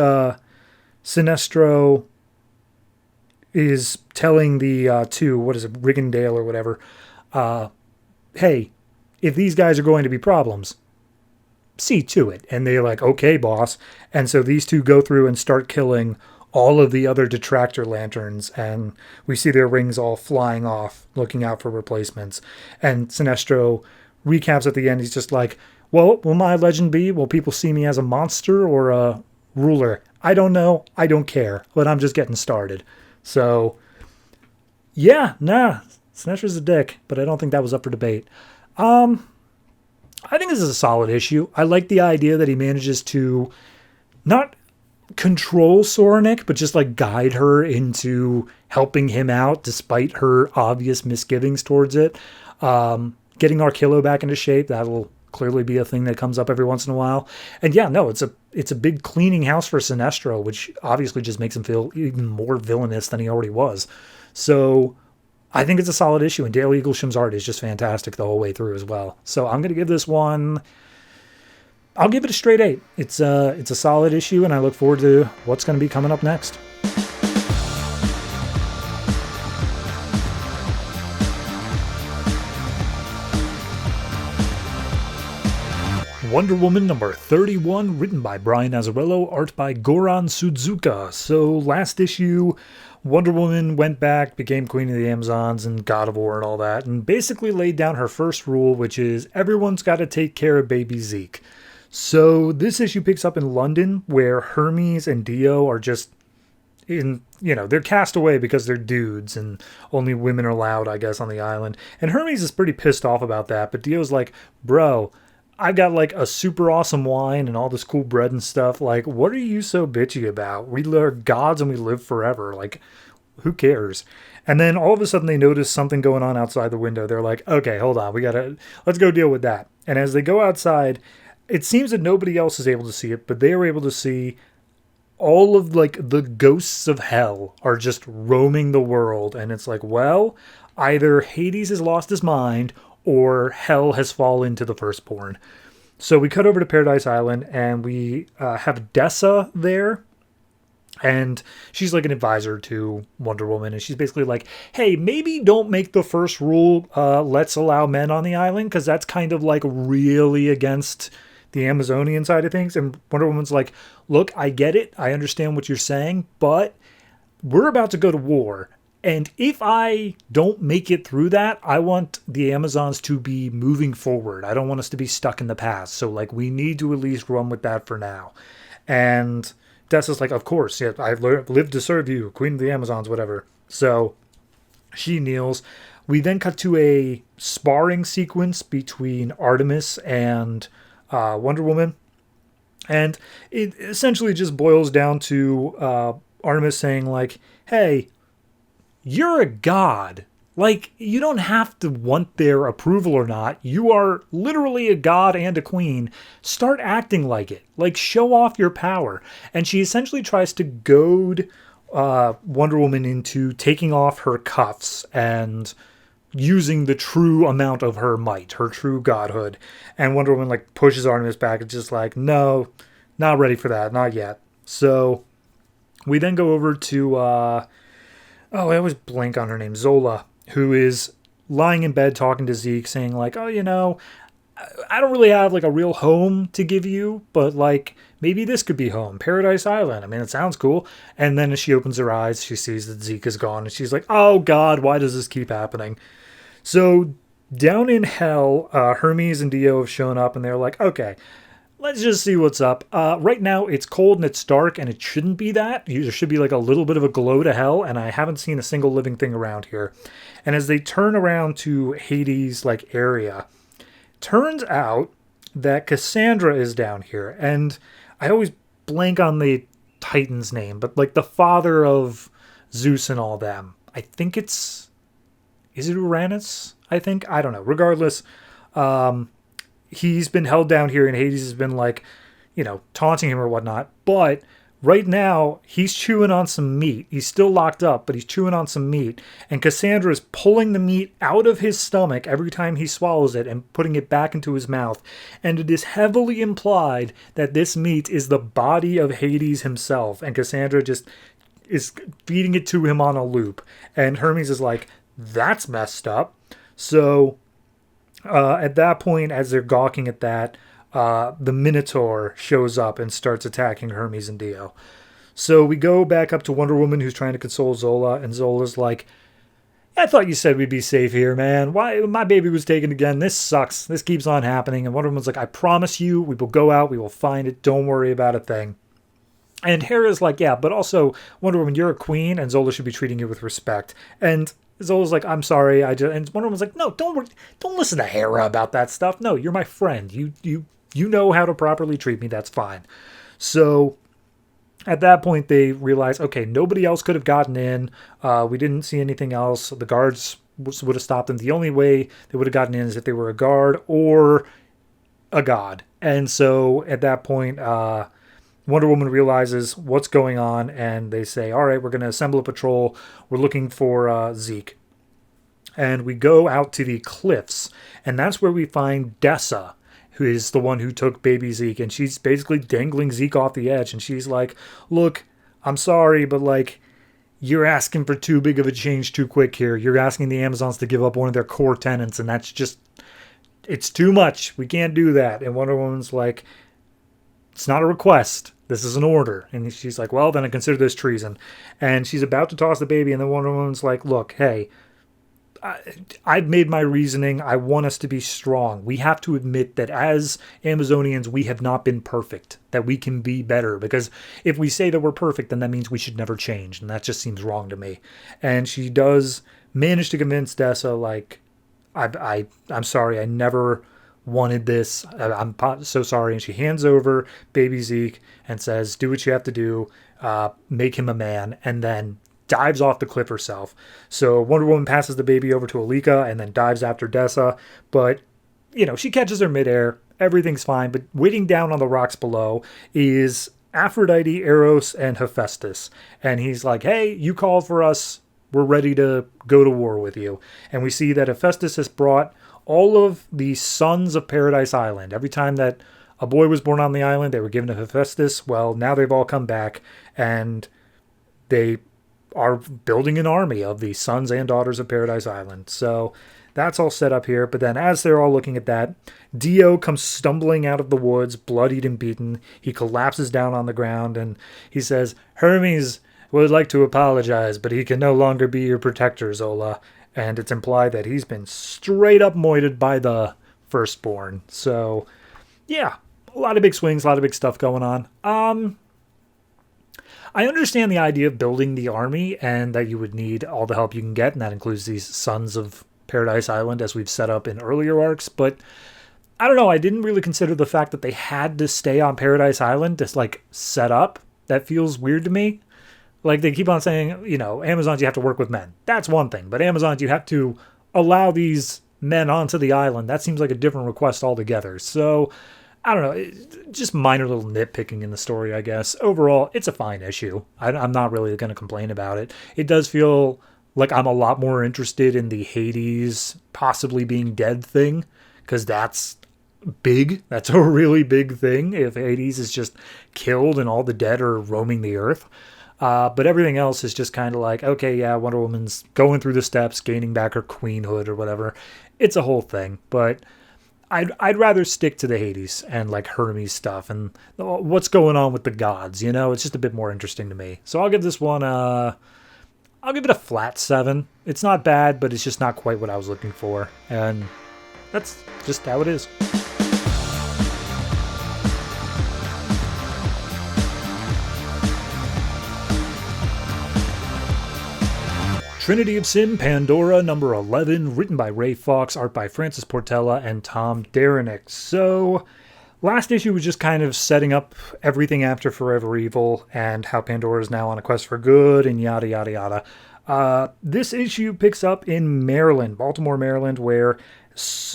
Sinestro is telling the two, what is it, Riggindale or whatever, hey, if these guys are going to be problems, see to it. And they're like, okay, boss. And so these two go through and start killing all of the other detractor lanterns, and we see their rings all flying off, looking out for replacements. And Sinestro recaps at the end. He's just like, well, will my legend be? Will people see me as a monster or a ruler? I don't know. I don't care. But I'm just getting started. So, yeah, Sinestro's a dick, but I don't think that was up for debate. I think this is a solid issue. I like the idea that he manages to not control Sorenick, but just like guide her into helping him out despite her obvious misgivings towards it. Getting Arkillo back into shape, that'll clearly be a thing that comes up every once in a while. And yeah, no, it's a big cleaning house for Sinestro, which obviously just makes him feel even more villainous than he already was. So I think it's a solid issue, and Dale Eaglesham's art is just fantastic the whole way through as well. So I'm going to give this one, I'll give it a straight 8. It's a solid issue, and I look forward to what's going to be coming up next. Wonder Woman number 31, written by Brian Azzarello, art by Goran Sudzuka. So last issue, Wonder Woman went back, became Queen of the Amazons and God of War and all that, and basically laid down her first rule, which is everyone's got to take care of baby Zeke. So this issue picks up in London, where Hermes and Dio are just they're cast away because they're dudes and only women are allowed, I guess, on the island. And Hermes is pretty pissed off about that, but Dio's like, bro, I've got like a super awesome wine and all this cool bread and stuff. Like, what are you so bitchy about? We are gods and we live forever. Like, who cares? And then all of a sudden they notice something going on outside the window. They're like, okay, hold on. Let's go deal with that. And as they go outside, it seems that nobody else is able to see it, but they are able to see all of like the ghosts of hell are just roaming the world. And it's like, well, either Hades has lost his mind or hell has fallen to the firstborn. So we cut over to Paradise Island, and we have Dessa there. And she's like an advisor to Wonder Woman. And she's basically like, hey, maybe don't make the first rule, let's allow men on the island, because that's kind of like really against the Amazonian side of things. And Wonder Woman's like, look, I get it. I understand what you're saying, but we're about to go to war. And if I don't make it through that, I want the Amazons to be moving forward. I don't want us to be stuck in the past. So, like, we need to at least run with that for now. And Dessa's like, of course, yeah, I've lived to serve you, Queen of the Amazons, whatever. So she kneels. We then cut to a sparring sequence between Artemis and Wonder Woman. And it essentially just boils down to Artemis saying, like, hey, you're a god. Like, you don't have to want their approval or not. You are literally a god and a queen. Start acting like it. Like, show off your power. And she essentially tries to goad Wonder Woman into taking off her cuffs and using the true amount of her might, her true godhood. And Wonder Woman, like, pushes Artemis back. It's just like, no, not ready for that. Not yet. So we then go over to... I always blank on her name, Zola, who is lying in bed talking to Zeke, saying like, I don't really have like a real home to give you, but like maybe this could be home, Paradise Island. I mean, it sounds cool. And then as she opens her eyes, she sees that Zeke is gone, and she's like, "Oh God, why does this keep happening?" So down in hell, Hermes and Dio have shown up, and they're like, "Okay, let's just see what's up." Right now, it's cold and it's dark, and it shouldn't be that. There should be like a little bit of a glow to hell, and I haven't seen a single living thing around here. And as they turn around to Hades' like area, turns out that Cassandra is down here, and I always blank on the Titan's name, but like the father of Zeus and all them. I think is it Uranus? I think, I don't know. Regardless, he's been held down here, and Hades has been like, taunting him or whatnot. But right now, he's chewing on some meat. He's still locked up, but he's chewing on some meat. And Cassandra is pulling the meat out of his stomach every time he swallows it and putting it back into his mouth. And it is heavily implied that this meat is the body of Hades himself. And Cassandra just is feeding it to him on a loop. And Hermes is like, that's messed up. So at that point, as they're gawking at that, the Minotaur shows up and starts attacking Hermes and Dio. So we go back up to Wonder Woman, who's trying to console Zola, and Zola's like, "I thought you said we'd be safe here, man. Why? My baby was taken again. This sucks. This keeps on happening." And Wonder Woman's like, "I promise you, we will go out. We will find it. Don't worry about a thing." And Hera's like, "Yeah, but also, Wonder Woman, you're a queen, and Zola should be treating you with respect." And Zola's like, "I'm sorry. And Wonder Woman's like, "No, don't listen to Hera about that stuff. No, you're my friend. You know how to properly treat me. That's fine." So at that point, they realize, okay, nobody else could have gotten in. We didn't see anything else. The guards would have stopped them. The only way they would have gotten in is if they were a guard or a god. And so at that point, Wonder Woman realizes what's going on, and they say, "All right, we're going to assemble a patrol. We're looking for Zeke." And we go out to the cliffs, and that's where we find Dessa, who is the one who took baby Zeke, and she's basically dangling Zeke off the edge, and she's like, "Look, I'm sorry, but like, you're asking for too big of a change too quick here. You're asking the Amazons to give up one of their core tenets, and that's just, it's too much. We can't do that." And Wonder Woman's like, "It's not a request. This is an order." And she's like, "Well, then I consider this treason." And she's about to toss the baby, and then Wonder Woman's like, "Look, hey, I've made my reasoning. I want us to be strong. We have to admit that as Amazonians, we have not been perfect, that we can be better. Because if we say that we're perfect, then that means we should never change. And that just seems wrong to me." And she does manage to convince Dessa, like, I'm sorry, I never wanted this. I'm so sorry. And she hands over baby Zeke and says, "Do what you have to do. Make him a man." And then dives off the cliff herself. So Wonder Woman passes the baby over to Alika and then dives after Dessa. But, she catches her midair. Everything's fine. But waiting down on the rocks below is Aphrodite, Eros, and Hephaestus. And he's like, "Hey, you called for us. We're ready to go to war with you." And we see that Hephaestus has brought all of the sons of Paradise Island. Every time that a boy was born on the island, they were given to Hephaestus. Well, now they've all come back, and they are building an army of the sons and daughters of Paradise Island. So that's all set up here. But then as they're all looking at that, Dio comes stumbling out of the woods, bloodied and beaten. He collapses down on the ground, and he says, "Hermes would like to apologize, but he can no longer be your protector, Zola." And it's implied that he's been straight up moited by the firstborn. So, yeah, a lot of big swings, a lot of big stuff going on. I understand the idea of building the army and that you would need all the help you can get, and that includes these sons of Paradise Island as we've set up in earlier arcs, but I don't know, I didn't really consider the fact that they had to stay on Paradise Island to, like, set up. That feels weird to me. Like, they keep on saying, Amazons, you have to work with men. That's one thing. But Amazons, you have to allow these men onto the island. That seems like a different request altogether. So, I don't know. Just minor little nitpicking in the story, I guess. Overall, it's a fine issue. I'm not really going to complain about it. It does feel like I'm a lot more interested in the Hades possibly being dead thing, because that's big. That's a really big thing if Hades is just killed and all the dead are roaming the earth. But everything else is just kind of like, okay, yeah, Wonder Woman's going through the steps, gaining back her queenhood or whatever. It's a whole thing. But I'd rather stick to the Hades and like Hermes stuff and what's going on with the gods. It's just a bit more interesting to me. So I'll give this one I'll give it a flat 7. It's not bad, but it's just not quite what I was looking for, and that's just how it is. Trinity of Sin, Pandora, number 11, written by Ray Fawkes, art by Francis Portela and Tom Derenick. So, last issue was just kind of setting up everything after Forever Evil and how Pandora is now on a quest for good and yada yada yada. This issue picks up in Maryland, Baltimore, Maryland, where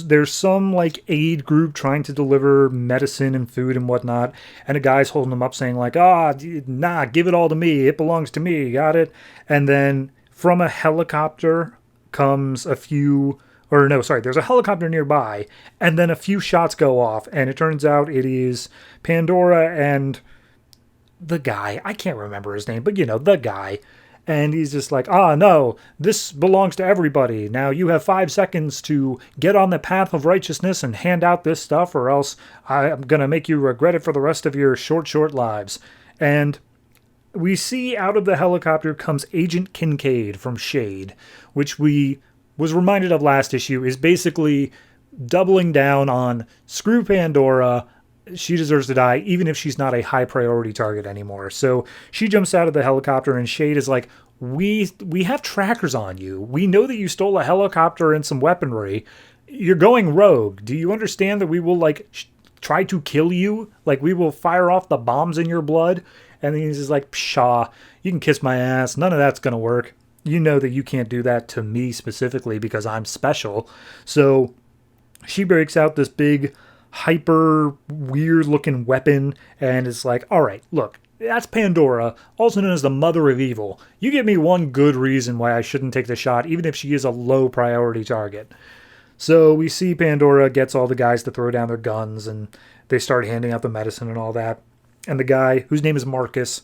there's some like aid group trying to deliver medicine and food and whatnot, and a guy's holding them up saying like, nah, give it all to me, it belongs to me, got it? And then from a helicopter comes there's a helicopter nearby, and then a few shots go off, and it turns out it is Pandora and the guy, I can't remember his name, but the guy, and he's just like, no, this belongs to everybody. Now you have 5 seconds to get on the path of righteousness and hand out this stuff, or else I'm gonna make you regret it for the rest of your short lives. And we see out of the helicopter comes Agent Kincaid from Shade, which we was reminded of last issue is basically doubling down on screw Pandora, she deserves to die, even if she's not a high priority target anymore. So she jumps out of the helicopter, and Shade is like, we have trackers on you. We know that you stole a helicopter and some weaponry. You're going rogue. Do you understand that we will try to kill you? Like, we will fire off the bombs in your blood? And then he's just like, pshaw, you can kiss my ass. None of that's going to work. You know that you can't do that to me specifically because I'm special. So she breaks out this big, hyper, weird-looking weapon and is like, all right, look, that's Pandora, also known as the Mother of Evil. You give me one good reason why I shouldn't take the shot, even if she is a low-priority target. So we see Pandora gets all the guys to throw down their guns, and they start handing out the medicine and all that. And the guy, whose name is Marcus,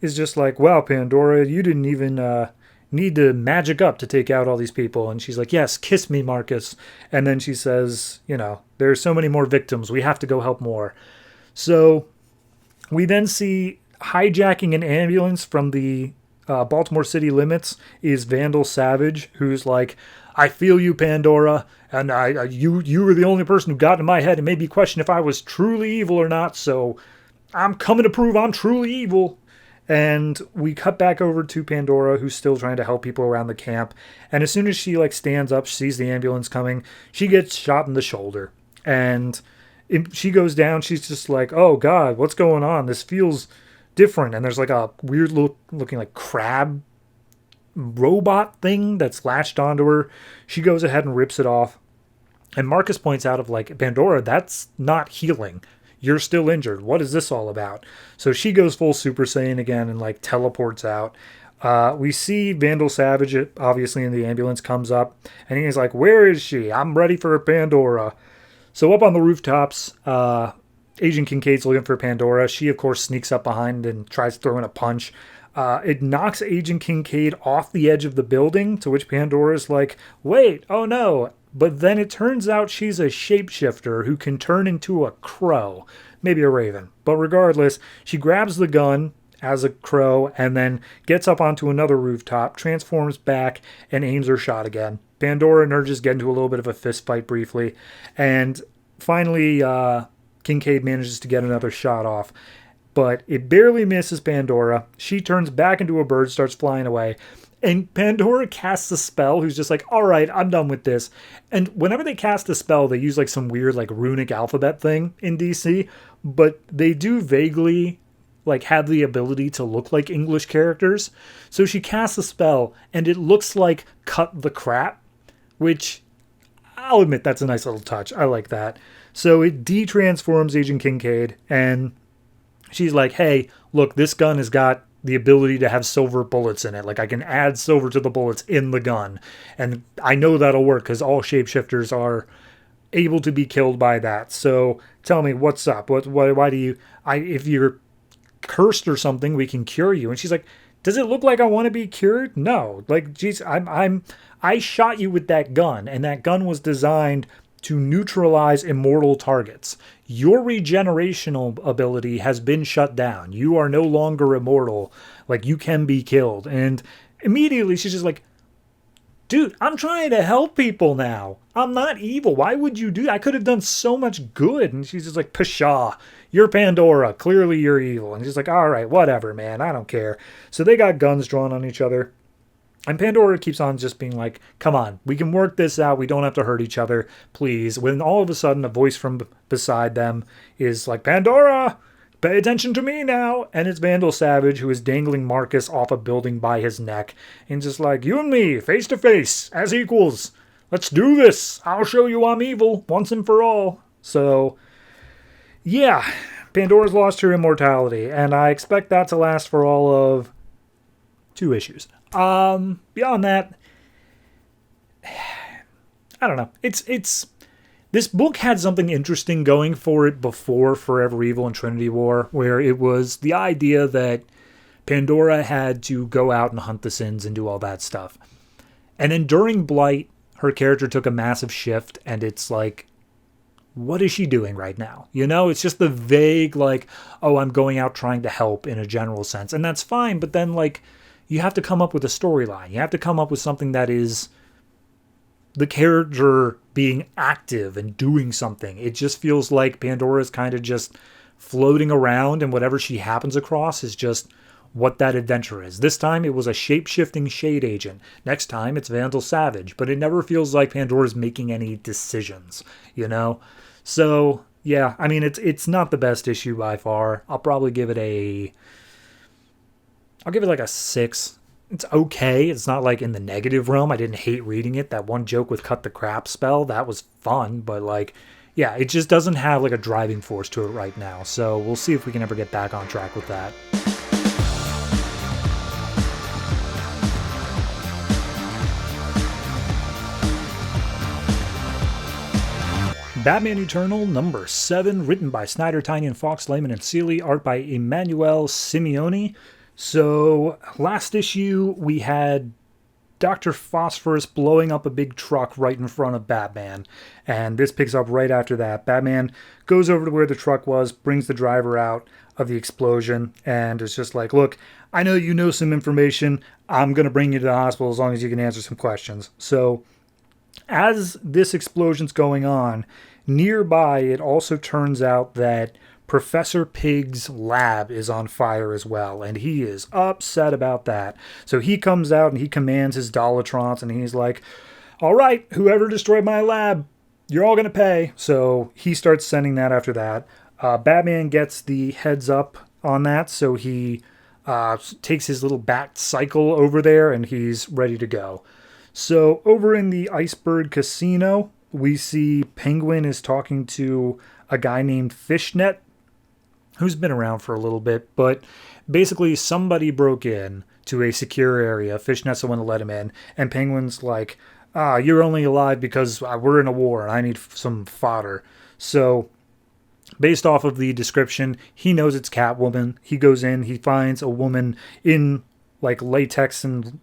is just like, wow, Pandora, you didn't even need to magic up to take out all these people. And she's like, yes, kiss me, Marcus. And then she says, there are so many more victims. We have to go help more. So we then see hijacking an ambulance from the Baltimore city limits is Vandal Savage, who's like, I feel you, Pandora, and you were the only person who got in my head and made me question if I was truly evil or not, so I'm coming to prove I'm truly evil. And we cut back over to Pandora, who's still trying to help people around the camp. And as soon as she stands up, she sees the ambulance coming, she gets shot in the shoulder. And she goes down, she's just like, oh God, what's going on? This feels different. And there's like a weird looking like crab robot thing that's latched onto her. She goes ahead and rips it off. And Marcus points out of like, Pandora, that's not healing. You're still injured. What is this all about? So she goes full Super Saiyan again and like teleports out. We see Vandal Savage, obviously in the ambulance, comes up. And he's like, where is she? I'm ready for Pandora. So up on the rooftops, Agent Kincaid's looking for Pandora. She, of course, sneaks up behind and tries throwing a punch. It knocks Agent Kincaid off the edge of the building, to which Pandora's like, wait, oh no. But then it turns out she's a shapeshifter who can turn into a crow, maybe a raven. But regardless, she grabs the gun as a crow and then gets up onto another rooftop, transforms back, and aims her shot again. Pandora and her just get into a little bit of a fist fight briefly. And finally, Kincaid manages to get another shot off. But it barely misses Pandora. She turns back into a bird, starts flying away. And Pandora casts a spell, who's just like, all right, I'm done with this. And whenever they cast a spell, they use like some weird like runic alphabet thing in DC. But they do vaguely like have the ability to look like English characters. So she casts a spell and it looks like cut the crap, which I'll admit that's a nice little touch. I like that. So it de-transforms Agent Kincaid and she's like, hey, look, this gun has got the ability to have silver bullets in it. Like I can add silver to the bullets in the gun. And I know that'll work because all shapeshifters are able to be killed by that. So tell me, what's up? Why do you, if you're cursed or something, we can cure you. And she's like, does it look like I want to be cured? No. Like, geez, I shot you with that gun, and that gun was designed to neutralize immortal targets. Your regenerational ability has been shut down. You are no longer immortal. Like, you can be killed. And immediately she's just like, dude, I'm trying to help people now. I'm not evil. Why would you do that? I could have done so much good. And she's just like, pshaw, you're Pandora. Clearly you're evil. And she's like, all right, whatever, man. I don't care. So they got guns drawn on each other. And Pandora keeps on just being like, come on, we can work this out. We don't have to hurt each other, please. When all of a sudden a voice from beside them is like, Pandora, pay attention to me now. And it's Vandal Savage, who is dangling Marcus off a building by his neck. And just like, you and me, face to face, as equals. Let's do this. I'll show you I'm evil, once and for all. So, yeah, Pandora's lost her immortality. And I expect that to last for all of 2 issues. Beyond that, I don't know. It's this book had something interesting going for it before Forever Evil and Trinity War, where it was the idea that Pandora had to go out and hunt the sins and do all that stuff. And then during Blight, her character took a massive shift, and it's like, what is she doing right now? You know, it's just the vague, like, oh, I'm going out trying to help in a general sense. And that's fine, but then, like, you have to come up with a storyline. You have to come up with something that is the character being active and doing something. It just feels like Pandora's kind of just floating around, and whatever she happens across is just what that adventure is. This time it was a shape-shifting shade agent. Next time it's Vandal Savage. But it never feels like Pandora's making any decisions, you know? So, yeah, I mean, it's not the best issue by far. I'll probably give it like a 6. It's okay. It's not like in the negative realm. I didn't hate reading it. That one joke with cut the crap spell, that was fun. But like, yeah, it just doesn't have like a driving force to it right now. So we'll see if we can ever get back on track with that. Batman Eternal number 7, written by Snyder, Tynion, Fox, Layman, and Seeley, art by Emmanuel Simeone. So, last issue, we had Dr. Phosphorus blowing up a big truck right in front of Batman. And this picks up right after that. Batman goes over to where the truck was, brings the driver out of the explosion, and is just like, look, I know you know some information. I'm going to bring you to the hospital as long as you can answer some questions. So, as this explosion's going on, nearby, it also turns out that Professor Pig's lab is on fire as well, and he is upset about that. So he comes out and he commands his Dolatrons, and he's like, all right, whoever destroyed my lab, you're all going to pay. So he starts sending that after that. Batman gets the heads up on that, so he takes his little bat cycle over there, and he's ready to go. So over in the Iceberg Casino, we see Penguin is talking to a guy named Fishnet, who's been around for a little bit, but basically somebody broke in to a secure area. Fishnet's the one to let him in, and Penguin's like, you're only alive because we're in a war and I need some fodder. So based off of the description, he knows it's Catwoman. He goes in, he finds a woman in like latex and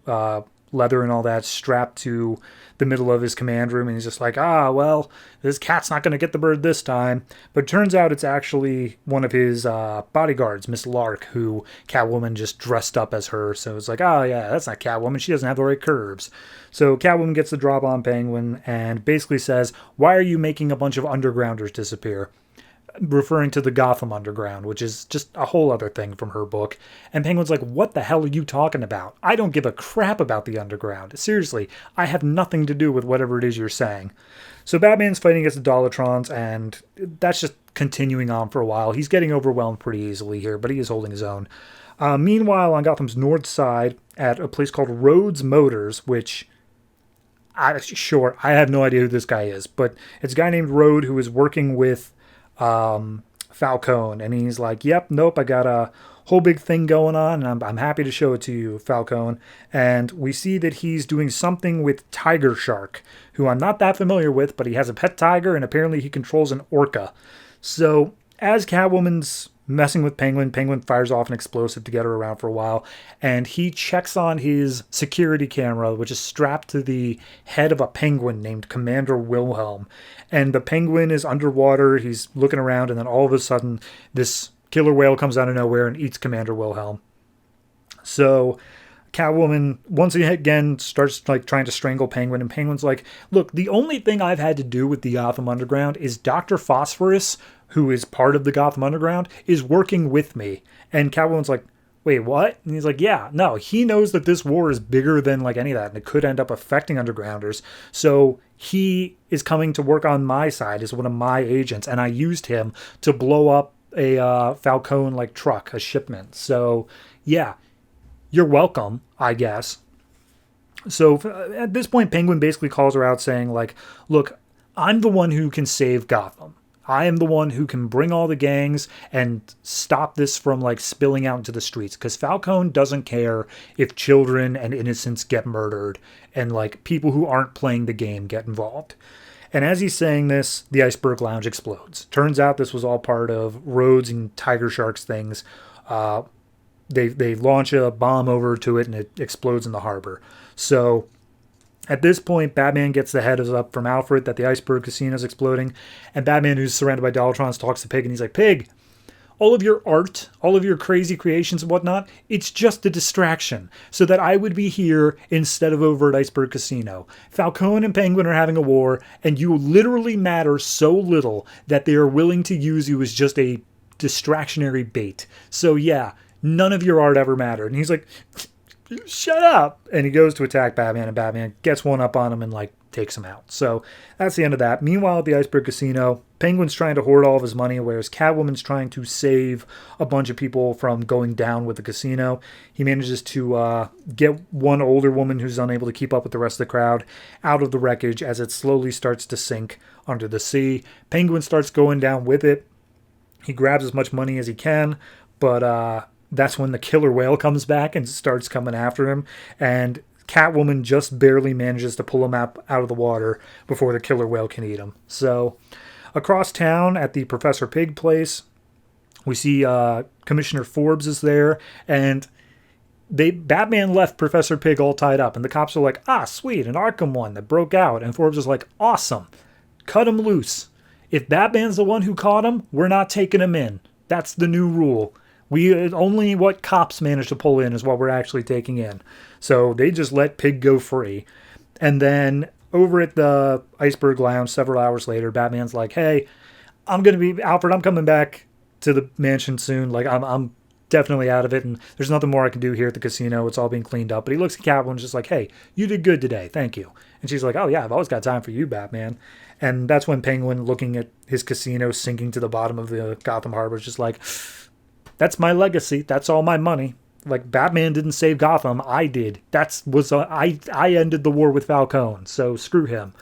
leather and all that strapped to the middle of his command room, and he's just like, well, this cat's not going to get the bird this time. But it turns out it's actually one of his bodyguards, Miss Lark, who Catwoman just dressed up as her. So it's like, yeah, that's not Catwoman. She doesn't have the right curves. So Catwoman gets the drop on Penguin and basically says, why are you making a bunch of undergrounders disappear? Referring to the Gotham Underground, which is just a whole other thing from her book. And Penguin's like, what the hell are you talking about? I don't give a crap about the Underground. Seriously, I have nothing to do with whatever it is you're saying. So Batman's fighting against the Dolatrons, and that's just continuing on for a while. He's getting overwhelmed pretty easily here, but he is holding his own. Meanwhile, on Gotham's north side, at a place called Rhodes Motors, which I have no idea who this guy is, but it's a guy named Rhodes who is working with Falcone, and he's like, yep, nope, I got a whole big thing going on, and I'm happy to show it to you, Falcone. And we see that he's doing something with Tiger Shark, who I'm not that familiar with, but he has a pet tiger, and apparently he controls an orca. So as Catwoman's messing with Penguin. Penguin fires off an explosive to get her around for a while, and he checks on his security camera, which is strapped to the head of a penguin named Commander Wilhelm. And the penguin is underwater, he's looking around, and then all of a sudden, this killer whale comes out of nowhere and eats Commander Wilhelm. So Catwoman once again starts like trying to strangle Penguin, and Penguin's like, look, the only thing I've had to do with the Gotham Underground is Dr. Phosphorus, who is part of the Gotham Underground, is working with me. And Catwoman's like, wait, what? And he's like, yeah, no, he knows that this war is bigger than like any of that, and it could end up affecting Undergrounders. So he is coming to work on my side as one of my agents, and I used him to blow up a Falcone like truck, a shipment. So yeah, you're welcome, I guess. So at this point, Penguin basically calls her out saying like, look, I'm the one who can save Gotham. I am the one who can bring all the gangs and stop this from like spilling out into the streets, because Falcone doesn't care if children and innocents get murdered and like people who aren't playing the game get involved. And as he's saying this, the Iceberg Lounge explodes. Turns out this was all part of Rhodes and Tiger Shark's things. They launch a bomb over to it and it explodes in the harbor. So at this point, Batman gets the heads up from Alfred that the Iceberg Casino is exploding. And Batman, who's surrounded by Dollatrons, talks to Pig, and he's like, Pig, all of your art, all of your crazy creations and whatnot, it's just a distraction so that I would be here instead of over at Iceberg Casino. Falcone and Penguin are having a war, and you literally matter so little that they are willing to use you as just a distractionary bait. So yeah, none of your art ever mattered. And he's like, shut up. And he goes to attack Batman, and Batman gets one up on him and like takes him out. So that's the end of that. Meanwhile, at the Iceberg Casino, Penguin's trying to hoard all of his money, whereas Catwoman's trying to save a bunch of people from going down with the casino. He manages to get one older woman who's unable to keep up with the rest of the crowd out of the wreckage as it slowly starts to sink under the sea. Penguin starts going down with it. He grabs as much money as he can, but that's when the killer whale comes back and starts coming after him, and Catwoman just barely manages to pull him out of the water before the killer whale can eat him. So across town at the Professor Pig place, we see Commissioner Forbes is there, and Batman left Professor Pig all tied up, and the cops are like, sweet, an Arkham one that broke out. And Forbes is like, awesome, cut him loose. If Batman's the one who caught him, we're not taking him in. That's the new rule. Only what cops manage to pull in is what we're actually taking in. So they just let Pig go free. And then over at the Iceberg Lounge several hours later, Batman's like, hey, Alfred, I'm coming back to the mansion soon. Like, I'm definitely out of it, and there's nothing more I can do here at the casino. It's all being cleaned up. But he looks at Catwoman and just like, hey, you did good today. Thank you. And she's like, oh yeah, I've always got time for you, Batman. And that's when Penguin, looking at his casino sinking to the bottom of the Gotham Harbor, is just like, that's my legacy. That's all my money. Like, Batman didn't save Gotham. I did. I ended the war with Falcone. So screw him.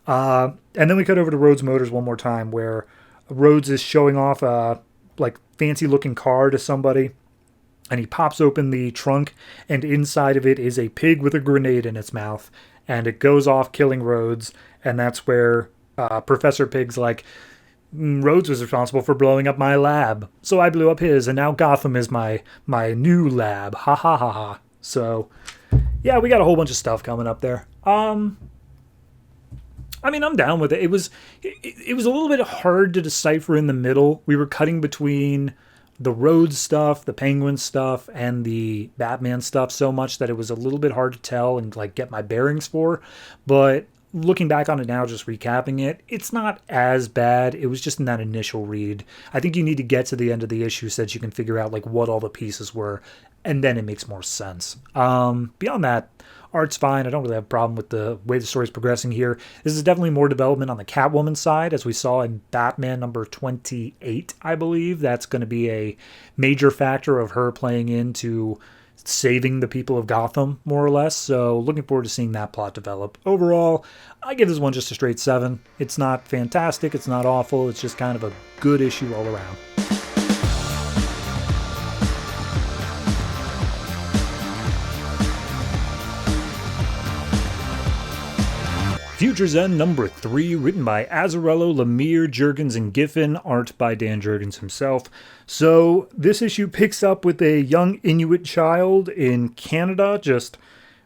And then we cut over to Rhodes Motors one more time, where Rhodes is showing off a fancy looking car to somebody, and he pops open the trunk, and inside of it is a pig with a grenade in its mouth, and it goes off killing Rhodes. And that's where Professor Pig's like, Rhodes was responsible for blowing up my lab, so I blew up his, and now Gotham is my new lab. Ha ha ha ha. So, yeah, we got a whole bunch of stuff coming up there. I mean, I'm down with it. It was a little bit hard to decipher in the middle. We were cutting between the Rhodes stuff, the Penguin stuff, and the Batman stuff so much that it was a little bit hard to tell and like get my bearings for. But looking back on it now, just recapping it, it's not as bad. It was just in that initial read. I think you need to get to the end of the issue so that you can figure out like what all the pieces were, and then it makes more sense. Beyond that, art's fine. I don't really have a problem with the way the story's progressing here. This is definitely more development on the Catwoman side, as we saw in Batman number 28, I believe. That's going to be a major factor of her playing into saving the people of Gotham, more or less. So looking forward to seeing that plot develop. Overall, I give this one just a straight 7. It's not fantastic. It's not awful. It's just kind of a good issue all around. Future's End number 3, written by Azzarello, Lemire, Jurgens, and Giffen, art by Dan Jurgens himself. So this issue picks up with a young Inuit child in Canada just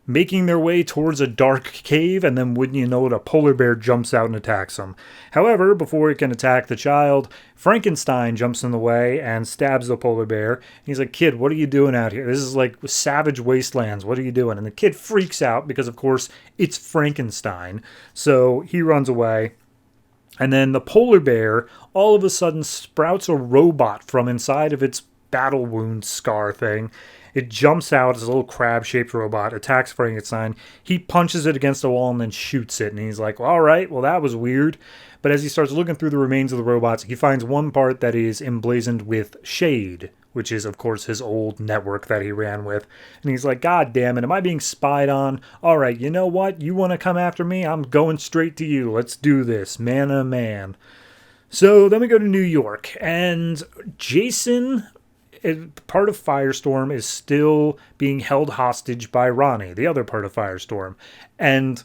making their way towards a dark cave, and then wouldn't you know it, a polar bear jumps out and attacks them. However, before it can attack the child, Frankenstein jumps in the way and stabs the polar bear. He's like, "Kid, what are you doing out here? This is like savage wastelands. What are you doing?" And the kid freaks out because, of course, it's Frankenstein. So he runs away. And then the polar bear all of a sudden sprouts a robot from inside of its battle wound scar thing. It jumps out as a little crab-shaped robot, attacks Frankenstein. He punches it against a wall and then shoots it. And he's like, well, all right, well, that was weird. But as he starts looking through the remains of the robots, he finds one part that is emblazoned with shade, which is, of course, his old network that he ran with. And he's like, God damn it, am I being spied on? All right, you know what? You want to come after me? I'm going straight to you. Let's do this, man to man. So then we go to New York, and Jason, part of Firestorm, is still being held hostage by Ronnie, the other part of Firestorm. And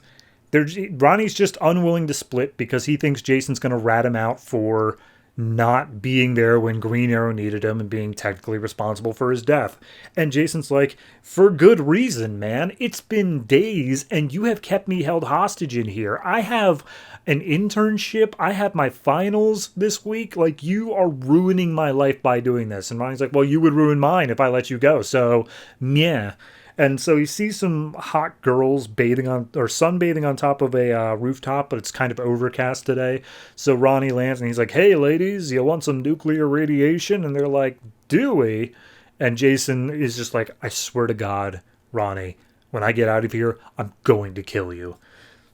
Ronnie's just unwilling to split because he thinks Jason's going to rat him out for not being there when Green Arrow needed him and being technically responsible for his death. And Jason's like, for good reason, man. It's been days and you have kept me held hostage in here. I have an internship. I have my finals this week. Like, you are ruining my life by doing this. And Ronnie's like, well, you would ruin mine if I let you go. So, yeah. And so he sees some hot girls sunbathing on top of a rooftop, but it's kind of overcast today. So Ronnie lands and he's like, hey, ladies, you want some nuclear radiation? And they're like, do we? And Jason is just like, I swear to God, Ronnie, when I get out of here, I'm going to kill you.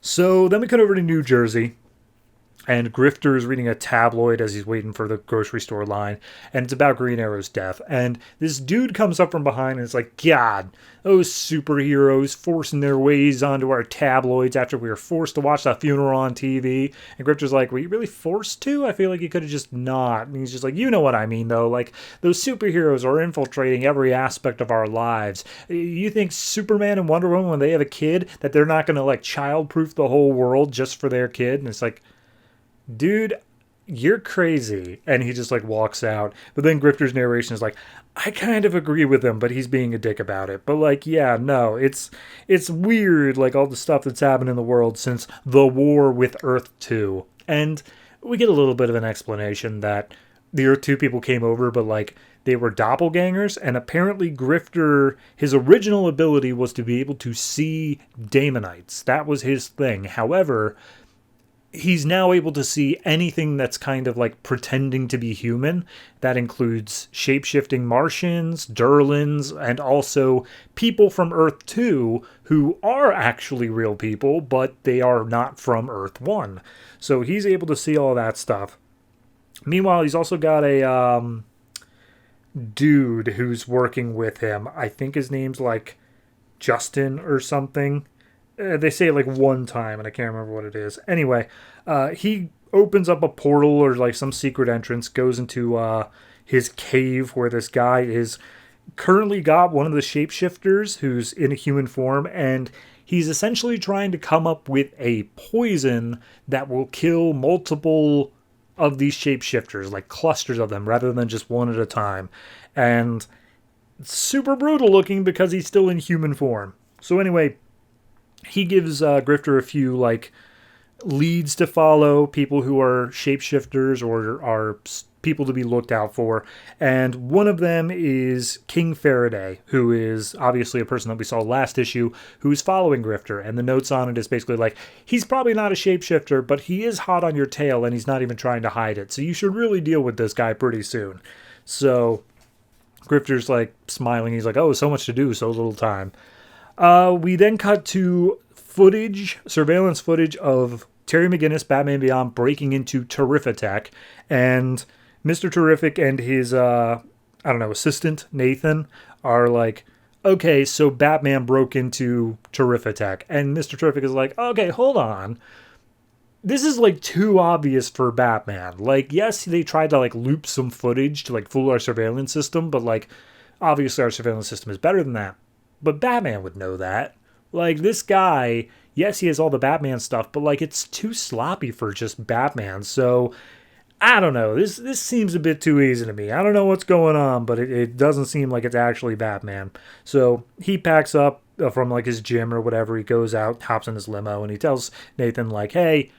So then we cut over to New Jersey. And Grifter is reading a tabloid as he's waiting for the grocery store line. And it's about Green Arrow's death. And this dude comes up from behind and it's like, God, those superheroes forcing their ways onto our tabloids after we were forced to watch the funeral on TV. And Grifter's like, were you really forced to? I feel like you could have just not. And he's just like, you know what I mean, though. Like, those superheroes are infiltrating every aspect of our lives. You think Superman and Wonder Woman, when they have a kid, that they're not going to, like, child-proof the whole world just for their kid? And it's like, dude, you're crazy. And he just like walks out. But then Grifter's narration is like, I kind of agree with him, but he's being a dick about it. But like, yeah, no, it's weird, like all the stuff that's happened in the world since the war with Earth 2. And we get a little bit of an explanation that the Earth 2 people came over, but like they were doppelgangers. And apparently Grifter, his original ability was to be able to see Daemonites. That was his thing. However, he's now able to see anything that's kind of like pretending to be human. That includes shape-shifting Martians, Durlans, and also people from Earth 2 who are actually real people, but they are not from Earth 1. So he's able to see all that stuff. Meanwhile, he's also got a dude who's working with him. I think his name's like Justin or something. They say it like one time, and I can't remember what it is. Anyway, he opens up a portal or like some secret entrance, goes into his cave where this guy is currently got one of the shapeshifters who's in a human form, and he's essentially trying to come up with a poison that will kill multiple of these shapeshifters, like clusters of them, rather than just one at a time. And it's super brutal looking because he's still in human form. So anyway, he gives Grifter a few like leads to follow, people who are shapeshifters or are people to be looked out for. And one of them is King Faraday, who is obviously a person that we saw last issue who is following Grifter. And the notes on it is basically like, he's probably not a shapeshifter, but he is hot on your tail and he's not even trying to hide it. So you should really deal with this guy pretty soon. So Grifter's like smiling. He's like, oh, so much to do, so little time. We then cut to surveillance footage of Terry McGinnis, Batman Beyond, breaking into Terrifitech, and Mr. Terrific and his, assistant, Nathan, are like, okay, so Batman broke into Terrifitech, and Mr. Terrific is like, okay, hold on. This is, like, too obvious for Batman. Like, yes, they tried to, like, loop some footage to, like, fool our surveillance system, but, like, obviously our surveillance system is better than that. But Batman would know that. Like, this guy, yes, he has all the Batman stuff, but like it's too sloppy for just Batman. So I don't know. This seems a bit too easy to me. I don't know what's going on, but it doesn't seem like it's actually Batman. So he packs up from like his gym or whatever. He goes out, hops in his limo, and he tells Nathan like, "Hey,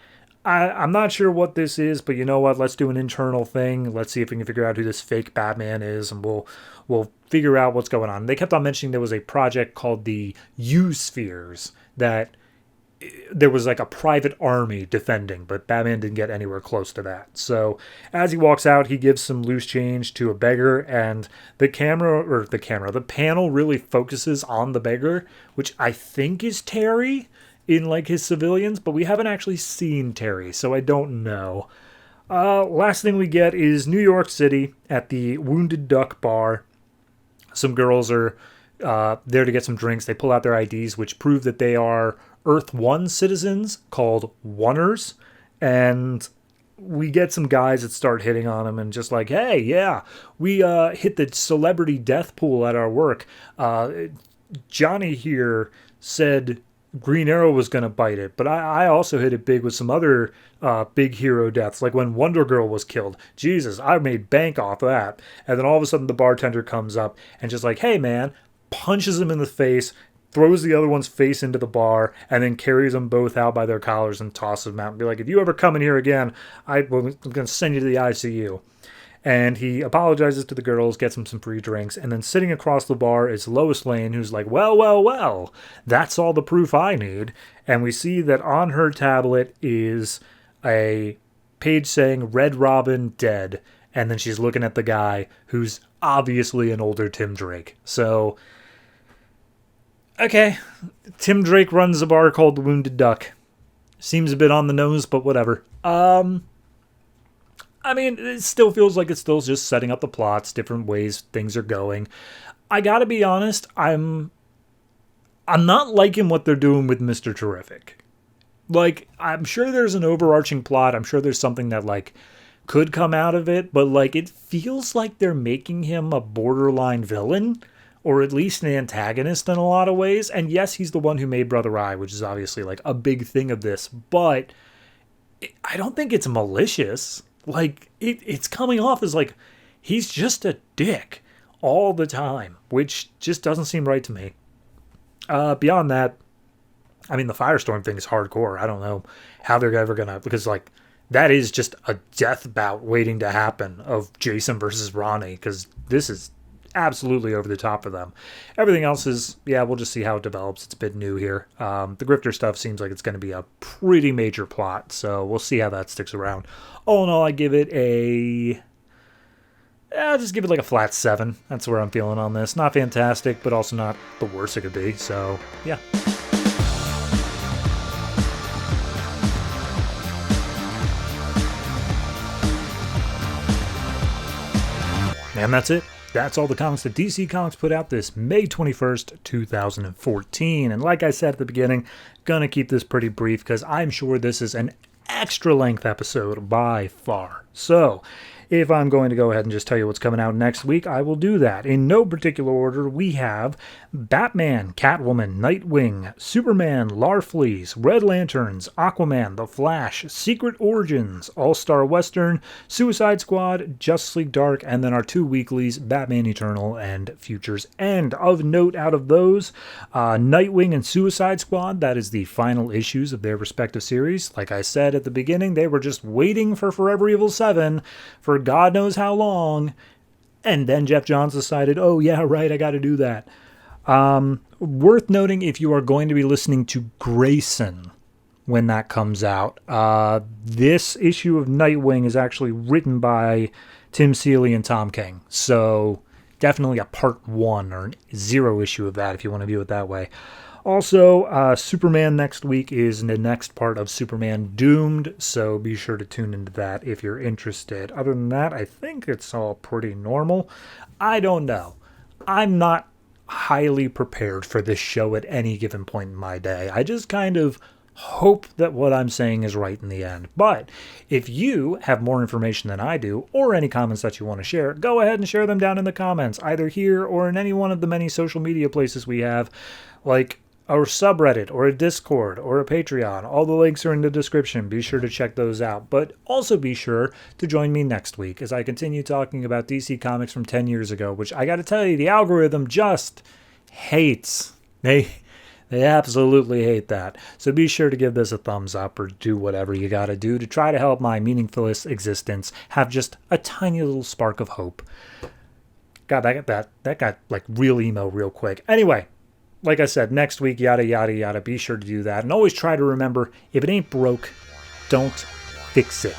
I'm not sure what this is, but you know what? Let's do an internal thing. Let's see if we can figure out who this fake Batman is, and we'll figure out what's going on." They kept on mentioning there was a project called the U-Spheres that there was like a private army defending, but Batman didn't get anywhere close to that. So as he walks out, he gives some loose change to a beggar, and the panel really focuses on the beggar, which I think is Terry in like his civilians, but we haven't actually seen Terry, so I don't know. Last thing we get is New York City at the Wounded Duck bar. Some girls are there to get some drinks. They pull out their IDs, which prove that they are Earth 1 citizens called Oneers, and we get some guys that start hitting on him and just like, hey, yeah, we hit the celebrity death pool at our work. Johnny here said Green Arrow was going to bite it, but I also hit it big with some other big hero deaths, like when Wonder Girl was killed. Jesus, I made bank off of that. And then all of a sudden the bartender comes up and just like, hey, man, punches him in the face, throws the other one's face into the bar, and then carries them both out by their collars and tosses them out and be like, if you ever come in here again, I'm going to send you to the ICU. And he apologizes to the girls, gets them some free drinks, and then sitting across the bar is Lois Lane, who's like, well, that's all the proof I need. And we see that on her tablet is a page saying Red Robin dead, and then she's looking at the guy who's obviously an older Tim Drake. So okay, Tim Drake runs a bar called the Wounded Duck. Seems a bit on the nose, but whatever. I mean, it still feels like it's still just setting up the plots, different ways things are going. I gotta be honest, I'm not liking what they're doing with Mr. Terrific. Like, I'm sure there's an overarching plot. I'm sure there's something that, like, could come out of it, but, like, it feels like they're making him a borderline villain, or at least an antagonist in a lot of ways. And yes, he's the one who made Brother Eye, which is obviously like a big thing of this, but I don't think it's malicious. Like, it's coming off as like, he's just a dick all the time, which just doesn't seem right to me. Beyond that, I mean, the Firestorm thing is hardcore. I don't know how they're ever gonna, because like, that is just a death bout waiting to happen of Jason versus Ronnie, because this is absolutely over the top for them. Everything else is, yeah, we'll just see how it develops. It's a bit new here. The Grifter stuff seems like it's going to be a pretty major plot, so we'll see how that sticks around. All in all, I give it I'll just give it like a flat 7. That's where I'm feeling on this. Not fantastic, but also not the worst it could be, so yeah. And that's it. That's all the comics that DC Comics put out this May 21st, 2014. And like I said at the beginning, gonna keep this pretty brief because I'm sure this is an extra length episode by far. So, if I'm going to go ahead and just tell you what's coming out next week, I will do that. In no particular order, we have Batman, Catwoman, Nightwing, Superman, Larfleeze, Red Lanterns, Aquaman, The Flash, Secret Origins, All-Star Western, Suicide Squad, Justice League Dark, and then our 2 weeklies, Batman Eternal and Future's End. Of note out of those, Nightwing and Suicide Squad, that is the final issues of their respective series. Like I said at the beginning, they were just waiting for Forever Evil 7 for God knows how long, and then Geoff Johns decided, oh yeah, right, I gotta do that. Worth noting, if you are going to be listening to Grayson when that comes out, this issue of Nightwing is actually written by Tim Seeley and Tom King, so definitely a part 1 or 0 issue of that if you want to view it that way. Also, Superman next week is the next part of Superman Doomed, so be sure to tune into that if you're interested. Other than that, I think it's all pretty normal. I don't know. I'm not highly prepared for this show at any given point in my day. I just kind of hope that what I'm saying is right in the end. But if you have more information than I do, or any comments that you want to share, go ahead and share them down in the comments, either here or in any one of the many social media places we have, like or subreddit or a Discord or a Patreon. All the links are in the description. Be sure to check those out. But also be sure to join me next week as I continue talking about DC Comics from 10 years ago, which I got to tell you, the algorithm just hates. They absolutely hate that. So be sure to give this a thumbs up or do whatever you got to do to try to help my meaningless existence have just a tiny little spark of hope. God, that got like real emo real quick. Anyway, like I said, next week, yada, yada, yada. Be sure to do that. And always try to remember, if it ain't broke, don't fix it.